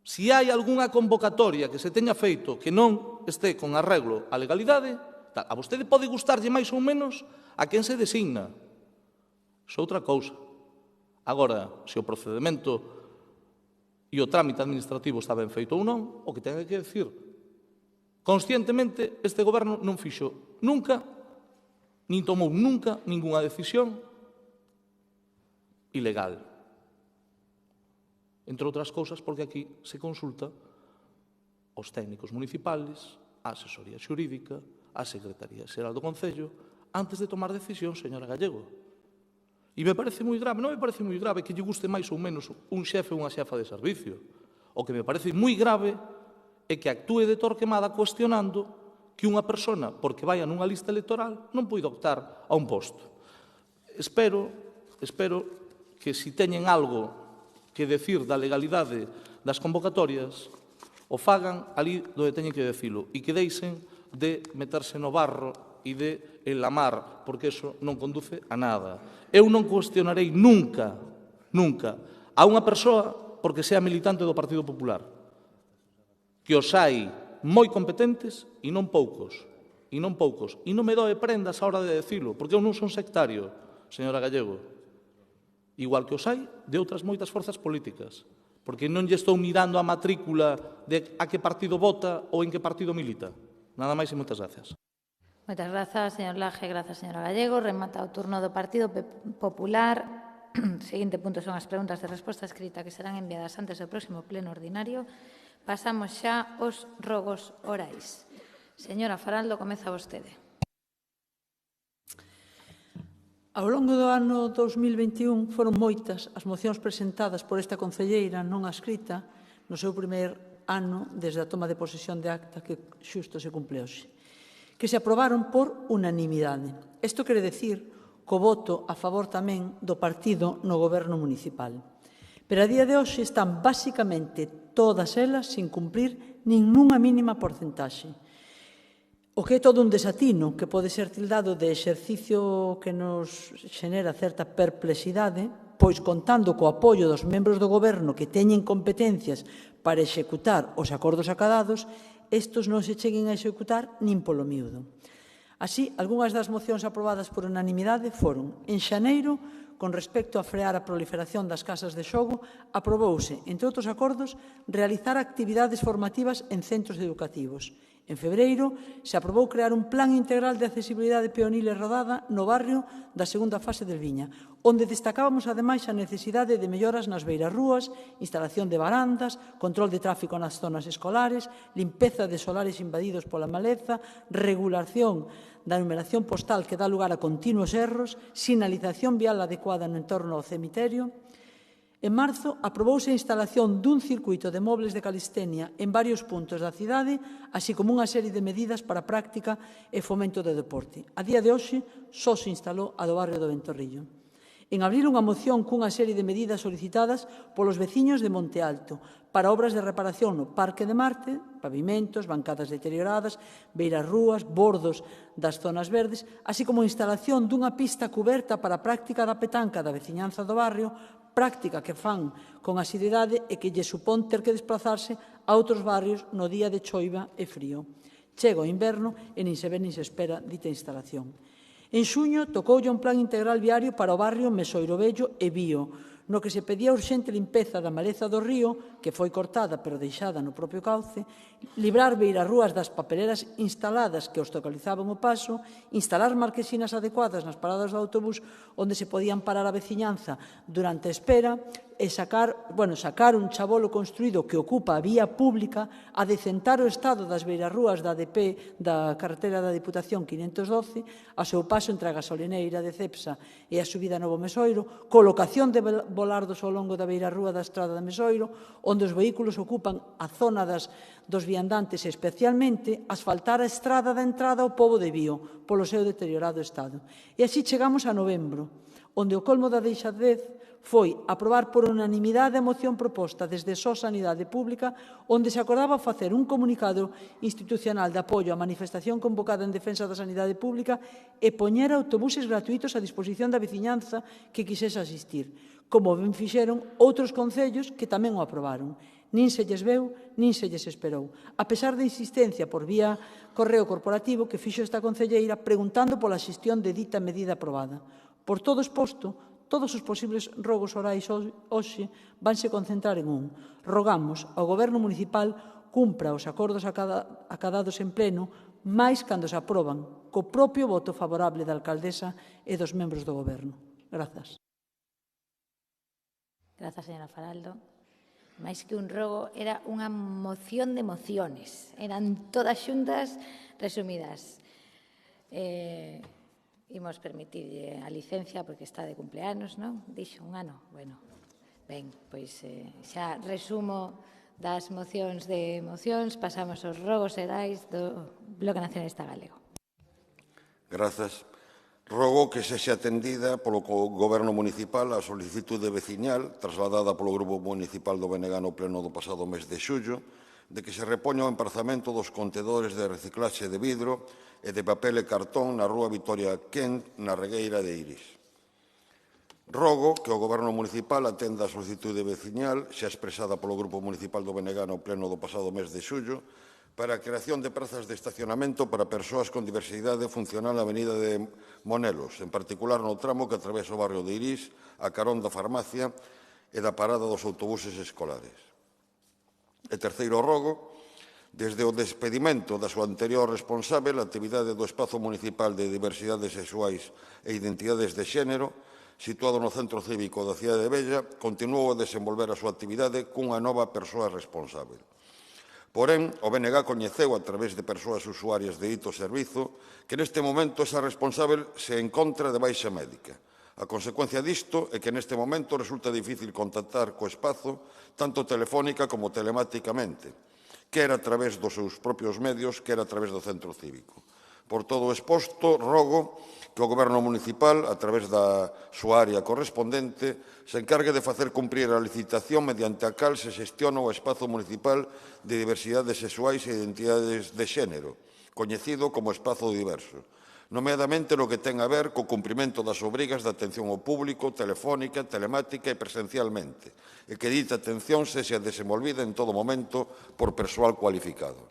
Se hai algunha convocatoria que se teña feito que non este con arreglo á legalidade, a vostede pode gustarlle máis ou menos a quen se designa. Iso é outra cousa. Agora, se o procedimento e o trámite administrativo está ben feito ou non, o que ten que decir. Conscientemente, este goberno non fixo nunca, nin tomou nunca, ningunha decisión ilegal. Entre outras cousas, porque aquí se consulta os técnicos municipales, a asesoría xurídica, a Secretaría Xeral do Concello, antes de tomar decisión, señora Gallego. E me parece moi grave, non me parece moi grave que lle guste máis ou menos un xefe ou unha xefa de servicio. O que me parece moi grave é que actúe de Torquemada cuestionando que unha persona, porque vaya nunha lista electoral, non poida optar a un posto. Espero que se teñen algo que decir da legalidade das convocatorias, o fagan ali donde teñen que decilo e que deixen de meterse no barro e de enlamar, porque eso non conduce a nada. Eu non cuestionarei nunca a unha persoa porque sea militante do Partido Popular, que os hai moi competentes e non poucos. E non me doe prendas a hora de decilo, porque eu non son sectario, señora Gallego. Igual que os hai de outras moitas forzas políticas. porque non lle estou mirando a matrícula de a que partido vota ou en que partido milita. Nada máis e moitas gracias. Moitas grazas, señor Laje, grazas, señora Gallego. Remata o turno do Partido Popular. Seguinte punto son as preguntas de resposta escrita que serán enviadas antes do próximo pleno ordinario. Pasamos xa aos rogos orais. Señora Faraldo, comeza vostede. Ao longo do ano 2021 foron moitas as mocións presentadas por esta concelleira non adscrita no seu primer ano desde a toma de posesión de acta que xusto se cumple hoxe, que se aprobaron por unanimidade. Isto quere decir co voto a favor tamén do partido no goberno municipal. Pero a día de hoxe están basicamente todas elas sin cumprir nin nunha mínima porcentaxe. O que é todo un desatino, que pode ser tildado de exercicio que nos xenera certa perplexidade, pois contando co apoio dos membros do goberno que teñen competencias para executar os acordos acadados, estes non se cheguen a executar nin polo miúdo. Así, algunhas das mocións aprobadas por unanimidade foron, en xaneiro, con respecto a frear a proliferación das casas de xogo, aprobouse, entre outros acordos, realizar actividades formativas en centros educativos. En febreiro, se aprobou crear un plan integral de accesibilidade peonil e rodada no barrio da segunda fase del Viña, onde destacábamos, ademais, a necesidade de melloras nas beirarrúas, instalación de barandas, control de tráfico nas zonas escolares, limpeza de solares invadidos pola maleza, regulación da numeración postal que dá lugar a continuos erros, sinalización vial adecuada no entorno ao cemiterio. En marzo, aprobouse a instalación dun circuito de mobles de calistenia en varios puntos da cidade, así como unha serie de medidas para a práctica e fomento do deporte. A día de hoxe, só se instalou a do barrio do Ventorrillo. En abril, unha moción cunha serie de medidas solicitadas polos veciños de Monte Alto para obras de reparación no Parque de Marte, pavimentos, bancadas deterioradas, beirarrúas, bordos das zonas verdes, así como a instalación dunha pista cuberta para a práctica da petanca da veciñanza do barrio, práctica que fan con asiduidade e que lle supón ter que desplazarse a outros barrios no día de choiva e frío. Chega o inverno e nin se ve nin se espera dita instalación. En xuño, tocoulle un plan integral viario para o barrio Mesoiro Vello e Bío, no que se pedía urxente limpeza da maleza do río, que foi cortada pero deixada no propio cauce, librar beirarrúas das papeleras instaladas que obstaculizaban o paso, instalar marquesinas adecuadas nas paradas do autobús onde se podían parar a veciñanza durante a espera e sacar un chabolo construído que ocupa a vía pública, a decentar o estado das beirarrúas da ADP da carretera da Diputación 512, ao seu paso entre a gasolineira de Cepsa e a subida a Novo Mesoiro, colocación de volardos ao longo da beirarrúa da estrada de Mesoiro, onde os vehículos ocupan a zona dos viandantes e especialmente asfaltar a estrada da entrada ao pobo de Bío polo seu deteriorado estado. E así chegamos a novembro, onde o colmo da deixadez foi aprobar por unanimidade a moción proposta desde SO Sanidade Pública, onde se acordaba facer un comunicado institucional de apoio á manifestación convocada en defensa da sanidade pública e poñer autobuses gratuitos a disposición da veciñanza que quixese asistir, como ben fixeron outros concellos que tamén o aprobaron. Nin se lles veu, nin se lles esperou, a pesar da insistencia por vía correo corporativo que fixo esta concelleira preguntando pola xestión de dita medida aprobada. Por todo exposto, todos os posibles rogos orais hoxe vanse concentrar en un. Rogamos ao Goberno municipal cumpra os acordos acadados en pleno, máis cando se aproban, co propio voto favorable da alcaldesa e dos membros do Goberno. Grazas. Grazas, señora Faraldo. Máis que un rogo, era unha moción de mociones. Eran todas xuntas resumidas. Imos permitirlle a licencia porque está de cumpleanos, non? Dixo un ano. Bueno, ben, pois xa resumo das mocións de mocións, pasamos aos rogos erais do Bloque Nacionalista Galego. Grazas. Rogo que sexa atendida polo Goberno Municipal a solicitude veciñal trasladada polo Grupo Municipal do BNG no pleno do pasado mes de xullo de que se repoña o emparzamento dos contedores de reciclaxe de vidro e de papel e cartón na Rúa Vitoria Kent, na Regueira de Iris. Rogo que o Goberno Municipal atenda a solicitude veciñal xa expresada polo Grupo Municipal do BNG no pleno do pasado mes de xullo para a creación de prazas de estacionamento para persoas con diversidade funcional na avenida de Monelos, en particular no tramo que atravesa o barrio de Iris, a carón da farmacia, e da parada dos autobuses escolares. E terceiro rogo, desde o despedimento da súa anterior responsável, a actividade do Espazo Municipal de Diversidades Sexuais e Identidades de Xénero, situado no Centro Cívico da cidade de Bella, continuou a desenvolver a súa actividade cunha nova persoa responsável. Porén, o BNG coñeceu a través de persoas usuarias de dito servizo que neste momento esa responsável se encontra de baixa médica. A consecuencia disto é que neste momento resulta difícil contactar co espazo tanto telefónica como telemáticamente, quer a través dos seus propios medios, quer a través do centro cívico. Por todo o exposto, rogo que o Goberno municipal, a través da súa área correspondente, se encargue de facer cumprir a licitación mediante a cal se xestiona o Espazo Municipal de Diversidades Sexuais e Identidades de Xénero, coñecido como Espazo Diverso, nomeadamente no que ten a ver co cumprimento das obrigas de atención ao público, telefónica, telemática e presencialmente, e que dita atención sexa desenvolvida en todo momento por persoal cualificado.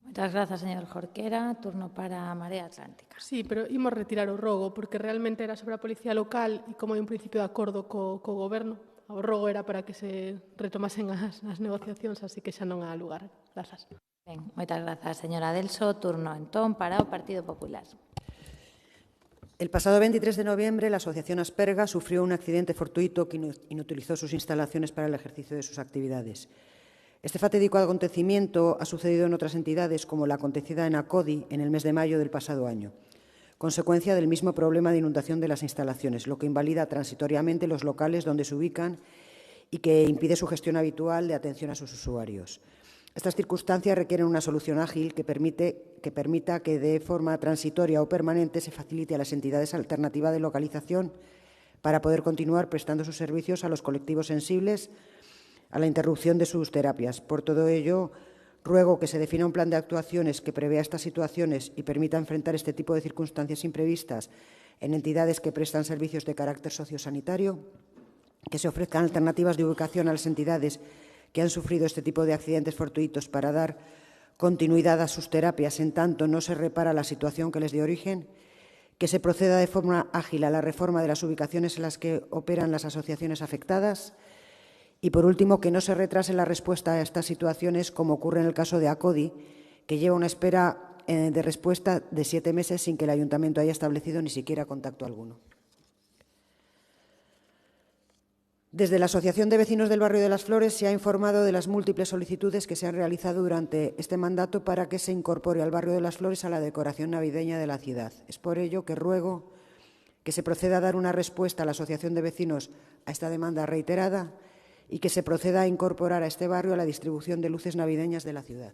Moitas grazas, señor Jorquera. Turno para a Marea Atlántica. Sí, pero imos retirar o rogo, porque realmente era sobre a Policía Local e como hai un principio de acordo co Goberno, o rogo era para que se retomasen as negociacións, así que xa non há lugar. Grazas. Ben, moitas grazas, señora Delso. Turno, entón, para o Partido Popular. El pasado 23 de noviembre, la Asociación Asperga sufrió un accidente fortuito que inutilizó sus instalaciones para el ejercicio de sus actividades. Este fatídico acontecimiento ha sucedido en otras entidades, como la acontecida en Acodi en el mes de mayo del pasado año, consecuencia del mismo problema de inundación de las instalaciones, lo que invalida transitoriamente los locales donde se ubican y que impide su gestión habitual de atención a sus usuarios. Estas circunstancias requieren una solución ágil que permita que de forma transitoria o permanente se facilite a las entidades alternativa de localización para poder continuar prestando sus servicios a los colectivos sensibles a la interrupción de sus terapias. Por todo ello, ruego que se defina un plan de actuaciones que prevea estas situaciones y permita enfrentar este tipo de circunstancias imprevistas en entidades que prestan servicios de carácter sociosanitario, que se ofrezcan alternativas de ubicación a las entidades que han sufrido este tipo de accidentes fortuitos para dar continuidad a sus terapias en tanto no se repara la situación que les dio origen, que se proceda de forma ágil a la reforma de las ubicaciones en las que operan las asociaciones afectadas y, por último, que no se retrase la respuesta a estas situaciones, como ocurre en el caso de Acodi, que lleva una espera de respuesta de 7 meses sin que el Ayuntamiento haya establecido ni siquiera contacto alguno. Desde la Asociación de Vecinos del Barrio de las Flores se ha informado de las múltiples solicitudes que se han realizado durante este mandato para que se incorpore al Barrio de las Flores a la decoración navideña de la ciudad. Es por ello que ruego que se proceda a dar una respuesta a la Asociación de Vecinos a esta demanda reiterada y que se proceda a incorporar a este barrio a la distribución de luces navideñas de la ciudad.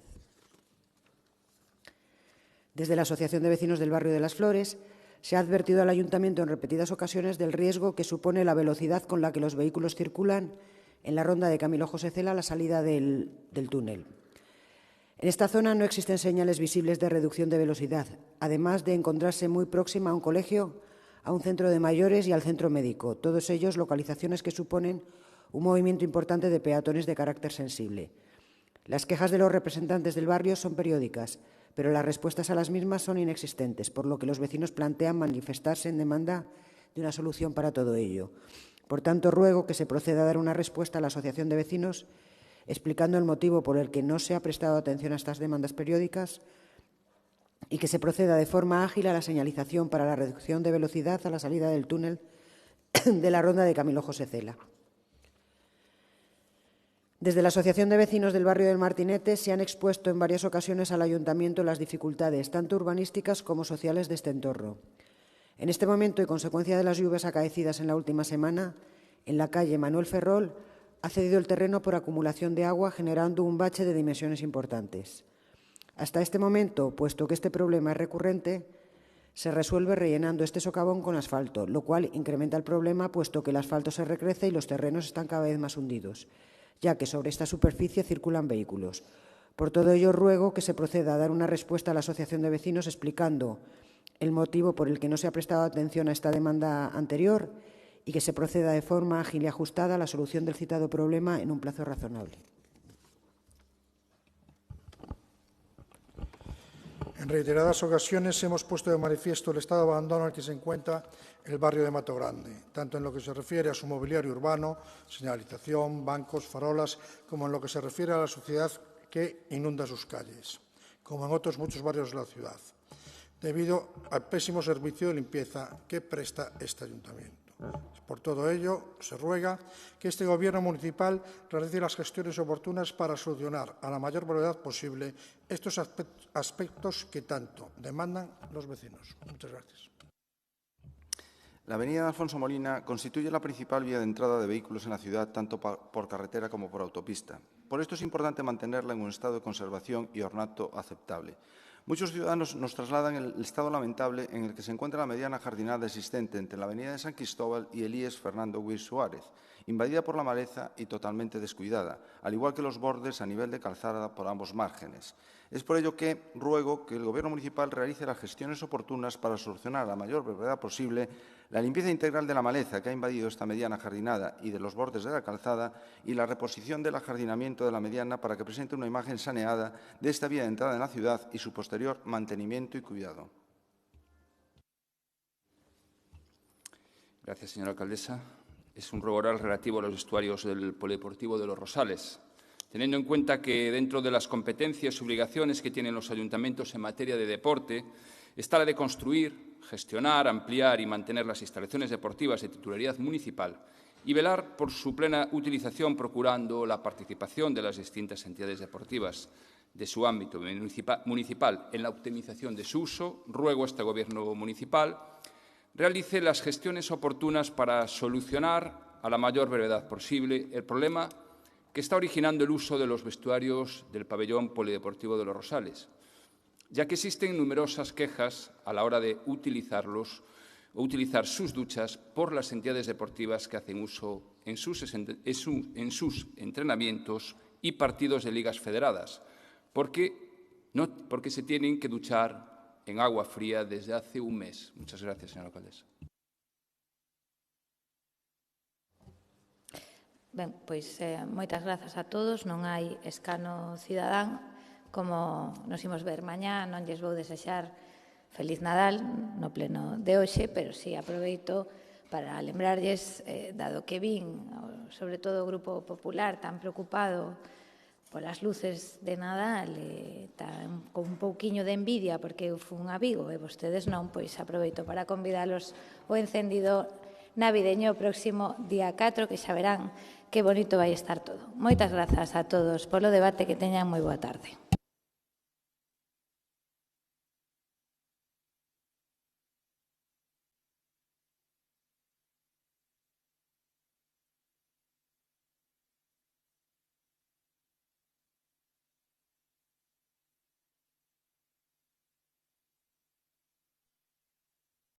Desde la Asociación de Vecinos del Barrio de las Flores se ha advertido al Ayuntamiento en repetidas ocasiones del riesgo que supone la velocidad con la que los vehículos circulan en la ronda de Camilo José Cela a la salida del túnel. En esta zona no existen señales visibles de reducción de velocidad, además de encontrarse muy próxima a un colegio, a un centro de mayores y al centro médico, todos ellos localizaciones que suponen un movimiento importante de peatones de carácter sensible. Las quejas de los representantes del barrio son periódicas, pero las respuestas a las mismas son inexistentes, por lo que los vecinos plantean manifestarse en demanda de una solución para todo ello. Por tanto, ruego que se proceda a dar una respuesta a la Asociación de Vecinos explicando el motivo por el que no se ha prestado atención a estas demandas periódicas y que se proceda de forma ágil a la señalización para la reducción de velocidad a la salida del túnel de la ronda de Camilo José Cela. Desde la Asociación de Vecinos del Barrio del Martinete se han expuesto en varias ocasiones al Ayuntamiento las dificultades, tanto urbanísticas como sociales, de este entorno. En este momento, y consecuencia de las lluvias acaecidas en la última semana, en la calle Manuel Ferrol ha cedido el terreno por acumulación de agua, generando un bache de dimensiones importantes. Hasta este momento, puesto que este problema es recurrente, se resuelve rellenando este socavón con asfalto, lo cual incrementa el problema, puesto que el asfalto se recrece y los terrenos están cada vez más hundidos, ya que sobre esta superficie circulan vehículos. Por todo ello, ruego que se proceda a dar una respuesta a la Asociación de Vecinos explicando el motivo por el que no se ha prestado atención a esta demanda anterior y que se proceda de forma ágil y ajustada a la solución del citado problema en un plazo razonable. En reiteradas ocasiones hemos puesto de manifiesto el estado de abandono en el que se encuentra el barrio de Mato Grande, tanto en lo que se refiere a su mobiliario urbano, señalización, bancos, farolas, como en lo que se refiere a la suciedad que inunda sus calles, como en otros muchos barrios de la ciudad, debido al pésimo servicio de limpieza que presta este ayuntamiento. Por todo ello, se ruega que este Gobierno municipal realice las gestiones oportunas para solucionar a la mayor brevedad posible estos aspectos que tanto demandan los vecinos. Muchas gracias. La avenida Alfonso Molina constituye la principal vía de entrada de vehículos en la ciudad, tanto por carretera como por autopista. Por esto es importante mantenerla en un estado de conservación y ornato aceptable. Muchos ciudadanos nos trasladan el estado lamentable en el que se encuentra la mediana jardinada existente entre la avenida de San Cristóbal y el IES Fernando Huir Suárez, invadida por la maleza y totalmente descuidada, al igual que los bordes a nivel de calzada por ambos márgenes. Es por ello que ruego que el Gobierno municipal realice las gestiones oportunas para solucionar a la mayor brevedad posible la limpieza integral de la maleza que ha invadido esta mediana jardinada y de los bordes de la calzada y la reposición del ajardinamiento de la mediana para que presente una imagen saneada de esta vía de entrada en la ciudad y su posterior mantenimiento y cuidado. Gracias, señora alcaldesa. Es un ruego oral relativo a los vestuarios del Polideportivo de Los Rosales. Teniendo en cuenta que dentro de las competencias y obligaciones que tienen los ayuntamientos en materia de deporte está la de construir, gestionar, ampliar y mantener las instalaciones deportivas de titularidad municipal y velar por su plena utilización, procurando la participación de las distintas entidades deportivas de su ámbito municipal en la optimización de su uso, ruego a este Gobierno municipal realice las gestiones oportunas para solucionar a la mayor brevedad posible el problema que está originando el uso de los vestuarios del pabellón polideportivo de Los Rosales, ya que existen numerosas quejas a la hora de utilizarlos o utilizar sus duchas por las entidades deportivas que hacen uso en sus entrenamientos y partidos de ligas federadas, porque se tienen que duchar en agua fría desde hace un mes. Muchas gracias, señora alcaldesa. Ben, pois moitas grazas a todos. Non hai escano cidadán. Como nos imos ver mañá, non lles vou desexar Feliz Nadal no pleno de hoxe, pero sí aproveito para lembrarlles, dado que vin, sobre todo o Grupo Popular, tan preocupado polas luces de Nadal, tan con un pouquiño de envidia porque eu fun a Vigo e vostedes non, pois aproveito para convidalos ao encendido navideño próximo día 4, que xa verán que bonito vai estar todo. Moitas grazas a todos polo debate, que teñan moi boa tarde.